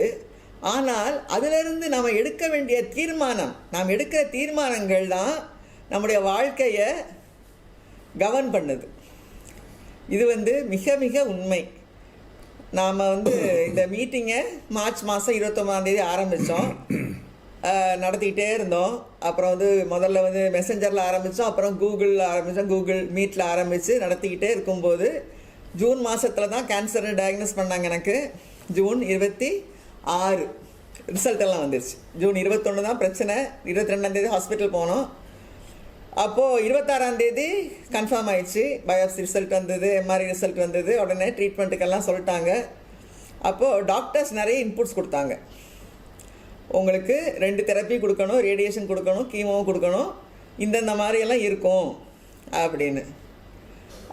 ஆனால் அதிலிருந்து நாம் எடுக்க வேண்டிய தீர்மானம், நாம் எடுக்கிற தீர்மானங்கள் தான் நம்முடைய வாழ்க்கையை கவர்ன் பண்ணுது. இது மிக மிக உண்மை. நாம் இந்த மீட்டிங்கை மார்ச் மாதம் 29ஆம் ஆரம்பித்தோம், நடத்திக்கிட்டே இருந்தோம். அப்புறம் முதல்ல மெசஞ்சரில் ஆரம்பித்தோம், அப்புறம் கூகுளில் ஆரம்பித்தோம், கூகுள் மீட்டில் ஆரம்பித்து நடத்திக்கிட்டே இருக்கும்போது ஜூன் மாதத்தில் தான் கேன்சர்னு டயக்னோஸ் பண்ணாங்க எனக்கு. ஜூன் 26 ரிசல்ட் எல்லாம் வந்துருச்சு. ஜூன் 21 தான் பிரச்சனை. 22ஆம் ஹாஸ்பிட்டல் போனோம். அப்போது 26ஆம் கன்ஃபார்ம் ஆயிடுச்சு. பயோப்சி ரிசல்ட் வந்தது, எம்ஆர்ஐ ரிசல்ட் வந்தது. உடனே ட்ரீட்மெண்ட்டுக்கெல்லாம் சொல்லிட்டாங்க. அப்போது டாக்டர்ஸ் நிறைய இன்புட்ஸ் கொடுத்தாங்க. உங்களுக்கு 2 தெரப்பி கொடுக்கணும், ரேடியேஷன் கொடுக்கணும், கீமோவும் கொடுக்கணும், இந்தந்த மாதிரியெல்லாம் இருக்கும் அப்படின்னு.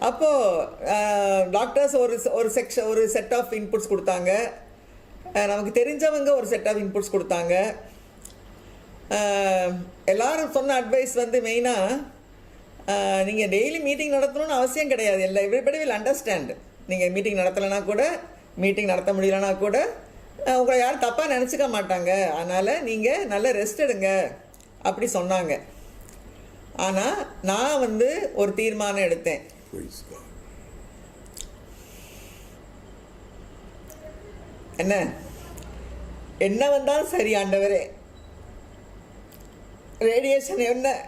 அப்போது டாக்டர்ஸ் ஒரு செட் ஆஃப் இன்புட்ஸ் கொடுத்தாங்க. நமக்கு தெரிஞ்சவங்க ஒரு செட் ஆஃப் இன்புட்ஸ் கொடுத்தாங்க. எல்லாரும் சொன்ன அட்வைஸ் மெயினாக நீங்கள் டெய்லி மீட்டிங் நடத்தணும்னு அவசியம் கிடையாது. Everybody will understand. நீங்கள் மீட்டிங் நடத்தலைன்னா கூட, மீட்டிங் நடத்த முடியலன்னா கூட உங்களை யாரும் தப்பாக நினச்சிக்க மாட்டாங்க. அதனால் நீங்கள் நல்ல ரெஸ்ட் எடுங்க அப்படி சொன்னாங்க. ஆனால் நான் ஒரு தீர்மானம் எடுத்தேன். என்ன வந்தாலும் சரி ஆண்டவரே,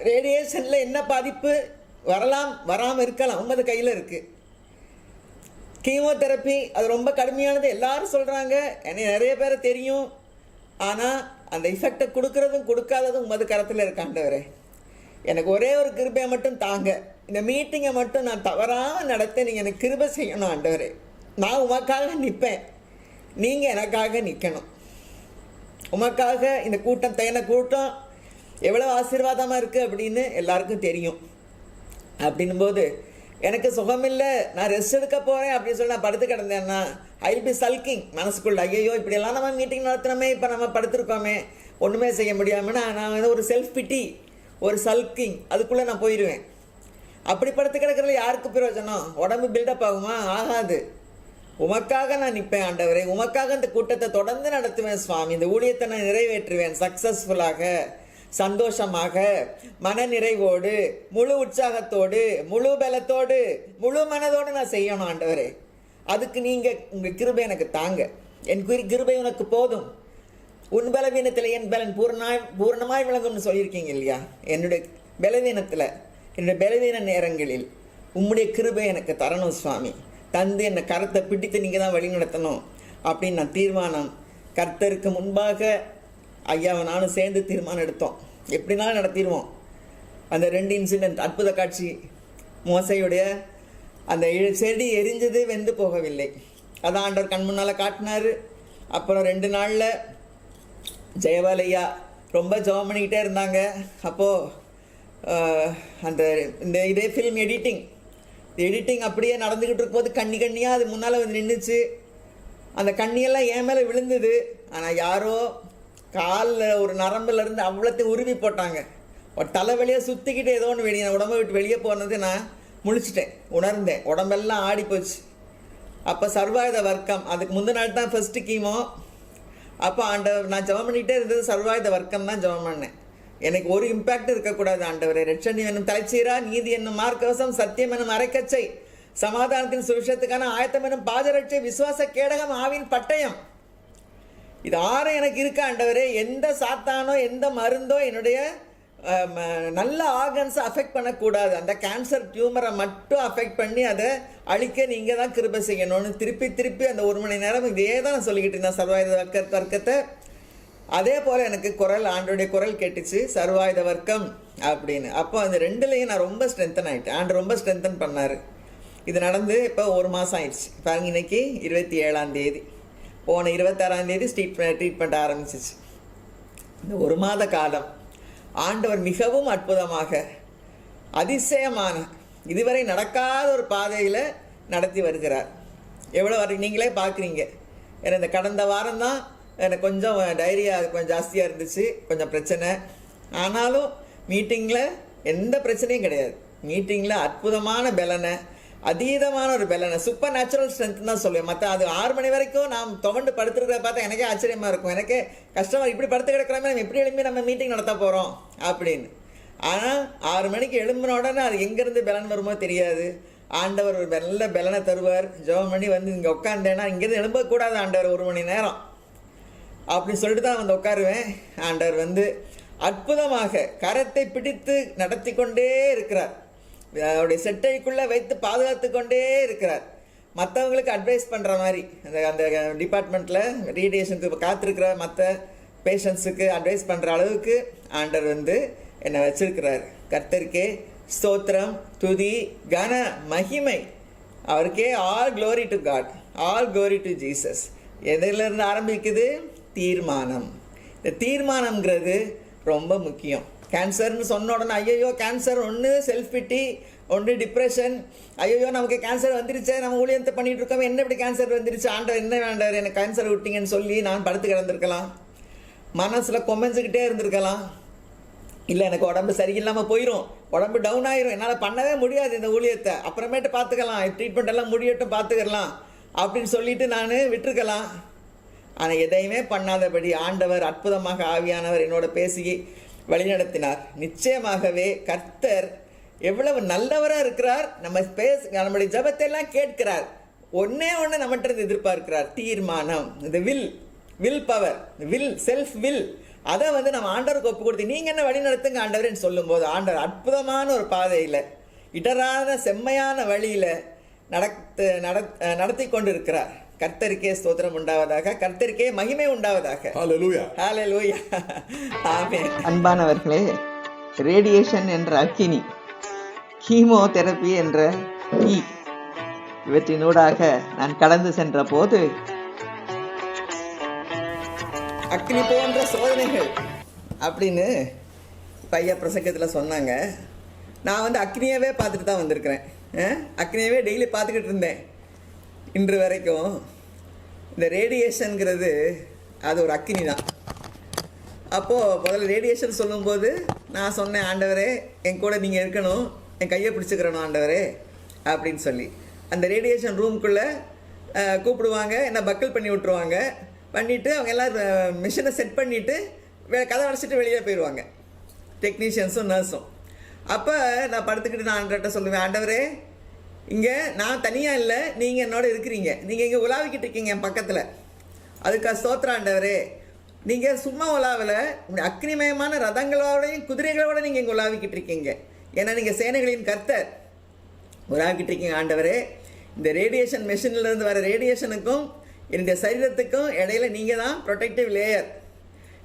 ரேடியேஷனில் என்ன பாதிப்பு வரலாம், வராமல் இருக்கலாம், உமது கையில் இருக்குது. கீமோதெரப்பி அது ரொம்ப கடுமையானது எல்லாரும் சொல்கிறாங்க, எனக்கு நிறைய பேரை தெரியும். ஆனால் அந்த இஃபெக்டை கொடுக்குறதும் கொடுக்காததும் உமது கரத்தில் இருக்க ஆண்டவரே. எனக்கு ஒரே ஒரு கிருபையை மட்டும் தாங்க. இந்த மீட்டிங்கை மட்டும் நான் தவறாமல் நடத்த நீங்கள் எனக்கு கிருபை செய்யணும் ஆண்டவரே. நான் உமக்காக நிற்பேன், நீங்கள் எனக்காக நிற்கணும். உமக்காக இந்த கூட்டம் தேன கூட்டம் எவ்வளோ ஆசீர்வாதமாக இருக்குது அப்படின்னு எல்லாருக்கும் தெரியும். அப்படின்னும்போது எனக்கு சுகமில்லை, நான் ரெஸ்ட் எடுக்க போகிறேன் அப்படின்னு சொல்லி நான் படுத்து கிடந்தேன்னா ஐ வில் பி சல்கிங். மனசுக்குள்ள ஐயோ இப்படியெல்லாம் நம்ம மீட்டிங் நடத்தினோமே, இப்போ நம்ம படுத்துருக்கோமே, ஒன்றுமே செய்ய முடியாமல் நான் வந்து ஒரு செல்ஃப் பிட்டி, ஒரு சல்கிங், அதுக்குள்ளே நான் போயிடுவேன். அப்படி படுத்து கிடக்கிறதுல யாருக்கு பிரயோஜனம்? உடம்பு பில்டப் ஆகுமா? ஆகாது. உமக்காக நான் நிற்பேன் ஆண்டவரே, உமக்காக இந்த கூட்டத்தை தொடர்ந்து நடத்துவேன் சுவாமி, இந்த ஊழியத்தை நான் நிறைவேற்றுவேன் சக்ஸஸ்ஃபுல்லாக, சந்தோஷமாக, மன நிறைவோடு, முழு உற்சாகத்தோடு, முழு பலத்தோடு, முழு மனதோடு நான் செய்யணும் ஆண்டவரே. அதுக்கு நீங்கள் உங்கள் கிருபை எனக்கு தாங்க. என் கிருபை உனக்கு போதும், உன் பலவீனத்தில் என் பலன் பூர்ணமாய் விளங்கும்னு சொல்லியிருக்கீங்க இல்லையா? என்னுடைய பலவீனத்தில், என்னுடைய பலவீன நேரங்களில் உம்முடைய கிருபை எனக்கு தரணும் சுவாமி. தந்து என்னை கரத்தை பிடித்து நீங்கள் தான் வழி நடத்தணும் அப்படின்னு நான் தீர்மானம், கர்த்தருக்கு முன்பாக ஐயாவை நானும் சேர்ந்து தீர்மானம் எடுத்தோம். எப்படினாலும் நடத்திடுவோம். அந்த 2 இன்சிடென்ட், அற்புத காட்சி, மோசையுடைய அந்த செடி எரிஞ்சது வெந்து போகவில்லை, அதான் ஆண்டவர் கண் முன்னால் காட்டினார். அப்புறம் 2 நாளில் ஜெயபாலையா ரொம்ப ஜெபம் பண்ணிக்கிட்டே இருந்தாங்க. அப்போது அந்த இந்த இதே ஃபில்ம் எடிட்டிங் அப்படியே நடந்துக்கிட்டு இருக்கும்போது கண்ணியாக அது முன்னால் வந்து நின்றுச்சு. அந்த கண்ணியெல்லாம் என் மேலே விழுந்தது. ஆனால் யாரோ காலில் ஒரு நரம்புலேருந்து அவ்வளோத்தையும் உருவி போட்டாங்க. ஒரு தலைவலியாக சுற்றிக்கிட்டு ஏதோ ஒன்று வெளியே உடம்பை விட்டு வெளியே போனது நான் முழிச்சிட்டேன், உணர்ந்தேன், உடம்பெல்லாம் ஆடி போச்சு. அப்போ சர்வாயுத வர்க்கம், அதுக்கு முந்தின நாள் தான் ஃபஸ்ட்டு கீமோ. அப்போ நான் ஜெபம் பண்ணிகிட்டே இருந்தது சர்வாயுத வர்க்கம் தான் ஜெபம் பண்ணேன். எனக்கு ஒரு இம்பேக்ட் இருக்கக்கூடாது ஆண்டவரே. ரட்சணி என்னும் தலைச்சீரா, நீதி என்னும் மார்க்கவசம், சத்தியம் என்னும் அரைக்கச்சை, சமாதானத்தின் சுவிசேஷத்துக்கான ஆயத்தம் என்னும் பாதரட்சை, விசுவாச கேடகம், ஆவின் பட்டயம், இது 6 எனக்கு இருக்கு ஆண்டவரே. எந்த சாத்தானோ எந்த மருந்தோ என்னுடைய நல்ல ஆர்கன்ஸை அஃபெக்ட் பண்ணக்கூடாது. அந்த கேன்சர் டியூமரை மட்டும் அஃபெக்ட் பண்ணி அதை அழிக்க நீங்கள் தான் கிருபை செய்யணும்னு திருப்பி அந்த 1 மணி நேரம் இதே தான் நான் சொல்லிக்கிட்டு இருந்தேன், சர்வாயுத வர்க்கத்தை. அதே போல் எனக்கு ஆண்டோடைய குரல் கேட்டுச்சு, சர்வாயுத வர்க்கம் அப்படின்னு. அப்போ அந்த 2லையும் நான் ரொம்ப ஸ்ட்ரென்தன் ஆகிட்டேன். ஆண்டு ரொம்ப ஸ்ட்ரென்தன் பண்ணார். இது நடந்து இப்போ 1 மாதம் ஆயிடுச்சு பாருங்க. இன்னைக்கு 27ஆம் தேதி, போன 26ஆம் தேதி ட்ரீட்மெண்ட் ஆரம்பிச்சிச்சு. இந்த 1 மாத காலம் ஆண்டவர் மிகவும் அற்புதமாக, அதிசயமான, இதுவரை நடக்காத ஒரு பாதையில் நடத்தி வருகிறார். எவ்வளோ நீங்களே பார்க்குறீங்க. ஏன்னா இந்த கடந்த வாரம் தான் எனக்கு கொஞ்சம் டைரியா கொஞ்சம் ஜாஸ்தியாக இருந்துச்சு, கொஞ்சம் பிரச்சனை. ஆனாலும் மீட்டிங்கில் எந்த பிரச்சனையும் கிடையாது. மீட்டிங்கில் அற்புதமான பலனை, அதீதமான ஒரு பலனை, சூப்பர் நேச்சுரல் ஸ்ட்ரென்த் தான் சொல்லுவேன். மற்ற அது 6 மணி வரைக்கும் நாம் துவண்டு படுத்துருக்கிறத பார்த்தா எனக்கே ஆச்சரியமாக இருக்கும். எனக்கே கஷ்டமாக, இப்படி படுத்து கிடக்கிறோமே, நம்ம எப்படி எழும்பி நம்ம மீட்டிங் நடத்த போகிறோம் அப்படின்னு. ஆனால் 6 மணிக்கு எழும்பின உடனே அது எங்கேருந்து பலன் வருமோ தெரியாது. ஆண்டவர் ஒரு நல்ல பலனை தருவார். ஜெபம் பண்ணி வந்து இங்கே உட்காந்தேன்னா இங்கேருந்து எழும்பக்கூடாது ஆண்டவர் 1 மணி நேரம் அப்படின்னு சொல்லிட்டு தான் வந்து உட்காருவேன். ஆண்டவர் வந்து அற்புதமாக கரத்தை பிடித்து நடத்தி கொண்டே இருக்கிறார். அவருடைய செட்டைக்குள்ளே வைத்து பாதுகாத்து கொண்டே இருக்கிறார். மற்றவங்களுக்கு அட்வைஸ் பண்ணுற மாதிரி, அந்த டிபார்ட்மெண்ட்டில் ரேடியேஷனுக்கு காத்திருக்கிற மற்ற பேஷண்ட்ஸுக்கு அட்வைஸ் பண்ணுற அளவுக்கு ஆண்டவர் வந்து என்னை வச்சிருக்கிறார். கர்த்தருக்கே ஸ்தோத்திரம், துதி, கன, மகிமை அவருக்கே. All glory to God, all glory to Jesus. எதிலிருந்து ஆரம்பிக்குது? தீர்மானம். இந்த தீர்மானம்ங்கிறது ரொம்ப முக்கியம். கேன்சர்னு சொன்ன உடனே ஐயோ கேன்சர், ஒன்று செல்ஃப் பிட்டி, ஒன்று டிப்ரெஷன், ஐயோ நமக்கு கேன்சர் வந்துருச்சே, நம்ம ஊழியத்தை பண்ணிகிட்டு இருக்கோம், என்ன இப்படி கேன்சர் வந்துருச்சு, ஆண்டவர் என்ன வேண்டார் எனக்கு கேன்சர் விட்டீங்கன்னு சொல்லி நான் படுத்து கிடந்திருக்கலாம், மனசில் கொமெஞ்சுக்கிட்டே இருந்திருக்கலாம். இல்லை எனக்கு உடம்பு சரியில்லாமல் போயிடும், உடம்பு டவுன் ஆயிரும், என்னால் பண்ணவே முடியாது இந்த ஊழியத்தை, அப்புறமேட்டு பார்த்துக்கலாம், ட்ரீட்மெண்ட் எல்லாம் முடியட்டும் பார்த்துக்கலாம் அப்படின்னு சொல்லிட்டு நான் விட்டுருக்கலாம். ஆனால் எதையுமே பண்ணாதபடி ஆண்டவர் அற்புதமாக ஆவியானவர் என்னோட பேசி வழிநடத்தினார். நிச்சயமாகவே கர்த்தர் எவ்வளவு நல்லவராக இருக்கிறார். நம்முடைய ஜபத்தை எல்லாம் கேட்கிறார். ஒன்னே ஒன்று நம்மகிட்ட இருந்து எதிர்பார்க்கிறார், தீர்மானம். இந்த வில் பவர், செல்ஃப் வில், அதை வந்து நம்ம ஆண்டவருக்கு ஒப்பு கொடுத்து நீங்கள் என்ன வழி நடத்துங்க ஆண்டவர்னு சொல்லும்போது ஆண்டவர் அற்புதமான ஒரு பாதையில், இடராத செம்மையான வழியில் நடத்தி கொண்டு இருக்கிறார். கர்த்தருக்கே ஸ்தோத்திரம் உண்டாவதாக, கர்த்தருக்கே மகிமை உண்டாவதாக. ஹல்லேலூயா, ஹல்லேலூயா, ஆமென். அன்பானவர்களே, ரேடியேஷன் என்ற அக்கினி, கீமோதெரப்பி என்ற தீ, இவற்றினூடாக நான் கடந்து சென்ற போது அக்னி போன்ற சோதனைகள் அப்படின்னு பையா பிரசங்கத்தில் சொன்னாங்க. நான் வந்து அக்னியவே பார்த்துட்டு தான் வந்திருக்கிறேன். அக்னியவே டெய்லி பார்த்துக்கிட்டு இருந்தேன் இன்று வரைக்கும். இந்த ரேடியேஷனுங்கிறது அது ஒரு அக்னி தான். அப்போது முதல்ல ரேடியேஷன் சொல்லும்போது நான் சொன்னேன், ஆண்டவரே என் கூட நீங்கள் இருக்கணும், என் கையை பிடிச்சிக்கிறணும் ஆண்டவரே அப்படின்னு சொல்லி. அந்த ரேடியேஷன் ரூம்குள்ளே கூப்பிடுவாங்க, என்ன பக்கல் பண்ணி விட்ருவாங்க. பண்ணிவிட்டு அவங்க எல்லோரும் மிஷினை செட் பண்ணிவிட்டு கதை அடைச்சிட்டு வெளியே போயிடுவாங்க, டெக்னீஷியன்ஸும் நர்ஸும். அப்போ நான் படுத்துக்கிட்டு நான் ஆண்டவர்கிட்ட சொல்லுவேன், ஆண்டவரே இங்கே நான் தனியாக இல்லை, நீங்கள் என்னோட இருக்கிறீங்க, நீங்கள் இங்கே உலாவிக்கிட்டு இருக்கீங்க என் பக்கத்தில், அதுக்காக ஸ்தோத்திரம் ஆண்டவரே. நீங்கள் சும்மா உலாவில் அக்னிமயமான ரதங்களோடையும் குதிரைகளோடு நீங்கள் இங்கே உலாவிக்கிட்டு இருக்கீங்க, ஏன்னா நீங்கள் சேனைகளின் கர்த்தர் உலாவிக்கிட்டு இருக்கீங்க ஆண்டவரே. இந்த ரேடியேஷன் மெஷின்லேருந்து வர ரேடியேஷனுக்கும் என்னுடைய சரீரத்துக்கும் இடையில நீங்கள் தான் ப்ரொடெக்டிவ் லேயர்.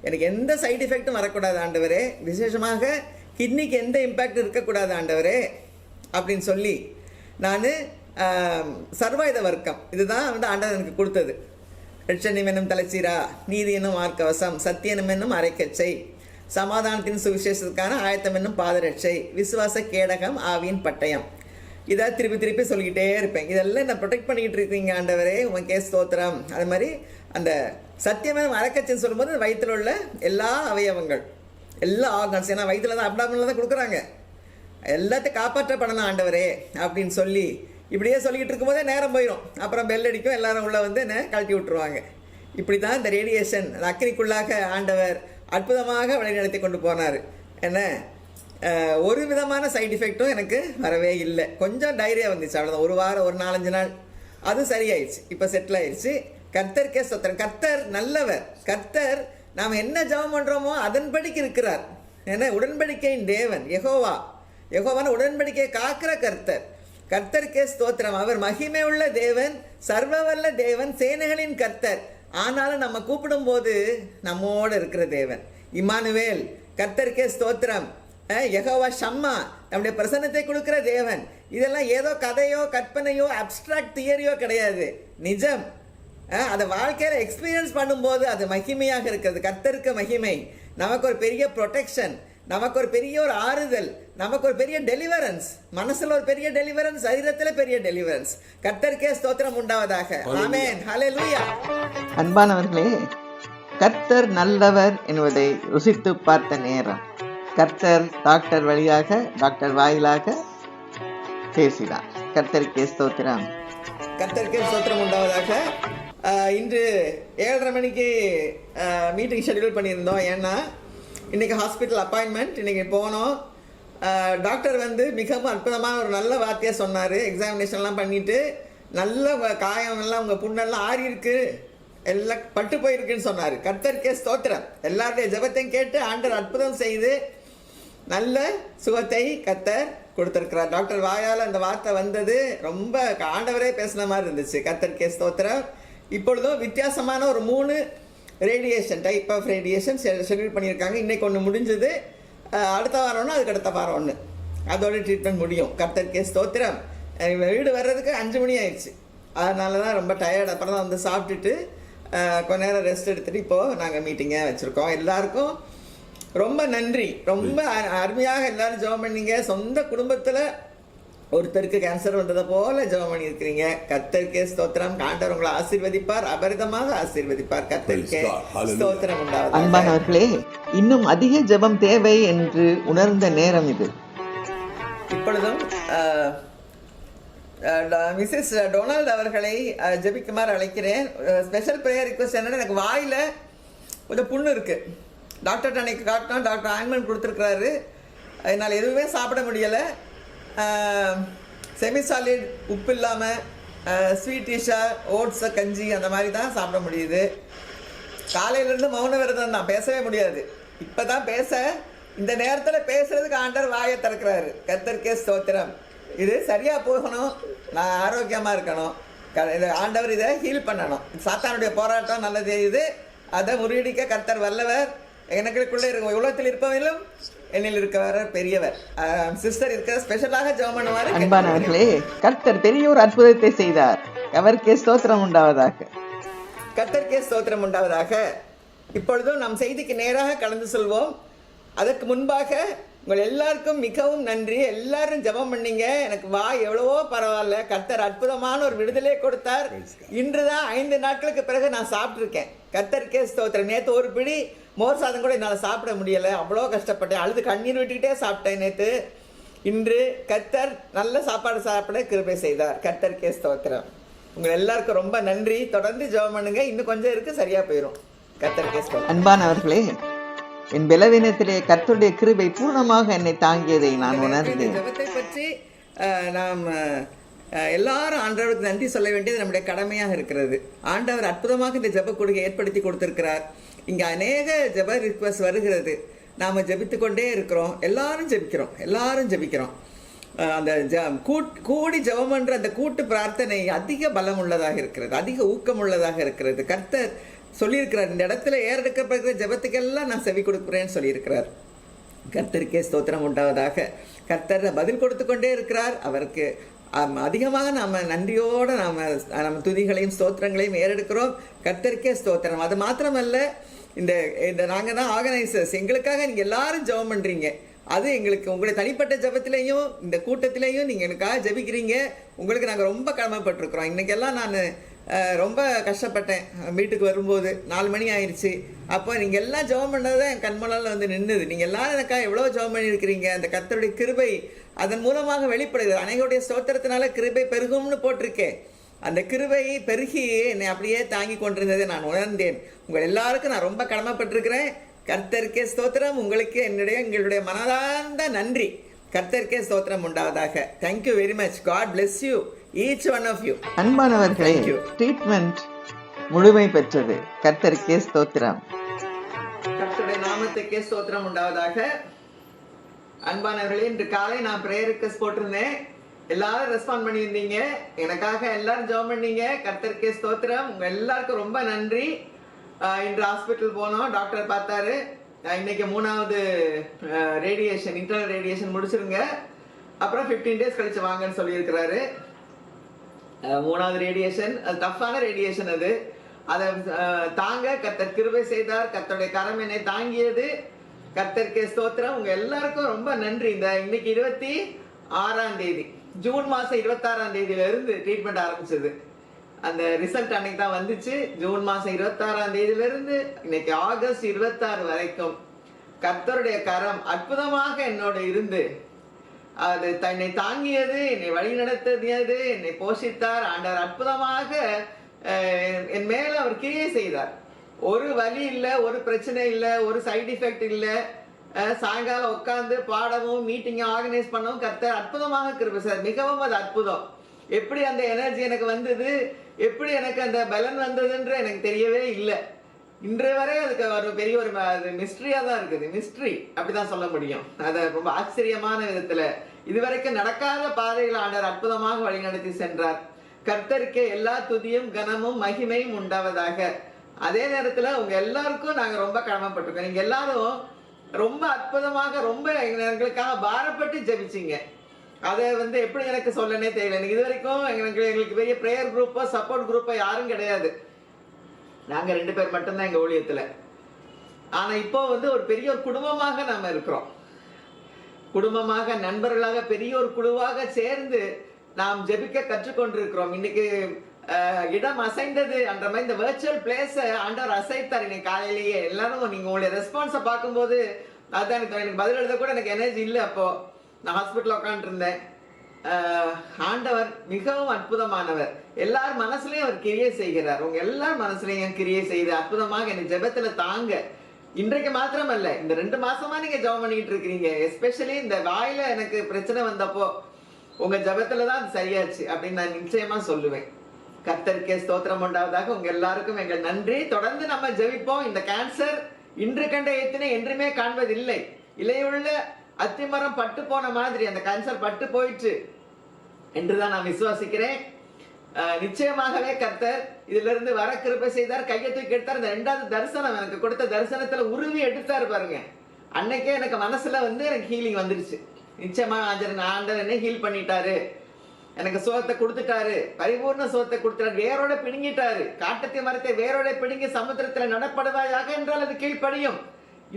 எனக்கு எந்த சைடு எஃபெக்டும் வரக்கூடாது ஆண்டவரே, விசேஷமாக கிட்னிக்கு எந்த இம்பேக்ட் இருக்கக்கூடாது ஆண்டவரே அப்படின்னு சொல்லி நான் சர்வாயுத வர்க்கம் இதுதான் ஆண்டவர் எனக்கு கொடுத்தது. ரட்சணியம் என்னும் தலைச்சீரா, நீதி என்னும் மார்க்கவசம், சத்தியனம் என்னும் அரைக்கச்சை, சமாதானத்தின் சுவிசேஷத்துக்கான ஆயத்தம் என்னும் பாதரட்சை, விசுவாச கேடகம், ஆவியின் பட்டயம். இதை திருப்பி திருப்பி சொல்லிக்கிட்டே இருப்பேன். இதெல்லாம் நான் ப்ரொடெக்ட் பண்ணிக்கிட்டு இருக்கீங்க ஆண்டவரே, உங்களுக்கே ஸ்தோத்திரம். அது மாதிரி அந்த சத்தியமே அரைக்கச்சைன்னு சொல்லும்போது வயிற்றில் உள்ள எல்லா அவயவங்கள், எல்லா ஆர்கன்ஸ், ஏன்னா வயிற்றில் தான் அப்டாமினில் தான் கொடுக்குறாங்க, எல்லாத்தையும் காப்பாற்றப்படணும் ஆண்டவரே அப்படின்னு சொல்லி இப்படியே சொல்லிக்கிட்டு இருக்கும்போதே நேரம் போயிடும். அப்புறம் பெல் அடிக்கும், எல்லாரும் உள்ளே வந்து என்ன கழட்டி விட்டுருவாங்க. இப்படி தான் இந்த ரேடியேஷன் அக்னிக்குள்ளாக ஆண்டவர் அற்புதமாக வழிநடத்தி கொண்டு போனார். என்ன ஒரு விதமான சைடு எஃபெக்டும் எனக்கு வரவே இல்லை. கொஞ்சம் டைரியா வந்துச்சு, அவ்வளோதான். ஒரு வாரம், ஒரு 4-5 நாள் அது சரியாயிடுச்சு, இப்போ செட்டில் ஆயிடுச்சு. கர்த்தருக்கே ஸ்தோத்திரம். கர்த்தர் நல்லவர். கர்த்தர் நாம் என்ன ஜெபம் பண்ணுறோமோ அதன்படிக்கு இருக்கிறார். ஏன்னா உடன்படிக்கையின் தேவன் யெகோவான உடன்படிக்கையை காக்கிற கர்த்தர். கர்த்தருக்கே ஸ்தோத்திரம். அவர் மகிமை உள்ள தேவன், சர்வவல்ல தேவன், சேனைகளின் கர்த்தர். ஆனாலும் நம்ம கூப்பிடும்போது நம்மோடு இருக்கிற தேவன் இம்மானுவேல். கர்த்தருக்கே ஸ்தோத்திரம். யெகோவா ஷம்மா, நம்முடைய பிரசன்னத்தை கொடுக்கிற தேவன். இதெல்லாம் ஏதோ கதையோ கற்பனையோ அப்டிராக்ட் தியரியோ கிடையாது, நிஜம். அதை வாழ்க்கையில் எக்ஸ்பீரியன்ஸ் பண்ணும்போது அது மகிமையாக இருக்கிறது. கர்த்தருக்கு மகிமை. நமக்கு ஒரு பெரிய ப்ரொடெக்ஷன், நமக்கு ஒரு பெரிய ஒரு ஆறுதல், நமக்கு ஒரு பெரிய டெலிவரன்ஸ், மனசுல ஒரு பெரிய டெலிவரன்ஸ், சரீரத்தில் பெரிய டெலிவரன்ஸ். கர்த்தருக்கே ஸ்தோத்திரம் உண்டாவதாக. ஆமென், ஹல்லேலூயா. அன்பானவர்களே, கர்த்தர் நல்லவர் என்பதை ருசித்து பார்த்த நேரம். கர்த்தர் டாக்டர் வழியாக, டாக்டர் வாயிலாக பேசினார். கர்த்தருக்கே ஸ்தோத்திரம். கர்த்தருக்கே ஸ்தோத்திரம் உண்டாவதாக. இன்று 7:30 மணிக்கு மீட்டிங் ஷெட்யூல் பண்ணியிருந்தோம். ஏன்னா இன்றைக்கி ஹாஸ்பிட்டல் அப்பாயின்மெண்ட், இன்றைக்கி போனோம். டாக்டர் வந்து மிகவும் அற்புதமாக ஒரு நல்ல வார்த்தையாக சொன்னார். எக்ஸாமினேஷன்லாம் பண்ணிவிட்டு நல்ல காயமெல்லாம் உங்கள் புண்ணெல்லாம் ஆறி இருக்கு, எல்லாம் பட்டு போயிருக்குன்னு சொன்னார். கர்த்தருக்கே ஸ்தோத்திரம். எல்லாருடைய ஜெபத்தையும் கேட்டு ஆண்டவர் அற்புதம் செய்து நல்ல சுகத்தை கர்த்தர் கொடுத்துருக்கிறார். டாக்டர் வாயால் அந்த வார்த்தை வந்தது, ரொம்ப ஆண்டவரே பேசின மாதிரி இருந்துச்சு. கர்த்தருக்கே ஸ்தோத்திரம். இப்பொழுதும் வித்தியாசமான ஒரு 3 radiation, type of radiation schedule பண்ணியிருக்காங்க. இன்றைக்கி ஒன்று முடிஞ்சது, அடுத்த வாரம் ஒன்று, அதுக்கு அடுத்த வாரம் ஒன்று, அதோட ட்ரீட்மெண்ட் முடியும். கர்த்தருக்கே ஸ்தோத்திரம். வீடு வர்றதுக்கு 5 மணி ஆயிடுச்சு. அதனால தான் ரொம்ப டயர்ட். அப்புறம் தான் வந்து சாப்பிட்டுட்டு கொஞ்ச நேரம் ரெஸ்ட் எடுத்துகிட்டு இப்போது நாங்கள் மீட்டிங்கை வச்சுருக்கோம். எல்லாருக்கும் ரொம்ப நன்றி. ரொம்ப அருமையாக எல்லோரும் ஜெபம் பண்ணீங்க. சொந்த குடும்பத்தில் ஒருத்தருக்கு கேன்சர் வந்ததை போல ஜெபம் பண்ணியிருக்கிறீங்க. கர்த்தருக்கே ஸ்தோத்திரம். ஆண்டவர் உங்களை ஆசீர்வதிப்பார், அபரிதமாக ஆசீர்வதிப்பார். கர்த்தருக்கே ஸ்தோத்திரம் உண்டாவது. அன்பானவர்களே, இன்னும் அதிக ஜெபம் தேவை என்று உணர்ந்த நேரம் இது. இப்பொழுதும் மிஸ்ஸஸ் டொனால்டு அவர்களை ஜெபிக்குமாறு அழைக்கிறேன். ஸ்பெஷல் ப்ரேயர் ரிக்வஸ்ட் என்னன்னா, எனக்கு வாயில் கொஞ்சம் புண்ணு இருக்குது. டாக்டர்கிட்ட அன்னைக்கு காட்டினோம், டாக்டர் ஆயின்மெண்ட் கொடுத்துருக்குறாரு. என்னால் எதுவுமே சாப்பிட முடியலை. செமி சாலிட், உப்பு இல்லாமல், ஸ்வீட் டிஷ்ஷாக, ஓட்ஸை, கஞ்சி அந்த மாதிரி தான் சாப்பிட முடியுது. காலையிலேருந்து மௌன விரதம் தான், பேசவே முடியாது. இப்போ தான் இந்த நேரத்தில் பேசுகிறதுக்கு ஆண்டவர் வாயை திறக்கிறாரு. கர்த்தருக்கே ஸ்தோத்திரம். இது சரியாக போகணும், நான் ஆரோக்கியமாக இருக்கணும். ஆண்டவர் இதை ஹீல் பண்ணணும். சாத்தானுடைய போராட்டம் நல்லது தெரியுது, அதை முறியடிக்க கர்த்தர் வல்லவர். எனக்குள்ளே இருக்க உலகத்தில் இருப்பவர்களும் என்னில் இருக்கவர் பெரியவர். சிஸ்டர் இருக்கிற ஸ்பெஷலாக ஜெபம் பண்ணுவார். அன்பானவர்களே, கர்த்தர் பெரிய ஒரு அற்புதத்தை செய்தார். அவருக்கே ஸ்தோத்திரம் உண்டாவதாக. கர்த்தருக்கே ஸ்தோத்திரம் உண்டாவதாக. இப்பொழுதும் நம் செய்திக்கு நேராக கடந்து செல்வோம். அதற்கு முன்பாக உங்கள் எல்லாருக்கும் மிகவும் நன்றி. எல்லாரும் ஜெபம் பண்ணீங்க. எனக்கு எவ்வளவோ பரவாயில்ல. கர்த்தர் அற்புதமான ஒரு விடுதலை கொடுத்தார். இன்று தான் 5 நாட்களுக்கு பிறகு நான் சாப்பிட்ருக்கேன். கர்த்தருக்கே ஸ்தோத்திரம். நேற்று ஒரு பிடி மோர் சாதம் கூட என்னால் சாப்பிட முடியலை. அவ்வளோ கஷ்டப்பட்டேன். அழுது கண்ணீர் விட்டுக்கிட்டே சாப்பிட்டேன் நேற்று. இன்று கர்த்தர் நல்ல சாப்பாடு சாப்பிட கிருபை செய்தார். கர்த்தருக்கே ஸ்தோத்திரம். உங்கள் எல்லாருக்கும் ரொம்ப நன்றி. தொடர்ந்து ஜெபம் பண்ணுங்க. இன்னும் கொஞ்சம் இருக்கு, சரியா போயிடும். கர்த்தருக்கே ஸ்தோத்திரம். அன்பானவர்களே, என் பலவீனத்திலே கர்த்தருடைய கிருபை பூர்ணமாக என்னை தாங்கியதை நான் உணர்ந்தேன். ஜெபத்தை பற்றி நாம் எல்லாரும் ஆண்டவருக்கு நன்றி சொல்ல வேண்டியது நம்முடைய கடமையாக இருக்கிறது. ஆண்டவர் அற்புதமாக இந்த ஜெப கொடுக்கை ஏற்படுத்தி கொடுத்திருக்கிறார். இங்கே அநேக ஜெப ரிக்வஸ்ட் வருகிறது. நாம் ஜெபித்து கொண்டே இருக்கிறோம். எல்லாரும் ஜெபிக்கிறோம். அந்த கூடி ஜெபம் என்ற அந்த கூட்டு பிரார்த்தனை அதிக பலம் உள்ளதாக இருக்கிறது, அதிக ஊக்கம் உள்ளதாக இருக்கிறது. கர்த்தர் சொல்லியிருக்கிறார், இந்த இடத்துல ஏறெடுக்கப்படுகிற ஜெபத்துக்கெல்லாம் நான் செவி கொடுக்குறேன்னு சொல்லியிருக்கிறார். கர்த்தருக்கே ஸ்தோத்திரம் உண்டாவதாக. கர்த்தர் பதில் கொடுத்து கொண்டே இருக்கிறார். அவருக்கு அதிகமாக நாம் நன்றியோடு நம்ம துதிகளையும் ஸ்தோத்திரங்களையும் ஏறெடுக்கிறோம். கர்த்தருக்கே ஸ்தோத்திரம். அது மாத்திரமல்ல, இந்த நாங்கள் தான் ஆர்கனைசர்ஸ். எங்களுக்காக நீங்கள் எல்லாரும் ஜெபம் பண்ணுறீங்க. அது எங்களுக்கு உங்களுடைய தனிப்பட்ட ஜெபத்திலையும் இந்த கூட்டத்திலையும் நீங்கள் எனக்காக ஜெபிக்கிறீங்க. உங்களுக்கு நாங்கள் ரொம்ப கடமைப்பட்டிருக்கிறோம். இன்றைக்கெல்லாம் நான் ரொம்ப கஷ்டப்பட்டேன். வீட்டுக்கு வரும்போது 4 மணி ஆயிடுச்சு. அப்போ நீங்கள் எல்லாம் ஜெபம் பண்ணது தான் என் கண்மணால் வந்து நின்றுது. நீங்கள் எல்லாரும் எனக்காக எவ்வளோ ஜெபம் பண்ணியிருக்கிறீங்க. அந்த கர்த்தருடைய கிருபை அதன் மூலமாக வெளிப்படுது. அனைவருடைய ஸ்தோத்திரத்தினால கிருபை பெருகும்னு போட்டிருக்கேன். அந்த கிருபை பெருகி என்னை அப்படியே தாங்கி கொண்டிருந்ததை நான் உணர்ந்தேன். உங்கள் எல்லாருக்கும் நான் ரொம்ப கடமைப்பட்டிருக்கிறேன். கர்த்தருக்கே ஸ்தோத்திரம். உங்களுக்கு எங்களுடைய மனதார்ந்த நன்றி. கர்த்தருக்கே ஸ்தோத்திரம் உண்டாவதாக. Thank you very much. God bless you each one of you. அன்பானவர்களே, ட்ரீட்மெண்ட் முழுமை பெற்றது. கர்த்தருக்கே ஸ்தோத்திரம். கர்த்தருடைய நாமத்துக்கே ஸ்தோத்திரம் உண்டாவதாக. அன்பானவர்களே, இன்று காலை நான் ப்ரேயர் ரிக்வெஸ்ட் போட்டிருந்தேன். எல்லாரும் ரெஸ்பாண்ட் பண்ணியிருந்தீங்க. எனக்காக எல்லாரும் ஜெபம் பண்ணீங்க. கர்த்தருக்கே ஸ்தோத்திரம். உங்க எல்லாருக்கும் ரொம்ப நன்றி. இன்று ஹாஸ்பிட்டல் போனோம். டாக்டர் பார்த்தாரு. இன்னைக்கு 3வது ரேடியேஷன், இன்டர்னல் ரேடியேஷன் முடிச்சிருங்க, அப்புறம் 15 days கழிச்சு வாங்கன்னு சொல்லியிருக்கிறாரு. 3வது ரேடியேஷன், அது டஃப்பான ரேடியேஷன். அதை தாங்க கர்த்தர் கிருபை செய்தார். கர்த்தருடைய கரம் என்னை தாங்கியது. கர்த்தருக்கே ஸ்தோத்திரம். உங்க எல்லாருக்கும் ரொம்ப நன்றி. இன்னைக்கு 26ஆம் தேதி, ஜூன் மாசம் 26ஆம் தேதியில இருந்து ட்ரீட்மெண்ட் ஆரம்பிச்சது. அந்த ரிசல்ட் அன்னைக்கு தான் வந்துச்சு. ஜூன் மாசம் 26ஆம் தேதியில இருந்து இன்னைக்கு ஆகஸ்ட் 26 வரைக்கும் கர்த்தருடைய கரம் அற்புதமாக என்னோட இருந்து அது என்னை தாங்கியது, என்னை வழி நடத்தியது, என்னை போஷித்தார். ஆண்டவர் அற்புதமாக என் மேல அவர் கிரியை செய்தார். ஒரு வலி இல்லை, ஒரு பிரச்சனை இல்லை, ஒரு சைடு எஃபெக்ட் இல்லை. சாயங்காலம் உட்காந்து பாடவும் மீட்டிங்கை ஆர்கனைஸ் பண்ணவும் கர்த்தர் அற்புதமாக கிருபை செய்தார். மிகவும் அது அற்புதம். எப்படி அந்த எனர்ஜி எனக்கு வந்தது, எப்படி எனக்கு அந்த பலன் வந்ததுன்ற எனக்கு தெரியவே இல்லை. இன்று வரை அதுக்கு ஒரு பெரிய ஒரு மிஸ்ட்ரியா தான் இருக்குது. மிஸ்ட்ரி அப்படிதான் சொல்ல முடியும். அதை ரொம்ப ஆச்சரியமான விதத்துல இதுவரைக்கும் நடக்காத பாதையில் ஆண்டவர் அற்புதமாக வழிநடத்தி சென்றார். கர்த்தருக்கே எல்லா துதியும் கனமும் மகிமையும் உண்டாவதாக. அதே நேரத்துல உங்க எல்லாருக்கும் நாங்க ரொம்ப கடமைப்பட்டிருக்கோம். நீங்க எல்லாரும் ரொம்ப அற்புதமாக ரொம்ப எங்களுக்காக பாரப்பட்டு ஜெபிச்சிங்க. அதை எப்படி எனக்கு சொல்லனே தெரியல. எனக்கு இது வரைக்கும் எங்களுக்கு பெரிய ப்ரேயர் குரூப்போ சப்போர்ட் குரூப்போ யாரும் கிடையாது. நாங்க 2 பேர் மட்டும்தான் எங்க ஊழியத்துல. ஆனா இப்போ ஒரு பெரிய ஒரு குடும்பமாக நாம இருக்கிறோம். குடும்பமாக, நண்பர்களாக, பெரிய ஒரு குழுவாக சேர்ந்து நாம் ஜெபிக்க கற்றுக்கொண்டிருக்கிறோம். இன்னைக்கு இடம் அசைந்தது என்ற மாதிரி இந்த வெர்ச்சுவல் பிளேஸ ஆண்டவர் அசைத்தார். இன்னைக்கு காலையிலேயே எல்லாரும் நீங்க உங்களுடைய ரெஸ்பான்ஸை பார்க்கும்போது அதான் எனக்கு பதில் எழுத கூட எனக்கு எனர்ஜி இல்லை. அப்போ நான் ஹாஸ்பிட்டல் உட்காந்துட்டு இருந்தேன். ஆண்டவர் மிகவும் அற்புதமானவர். எல்லார் மனசுலயும் அவர் கிரியை செய்கிறார். உங்க எல்லார் மனசுலயும் கிரியை செய்து அற்புதமாக என்னை ஜெபத்துல தாங்க. இன்றைக்கு மாத்திரமல்ல, இந்த 2 மாசமா நீங்க ஜெபம் பண்ணிட்டு இருக்கிறீங்க. எஸ்பெஷலி இந்த வாயில எனக்கு பிரச்சனை வந்தப்போ உங்க ஜெபத்துலதான் அது சரியாச்சு அப்படின்னு நான் நிச்சயமா சொல்லுவேன். கர்த்தருக்கே ஸ்தோத்திரம் உண்டாவதாக. உங்க எல்லாருக்கும் எங்கள் நன்றி. தொடர்ந்து நம்ம ஜெபிப்போம். இந்த கேன்சர் இன்று கண்ட எத்தனை என்றுமே காண்பதில்லை. இலையுள்ள அத்திமரம் பட்டு போன மாதிரி அந்த கேன்சர் பட்டு போயிட்டு என்றுதான் நான் விசுவாசிக்கிறேன். நிச்சயமாகவே கர்த்தர் இதுல இருந்து வர கிருபை செய்தார். கையை தூக்கி எடுத்தார். இந்த 2வது தரிசனம் எனக்கு கொடுத்த தரிசனத்துல உருவி எடுத்தாரு பாருங்க. அன்னைக்கே எனக்கு மனசுல எனக்கு ஹீலிங் வந்துருச்சு. நிச்சயமா ஆண்டவர் என்ன ஹீல் பண்ணிட்டாரு. எனக்கு சுகத்தை கொடுத்துட்டாரு. பரிபூர்ண சுகத்தை கொடுத்துட்டாரு. வேரோட பிடுங்கிட்டாரு. காட்டத்தி மரத்தை வேரோட பிடுங்கி சமுத்திரத்துல நடப்படுவாயாக என்றால் அது கீழ்ப்படியும்.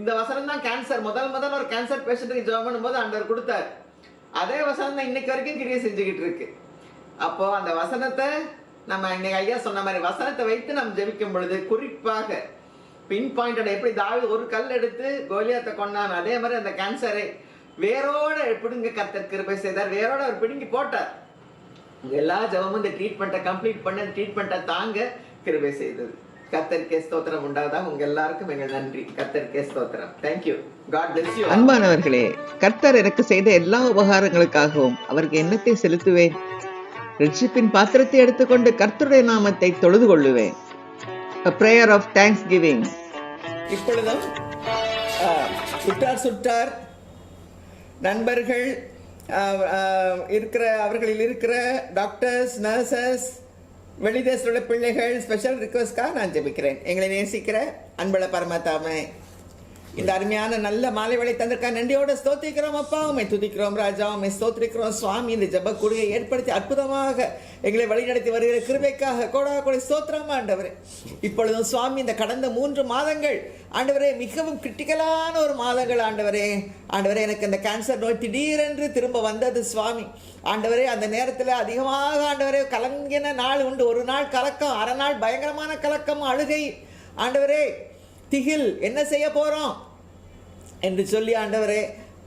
இந்த வசனம் தான் கேன்சர் முதல் ஒரு கேன்சர் பேஷண்ட்டுக்கு ஜெபம் பண்ணும்போது ஆண்டவர் கொடுத்தார். அதே வசனம் தான் இன்னைக்கு வரைக்கும் கிரியை செஞ்சுக்கிட்டு இருக்கு. அப்போ அந்த வசனத்தை நம்ம இன்னைக்கு ஐயா சொன்ன மாதிரி வசனத்தை வைத்து நம்ம ஜெபிக்கும் பொழுது குறிப்பாக பின் பாயிண்டட், எப்படி தாவீது ஒரு கல் எடுத்து கோலியாத்தை கொண்டான், அதே மாதிரி அந்த கேன்சரை வேரோட பிடுங்க கர்த்தர் கிருபை செய்தார். வேரோட அவர் பிடுங்கி போட்டார். எல்லா ஜெபமும் இந்த ட்ரீட்மெண்ட்டை கம்ப்ளீட் பண்ண ட்ரீட்மெண்ட்டை தாங்க கிருபை செய்தது. கர்த்தருக்கே ஸ்தோத்திரம் உண்டாவதா. உங்க எல்லாருக்கும் எங்கள் நன்றி. கர்த்தருக்கே ஸ்தோத்திரம். தேங்க்யூ. God bless you. அன்பானவர்களே, கர்த்தர் எனக்கு செய்த எல்லா உபகாரங்களுக்காகவும் அவருக்கு எண்ணத்தை செலுத்துவேன். ரட்சிப்பின் பாத்திரத்தை எடுத்துக்கொண்டு கர்த்தருடைய நாமத்தை தொழுது கொள்ளுவேன். A prayer of thanksgiving. இப்பொழுதும் சுற்றார் நண்பர்கள் அவர்களில் இருக்கிற டாக்டர்ஸ், நர்சஸ், வெளிதேசத்தில் உள்ள பிள்ளைகள் ஸ்பெஷல் ரிக்வஸ்ட்காக நான் ஜெபிக்கிறேன். எங்களை நேசிக்கிற அன்புள்ள பரமாத்தாமே, இந்த அருமையான நல்ல மாலை வேளை தந்திருக்கா நன்றியோட ஸ்தோத்திரிக்கிறோம் அப்பா. உண்மை துதிக்கிறோம் ராஜா, உண்மை ஸ்தோத்திரிக்கிறோம் சுவாமி. இந்த ஜெப கூடியை ஏற்படுத்தி அற்புதமாக எங்களை வழிநடத்தி வருகிற கிருபைக்காக கோடாகோடி ஸ்தோத்திரம் ஆண்டவரே. இப்பொழுதும் சுவாமி இந்த கடந்த 3 மாதங்கள் ஆண்டவரே மிகவும் கிரிட்டிக்கலான ஒரு மாதங்கள் ஆண்டவரே. எனக்கு இந்த கேன்சர் நோய் திடீரென்று திரும்ப வந்தது சுவாமி. ஆண்டவரே அந்த நேரத்தில் அதிகமாக ஆண்டவரே கலங்கின நாள் உண்டு. ஒரு நாள் கலக்கம், அரை நாள் பயங்கரமான கலக்கம், அழுகை, ஆண்டவரே திகில், என்ன செய்ய போறோம் என்று சொல்லி ஆண்டவரே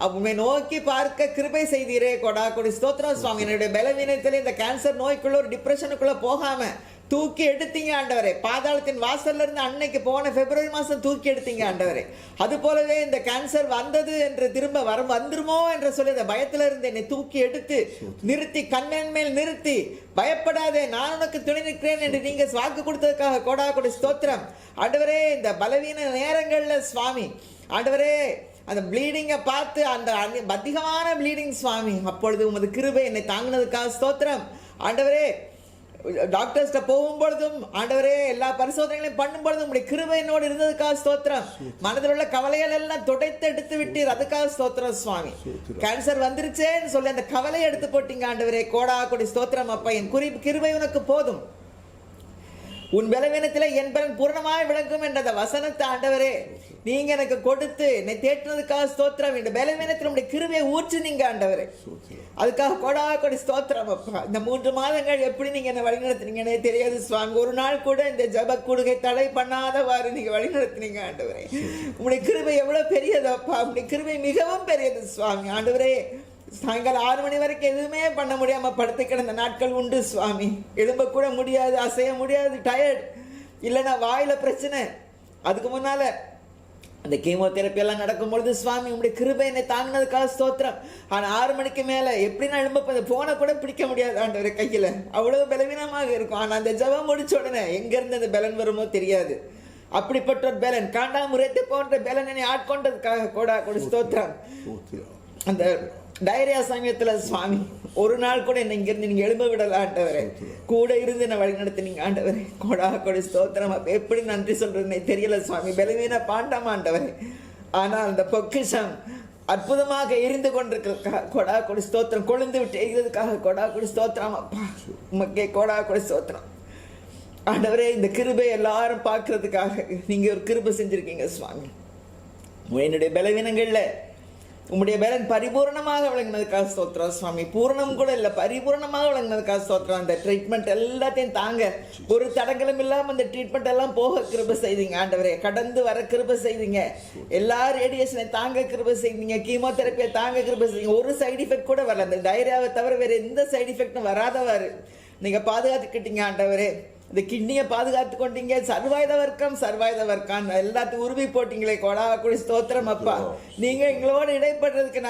உண்மை நோக்கி பார்க்க கிருபை செய்தீரே. கொடி ஸ்தோத்திரம் சுவாமி. என்னுடைய பலவீனத்தில் இந்த கேன்சர் நோய்க்குள்ள ஒரு டிப்ரெஷனுக்குள்ள போகாம தூக்கி எடுத்தீங்க ஆண்டவரே. பாதாளத்தின் வாசல்ல இருந்து அன்னைக்கு போன பிப்ரவரி மாசம் தூக்கி எடுத்தீங்க ஆண்டவரே. அது போலவே இந்த கேன்சர் வந்தது என்று திரும்ப வந்துருமோ என்று சொல்லி இந்த பயத்துல இருந்து என்னை தூக்கி எடுத்து நிறுத்தி, கண்மேன் மேல் நிறுத்தி, பயப்படாதே நான் உனக்கு துணை நிற்கிறேன் என்று நீங்க வாக்கு கொடுத்ததுக்காக கோடாகோடி ஸ்தோத்திரம் ஆண்டவரே. இந்த பலவீன நேரங்கள்ல சுவாமி ஆண்டவரே அந்த ப்ளீடிங்கை பார்த்து, அந்த அதிகமான ப்ளீடிங் சுவாமி, அப்பொழுது உமது கிருபை என்னை தாங்கினதுக்காக ஸ்தோத்திரம் ஆண்டவரே. டாக்டர்ஸ்ட போகும்பொழுதும் ஆண்டவரே எல்லா பரிசோதனைகளையும் பண்ணும் பொழுதும் உங்களுடைய கிருபை என்னோடு இருந்ததுக்காக ஸ்தோத்திரம். மனதில் உள்ள கவலைகள் எல்லாம் துடைத்து எடுத்து விட்டீர், அதுக்காக ஸ்தோத்திரம் சுவாமி. கேன்சர் வந்துருச்சேன்னு சொல்லி அந்த கவலையை எடுத்து போட்டீங்க ஆண்டவரே. கோடாகோடி ஸ்தோத்திரம் அப்பா. என் கிருபை உனக்கு போதும், உன் பலவீனத்தில் என் பலன் பூரணமாய் விளங்கும் என்ற அந்த வசனத்தை ஆண்டவரே நீங்க எனக்கு கொடுத்து என்னை தேற்றினதுக்காக ஸ்தோத்திரம். இந்த பலவீனத்தில் உடைய கிருபையை ஊற்றினீங்க ஆண்டவரே, அதுக்காக கோடாகோடி ஸ்தோத்திரம் அப்பா. இந்த 3 மாதங்கள் எப்படி நீங்க என்ன வழிநடத்தினீங்கன்னே தெரியாது சுவாமி. ஒரு நாள் கூட இந்த ஜப கூடுகை தடை பண்ணாதவாறு நீங்க வழிநடத்தினீங்க ஆண்டவரே. உங்களுடைய கிருபை எவ்வளவு பெரியது அப்பா. உங்களுடைய கிருபை மிகவும் பெரியது சுவாமி. ஆண்டவரே சாயங்காலம் 6 மணி வரைக்கும் எதுவுமே பண்ண முடியாம படுத்து கிடந்த நாட்கள் உண்டு சுவாமி. எழும்ப கூட முடியாது, அசைய முடியாது, டயர்ட், இல்லைன்னா வாயில பிரச்சனை. அதுக்கு முன்னால அந்த கீமோதெரப்பி எல்லாம் நடக்கும்பொழுது சுவாமி உங்களுடைய கிருபை என்னை தாங்கினதுக்காக ஸ்தோத்திரம். ஆனால் 6 மணிக்கு மேலே எப்படின்னா எழும்ப போனை கூட பிடிக்க முடியாது ஆண்டவரை கையில், அவ்வளவு பலவீனமாக இருக்கும். ஆனால் அந்த ஜபம் முடிச்ச உடனே எங்கேருந்து அந்த பலன் வருமோ தெரியாது. அப்படிப்பட்ட ஒரு பலன், காண்டாமுறைத்தை போன்ற பலன் என்னை ஆட்கொண்டதுக்காக கோடாகோடி ஸ்தோத்திரம். அந்த டைரியா சமயத்துல சுவாமி ஒரு நாள் கூட என்ன இங்கிருந்து நீங்க எழும்ப விடல ஆண்டவரே, கூட இருந்து என்ன வழி நடத்தினீங்க ஆண்டவரே. கோடாகோடி ஸ்தோத்திரம். அப்ப எப்படி நன்றி சொல்றதுன்னு தெரியல சுவாமி. பலவீன பாண்டாம ஆண்டவரே, ஆனால் அந்த பொக்கிஷம் அற்புதமாக எரிந்து கொண்டிருக்கிறதுக்காக கோடாகோடி ஸ்தோத்திரம். கொழுந்து விட்டு எரிகிறதுக்காக கோடாகோடி ஸ்தோத்திரம் அப்பா. உமக்கே கோடாகோடி ஸ்தோத்திரம் ஆண்டவரே. இந்த கிருபை எல்லாரும் பார்க்கறதுக்காக நீங்க ஒரு கிருபை செஞ்சிருக்கீங்க சுவாமி. என்னுடைய பலவீனங்கள்ல உங்களுடைய பலன் பரிபூர்ணமாக விளங்கினதுக்காக ஸ்தோத்திரம் சுவாமி. பூரணம் கூட இல்லை, பரிபூர்ணமாக விளங்கினதுக்காக ஸ்தோத்திரம். அந்த ட்ரீட்மெண்ட் எல்லாத்தையும் தாங்க ஒரு தடங்களும் இல்லாமல் அந்த ட்ரீட்மெண்ட் எல்லாம் போக கிருபை செய்தீங்க ஆண்டவரே. கடந்து வர கிருபை செய்தீங்க. எல்லா ரேடியேஷனை தாங்க கிருபை செய்தீங்க. கீமோதெரப்பியை தாங்க கிருபை செய்தீங்க. ஒரு சைடு எஃபெக்ட் கூட வரல. அந்த டைரியாவை தவிர வேற எந்த சைடு எஃபெக்டும் வராதவாறு நீங்க பாதுகாத்துக்கிட்டீங்க ஆண்டவரே. இந்த கிட்னியை பாதுகாத்து கொண்டீங்க. சர்வாயுத வர்க்கம் எல்லாத்தையும் உருவி போட்டீங்களே. கோடாகோடி ஸ்தோத்திரம் அப்பா. நீங்க எங்களோட இடைப்படுறதுக்கு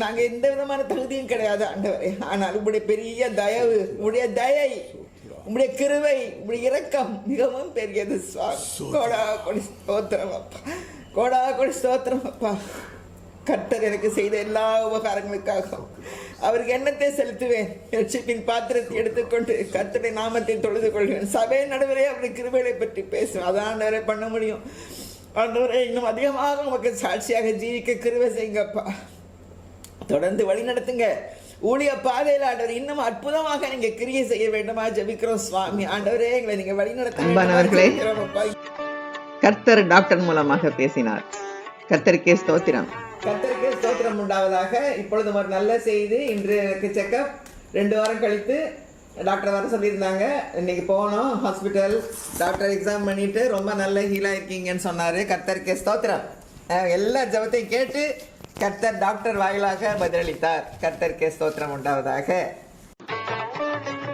நாங்க எந்த விதமான தகுதியும் கிடையாது ஆண்டவரே. ஆனால் உங்களுடைய பெரிய தயவு, உங்களுடைய தயை, உங்களுடைய கிருபை, உங்களுடைய இரக்கம் மிகவும் பெரியது சுவாமி. கோடாகோடி ஸ்தோத்திரம் அப்பா. கோடாகோடி ஸ்தோத்திரம் அப்பா. கர்த்தர் எனக்கு செய்த எல்லா உபகாரங்களுக்காக அவருக்கு எண்ணத்தை செலுத்துவேன். ரட்சிப்பின் பாத்திரத்தை எடுத்துக்கொண்டு கர்த்தருடைய நாமத்தை தொழுது கொள்வேன். சபை நடுவரே அவருடைய கிருபைகளை பற்றி பேசுவேன். அதான் ஆண்டவரே பண்ண முடியும். ஆண்டவரே இன்னும் அதிகமாக உமக்கு சாட்சியாக ஜீவிக்க கிருபை செய்யுங்கப்பா. தொடர்ந்து வழி நடத்துங்க. ஊழிய பாதையில் ஆண்டவர் இன்னும் அற்புதமாக நீங்க கிரியை செய்ய வேண்டுமா ஜெபிக்கிறோம் சுவாமி. ஆண்டவரே எங்களை நீங்க வழி நடத்த. கர்த்தர் டாக்டர் மூலமாக பேசினார். கர்த்தருக்கே ஸ்தோத்திரம். கர்த்தருக்கே ஸ்தோத்திரம் உண்டாவதாக. இப்பொழுது ஒரு நல்ல செய்தி. இன்று எனக்கு செக்கப் 2 வாரம் கழித்து டாக்டர் வர சொல்லியிருந்தாங்க. இன்னைக்கு போனோம் ஹாஸ்பிட்டல். டாக்டர் எக்ஸாம் பண்ணிட்டு ரொம்ப நல்ல ஹீலாக இருக்கீங்கன்னு சொன்னார். கர்த்தருக்கே ஸ்தோத்திரம். எல்லா ஜபத்தையும் கேட்டு கர்த்தர் டாக்டர் வாயிலாக பதிலளித்தார். கர்த்தருக்கே ஸ்தோத்திரம் உண்டாவதாக.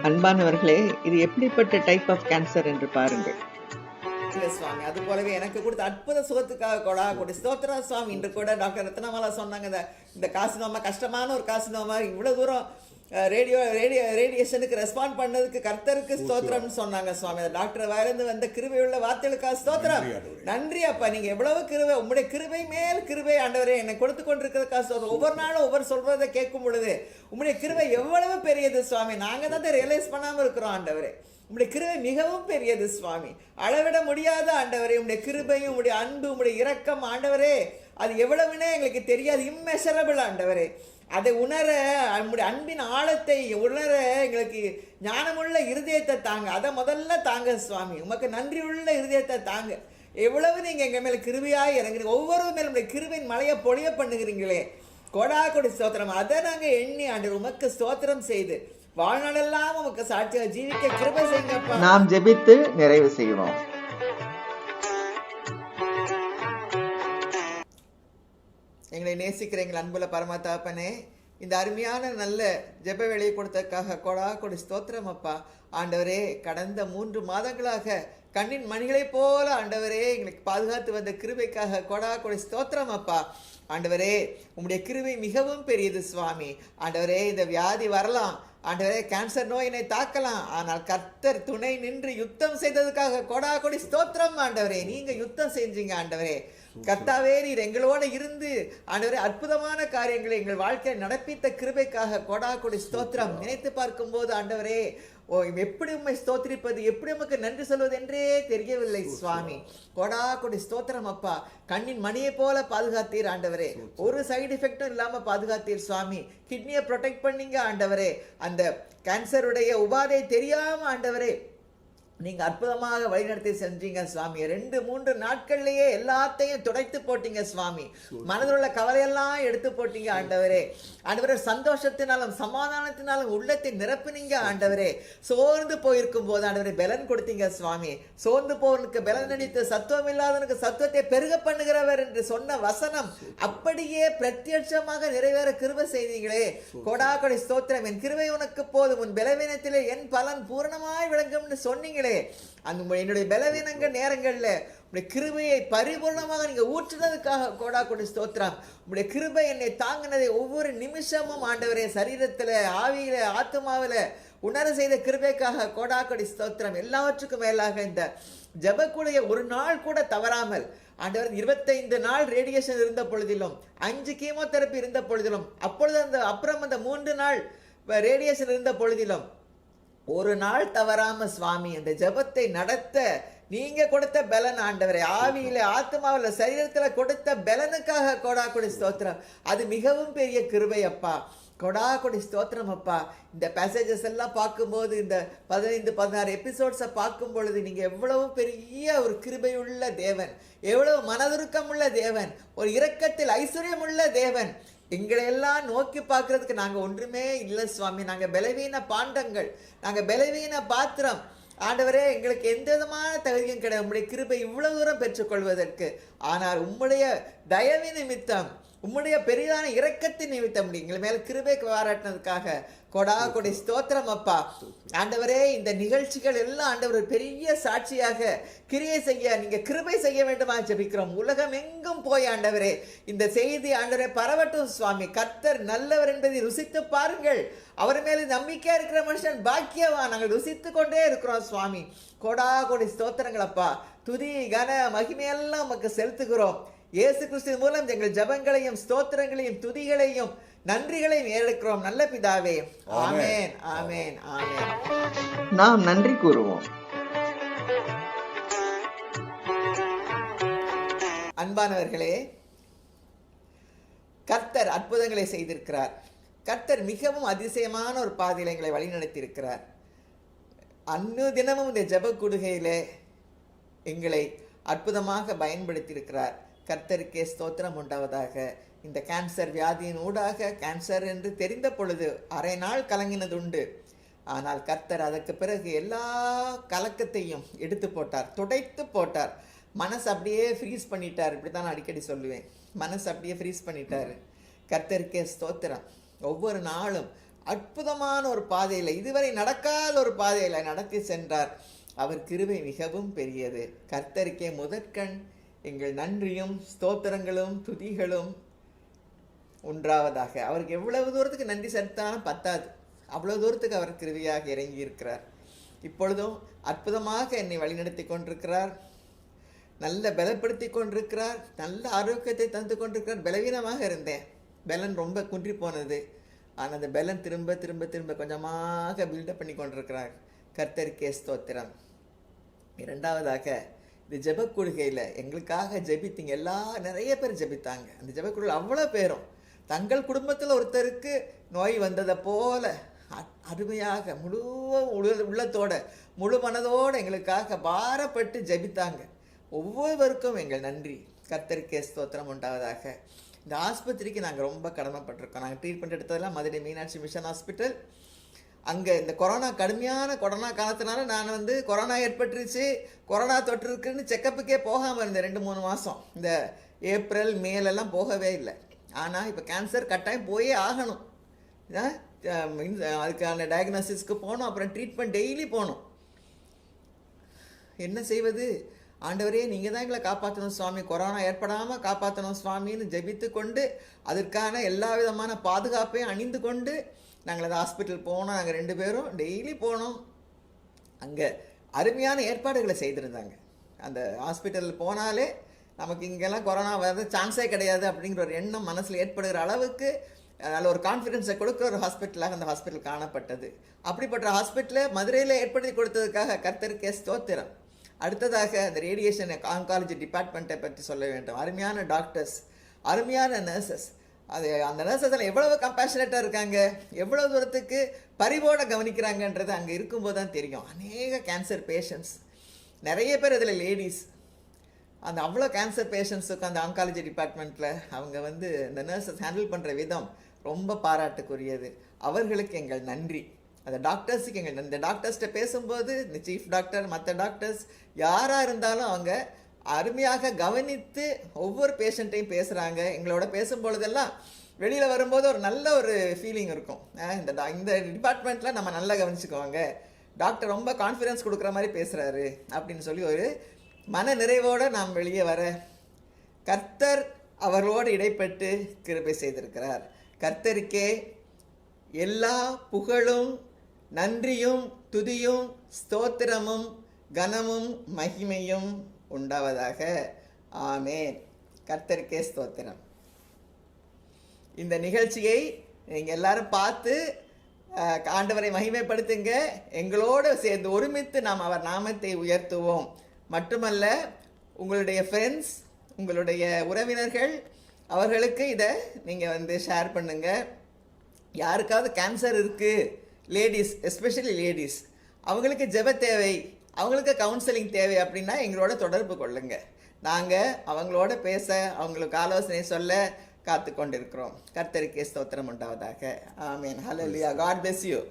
அன்பானவர்களே, இது எப்படிப்பட்ட டைப் ஆஃப் கேன்சர் என்று பாருங்கள். சுவாமி, அது போலவே எனக்கு கொடுத்த அற்புத சுகத்துக்காக கூட கூட ஸ்தோத்திரம் சுவாமி. இன்று கூட டாக்டர் ரத்னமாலா சொன்னாங்க, இந்த காசினோமா கஷ்டமான ஒரு காசினோமா இவ்வளவு தூரம் ரேடியேஷனுக்கு ரெஸ்பாண்ட் பண்ணதுக்கு கர்த்தருக்கு ஸ்தோத்திரம்னு சொன்னாங்க சுவாமி. டாக்டர் வாயிலிருந்து வந்த கிருபையுள்ள வார்த்தைகளுக்காக ஸ்தோத்திரம். நன்றி அப்பா. நீங்க எவ்வளவு கிருபை, உங்களுடைய கிருபை மேல் கிருபை ஆண்டவரே என்னை கொடுத்து கொண்டிருக்கிறதுக்காக ஸ்தோத்திரம். ஒவ்வொரு நாளும் ஒவ்வொரு சொல்றதை கேட்கும் பொழுது உங்களுடைய கிருபை எவ்வளவு பெரியது சுவாமி. நாங்க தான் ரியலைஸ் பண்ணாம இருக்கிறோம் ஆண்டவரே. உங்களுடைய கிருபை மிகவும் பெரியது சுவாமி. அளவிட முடியாத ஆண்டவரே. உங்களுடைய கிருபையும் உங்களுடைய அன்பு உங்களுடைய இரக்கம் ஆண்டவரே, அது எவ்வளவுன்னே எங்களுக்கு தெரியாது. இம்மெஷரபிள் ஆண்டவரே. அதை உணர, நம்முடைய அன்பின் ஆழத்தை உணர எங்களுக்கு ஞானமுள்ள இருதயத்தை தாங்க. அதை முதல்ல தாங்க சுவாமி. உமக்கு நன்றியுள்ள இருதயத்தை தாங்க. எவ்வளவு நீங்க எங்க மேல கிருபையாய் இறங்குறீங்க. ஒவ்வொரு மேலும் உங்களுடைய கிருபையின் மழையை பொழிய பண்ணுகிறீங்களே, கொடா கொடி ஸ்தோத்திரம். அதை நாங்க எண்ணி ஆண்டு உமக்கு ஸ்தோத்திரம் செய்து வாழ்நாளெல்லாம் உமக்கு சாட்சியாக ஜீவிக்க கிருபை செய்யுங்கப்பா. நாம் ஜெபித்து நிறைவு செய்வோம். எங்களை நேசிக்கிற எங்கள் அன்புல பரமத்தாப்பனே, இந்த அருமையான நல்ல ஜெப வேலையை கொடுத்ததுக்காக கொடா கொடி ஸ்தோத்திரம் அப்பா. ஆண்டவரே, கடந்த 3 மாதங்களாக கண்ணின் மணிகளைப் போல ஆண்டவரே எங்களுக்கு பாதுகாத்து வந்த கிருபைக்காக கொடா கொடி ஸ்தோத்திரம் அப்பா. ஆண்டவரே, உம்முடைய கிருபை மிகவும் பெரியது சுவாமி. ஆண்டவரே, இந்த வியாதி வரலாம் ஆண்டவரே, கேன்சர் நோயினை தாக்கலாம். ஆனால் கர்த்தர் துணை நின்று யுத்தம் செய்ததுக்காக கொடா கொடி ஸ்தோத்திரம் ஆண்டவரே. நீங்க யுத்தம் செஞ்சீங்க ஆண்டவரே. கர்த்தாவே, நீர் எங்களோட இருந்து ஆண்டவரே அற்புதமான காரியங்களை எங்கள் வாழ்க்கையை நடப்பித்த கிருபைக்காக கொடா கொடி ஸ்தோத்திரம். நினைத்து பார்க்கும் போது ஆண்டவரே, எப்படி உண்மை ஸ்தோத்திரிப்பது, எப்படி உமக்கு நன்றி சொல்வது என்றே தெரியவில்லை சுவாமி. கொடா கொடி ஸ்தோத்திரம் அப்பா. கண்ணின் மணியை போல பாதுகாத்தீர் ஆண்டவரே. ஒரு சைடு எஃபெக்டும் இல்லாம பாதுகாத்தீர் சுவாமி. கிட்னியை ப்ரொடெக்ட் பண்ணீங்க ஆண்டவரே. அந்த கேன்சருடைய உபாதை தெரியாம ஆண்டவரே நீங்க அற்புதமாக வழிநடத்தி சென்றீங்க சுவாமி. 2-3 நாட்கள்லயே எல்லாத்தையும் துடைத்து போட்டீங்க சுவாமி. மனதில் உள்ள கவலையெல்லாம் எடுத்து போட்டீங்க ஆண்டவரே. ஆண்டவரே, சந்தோஷத்தினாலும் சமாதானத்தினாலும் உள்ளத்தை நிரப்பினீங்க ஆண்டவரே. சோர்ந்து போயிருக்கும் போது ஆண்டவரே பலன் கொடுத்தீங்க சுவாமி. சோர்ந்து போவனுக்கு பலன் அளித்து சத்துவம் இல்லாதவனுக்கு சத்துவத்தை பெருக பண்ணுகிறவர் என்று சொன்ன வசனம் அப்படியே பிரத்யட்சமாக நிறைவேற கிருபை செய்தீங்களே. கொடா கொடி ஸ்தோத்திரம். என் கிருபை உனக்கு போதும், உன் பலவீனத்திலே என் பலன் பூரணமாய் விளங்கும்னு சொன்னீங்களே. அந்த என்னுடைய பலவீனங்கள் நேரங்கள்ல உடைய கிருபையை பரிபூர்ணமாக நீங்க ஊற்றுனதுக்காக கொடா கொடி ஸ்தோத்திரம். உடைய கிருபை என்னை தாங்கினதை ஒவ்வொரு நிமிஷமும் ஆண்டவரே சரீரத்துல, ஆவியில, ஆத்மாவில உணர செய்த கிருபைக்காக கொடா கொடி ஸ்தோத்திரம். எல்லாவற்றுக்கும் மேலாக இந்த ஜெபக்குடைய ஒரு நாள் கூட தவறாமல் ஆண்டவர் 25 நாள் ரேடியேஷன் இருந்த பொழுதிலும் 5 கீமோதெரபி இருந்த பொழுதிலும் அப்பொழுது அப்புறம் அந்த 3 நாள் ரேடியேஷன் இருந்த பொழுதிலும் ஒரு நாள் தவறாம சுவாமி அந்த ஜெபத்தை நடத்த நீங்க கொடுத்த பலன் ஆண்டவரே, ஆவியில, ஆத்மாவில, சரீரத்துல கொடுத்த பலனுக்காக கொடா கொடி ஸ்தோத்திரம். அது மிகவும் பெரிய கிருபை அப்பா. கொடா கொடி ஸ்தோத்திரம் அப்பா. இந்த பேசேஜஸ் எல்லாம் பார்க்கும்போது, இந்த 15-16 எபிசோட்ஸை பார்க்கும் பொழுது நீங்க எவ்வளவு பெரிய ஒரு கிருபையுள்ள தேவன், எவ்வளவு மனதுருக்கம் உள்ள தேவன், ஒரு இரக்கத்தில் ஐஸ்வர்யம் உள்ள தேவன். எங்களை எல்லாம் நோக்கி பார்க்கறதுக்கு நாங்க ஒன்றுமே இல்லை சுவாமி. நாங்க பலவீன பாண்டங்கள், நாங்க பலவீன பாத்திரம் ஆண்டவரே. எங்களுக்கு எந்த விதமான தகுதியும் கிடையாது உம்முடைய கிருபை இவ்வளவு தூரம் பெற்றுக்கொள்வதற்கு. ஆனால் உம்முடைய தயவு நிமித்தம், உம்முடைய பெரிதான இரக்கத்தின் நிமித்தம் எங்கள் மேல கிருபை பாராட்டினதுக்காக கொடா கொடி ஸ்தோத்திரம் அப்பா. ஆண்டவரே, இந்த நிகழ்ச்சிகள் எல்லாம் ஆண்டவர் பெரிய சாட்சியாக கிரியை செய்ய நீங்க கிருபை செய்ய வேண்டுமா ஜெபிக்கிறோம். உலகம் எங்கும் போய் ஆண்டவரே இந்த செய்தி ஆண்டவரே பரவட்டும் சுவாமி. கர்த்தர் நல்லவர் என்பதை ருசித்து பாருங்கள். அவர் மேல நம்பிக்கையா இருக்கிற மனுஷன் பாக்கியவான். நாங்கள் ருசித்து கொண்டே இருக்கிறோம் சுவாமி. கொடா கொடி ஸ்தோத்திரங்கள் அப்பா. துதி, கன, மகிமையெல்லாம் நமக்கு செலுத்துகிறோம். இயேசு கிறிஸ்து மூலம் எங்கள் ஜபங்களையும் ஸ்தோத்திரங்களையும் துதிகளையும் நன்றிகளையும் ஏறெடுக்கிறோம் நல்ல பிதாவே. ஆமென், ஆமென், ஆமென். நாம் நன்றி கூறுவோம். அன்பானவர்களே, கர்த்தர் அற்புதங்களை செய்திருக்கிறார். கர்த்தர் மிகவும் அதிசயமான ஒரு பாதையில் எங்களை வழிநடத்தி இருக்கிறார். அன்னு தினமும் இந்த ஜெப கூடுகையிலே எங்களை அற்புதமாக பயன்படுத்தியிருக்கிறார். கர்த்தருக்கே ஸ்தோத்திரம் உண்டாவதாக. இந்த கேன்சர் வியாதியின் ஊடாக கேன்சர் என்று தெரிந்த பொழுது அரை நாள் கலங்கினதுண்டு. ஆனால் கர்த்தர் அதற்கு பிறகு எல்லா கலக்கத்தையும் எடுத்து போட்டார், துடைத்து போட்டார். மனசு அப்படியே ஃப்ரீஸ் பண்ணிட்டார். இப்படி தான் நான் அடிக்கடி சொல்லுவேன், மனசு அப்படியே ஃப்ரீஸ் பண்ணிட்டார். கர்த்தருக்கே ஸ்தோத்திரம். ஒவ்வொரு நாளும் அற்புதமான ஒரு பாதையில், இதுவரை நடக்காத ஒரு பாதையில் நடத்தி சென்றார். அவர் கிருபை மிகவும் பெரியது. கர்த்தருக்கே முதற்கண் எங்கள் நன்றியும் ஸ்தோத்திரங்களும் துதிகளும் உண்டாவதாக. அவருக்கு எவ்வளவு தூரத்துக்கு நன்றி செலுத்தாலும் பத்தாது, அவ்வளோ தூரத்துக்கு அவர் கிருபையாக இறங்கி இருக்கிறார். இப்பொழுதும் அற்புதமாக என்னை வழிநடத்தி கொண்டிருக்கிறார், நல்ல பலப்படுத்தி கொண்டிருக்கிறார், நல்ல ஆரோக்கியத்தை தந்து கொண்டிருக்கிறார். பலவீனமாக இருந்தேன், பலன் ரொம்ப குன்றி போனது. ஆனால் அந்த பலன் திரும்ப திரும்ப திரும்ப கொஞ்சமாக பில்டப் பண்ணி கொண்டிருக்கிறார். கர்த்தருக்கே ஸ்தோத்திரம். இரண்டாவதாக, இந்த ஜெபக்குழுகையில் எங்களுக்காக ஜெபித்தீங்க, நிறைய பேர் ஜெபித்தாங்க. அந்த ஜெபக்குழுவில் அவ்வளோ பேரும் தங்கள் குடும்பத்தில் ஒருத்தருக்கு நோய் வந்ததை போல அருமையாக முழு உள்ளத்தோட முழு மனதோடு எங்களுக்காக பாரப்பட்டு ஜெபித்தாங்க. ஒவ்வொருவருக்கும் எங்கள் நன்றி. கர்த்தருக்கே ஸ்தோத்திரம் உண்டாவதாக. இந்த ஆஸ்பத்திரிக்கு நாங்கள் ரொம்ப கடமைப்பட்டிருக்கோம். நாங்கள் ட்ரீட்மெண்ட் எடுத்ததெல்லாம் மதுரை மீனாட்சி மிஷன் ஹாஸ்பிட்டல். அங்கே இந்த கடுமையான கொரோனா காலத்தினால நான் கொரோனா ஏற்பட்டுருச்சு, கொரோனா தொற்று இருக்குன்னு செக்கப்புக்கே போகாமல் இருந்தேன் 2-3 மாதம். இந்த ஏப்ரல் மேலெல்லாம் போகவே இல்லை. ஆனால் இப்போ கேன்சர் கட்டாயம் போயே ஆகணும். அதுக்கான டயக்னோசிஸ்க்கு போகணும், அப்புறம் ட்ரீட்மெண்ட் டெய்லி போகணும். என்ன செய்வது? ஆண்டவரே, நீங்கள் தான் எங்களை காப்பாற்றணும் சுவாமி, கொரோனா ஏற்படாமல் காப்பாற்றணும் சுவாமின்னு ஜெபித்து கொண்டு அதற்கான எல்லா விதமான பாதுகாப்பையும் அணிந்து கொண்டு நாங்கள் அந்த ஹாஸ்பிட்டல் போனோம். நாங்கள் 2 பேரும் டெய்லி போனோம். அங்கே அருமையான ஏற்பாடுகளை செய்திருந்தாங்க. அந்த ஹாஸ்பிட்டலில் போனாலே நமக்கு இங்கெல்லாம் கொரோனா வர சான்ஸே கிடையாது அப்படிங்கிற ஒரு எண்ணம் மனசில் ஏற்படுகிற அளவுக்கு அதில் ஒரு கான்ஃபிடென்ஸை கொடுக்குற ஒரு ஹாஸ்பிட்டலாக அந்த ஹாஸ்பிட்டல் காணப்பட்டது. அப்படிப்பட்ட ஹாஸ்பிட்டலை மதுரையில் ஏற்படுத்தி கொடுத்ததுக்காக கர்த்தருக்கே ஸ்தோத்திரம். அடுத்ததாக அந்த ரேடியேஷன் ஆங்காலஜி டிபார்ட்மெண்ட்டை பற்றி சொல்ல வேண்டும். அருமையான டாக்டர்ஸ், அருமையான நர்சஸ். அந்த நர்சஸ் எல்லாம் எவ்வளவு கம்பேஷனேட்டாக இருக்காங்க, எவ்வளோ தூரத்துக்கு பரிவோடு கவனிக்கிறாங்கன்றது அங்கே இருக்கும்போது தான் தெரியும். அநேக கேன்சர் பேஷண்ட்ஸ், நிறைய பேர் இதில் லேடிஸ். அந்த அவ்வளோ கேன்சர் பேஷண்ட்ஸுக்கு அந்த ஆங்காலஜி டிபார்ட்மெண்ட்டில் அவங்க இந்த நர்சஸ் ஹேண்டில் பண்ணுற விதம் ரொம்ப பாராட்டுக்குரியது. அவர்களுக்கு எங்கள் நன்றி. அந்த டாக்டர்ஸுக்கு எங்கள் இந்த டாக்டர்ஸ்கிட்ட பேசும்போது இந்த சீஃப் டாக்டர், மற்ற டாக்டர்ஸ் யாராக இருந்தாலும் அவங்க அருமையாக கவனித்து ஒவ்வொரு பேஷண்ட்டையும் பேசுகிறாங்க. எங்களோட பேசும்பொழுதெல்லாம் வெளியில் வரும்போது ஒரு நல்ல ஒரு ஃபீலிங் இருக்கும். இந்த டிபார்ட்மெண்ட்டில் நம்ம நல்லா கவனிச்சுக்குவாங்க, டாக்டர் ரொம்ப கான்ஃபிடன்ஸ் கொடுக்குற மாதிரி பேசுகிறாரு அப்படின்னு சொல்லி ஒரு மன நிறைவோடு நாம் வெளியே வர கர்த்தர் அவர்களோடு இடைப்பட்டு கிருபை செய்திருக்கிறார். கர்த்தருக்கே எல்லா புகழும் நன்றியும் துதியும் ஸ்தோத்திரமும் கனமும் மகிமையும் உண்டாவதாக. ஆமேன். கர்த்தருக்கே ஸ்தோத்திரம். இந்த நிகழ்ச்சியை நீங்கள் எல்லாரும் பார்த்து ஆண்டவரை மகிமைப்படுத்துங்க. எங்களோடு சேர்ந்து ஒருமித்து நாம் அவர் நாமத்தை உயர்த்துவோம். மட்டுமல்ல, உங்களுடைய ஃப்ரெண்ட்ஸ், உங்களுடைய உறவினர்கள், அவர்களுக்கு இதை நீங்கள் ஷேர் பண்ணுங்கள். யாருக்காவது கேன்சர் இருக்குது, லேடிஸ், எஸ்பெஷலி லேடிஸ், அவங்களுக்கு ஜெப தேவை, அவங்களுக்கு கவுன்சிலிங் தேவை அப்படின்னா எங்களோட தொடர்பு கொள்ளுங்க. நாங்கள் அவங்களோட பேச, அவங்களுக்கு ஆலோசனை சொல்ல காத்து கொண்டிருக்கிறோம். கர்த்தருக்கே ஸ்தோத்திரம் உண்டாவதாக. ஆமேன். ஹல்லேலூயா. God bless you.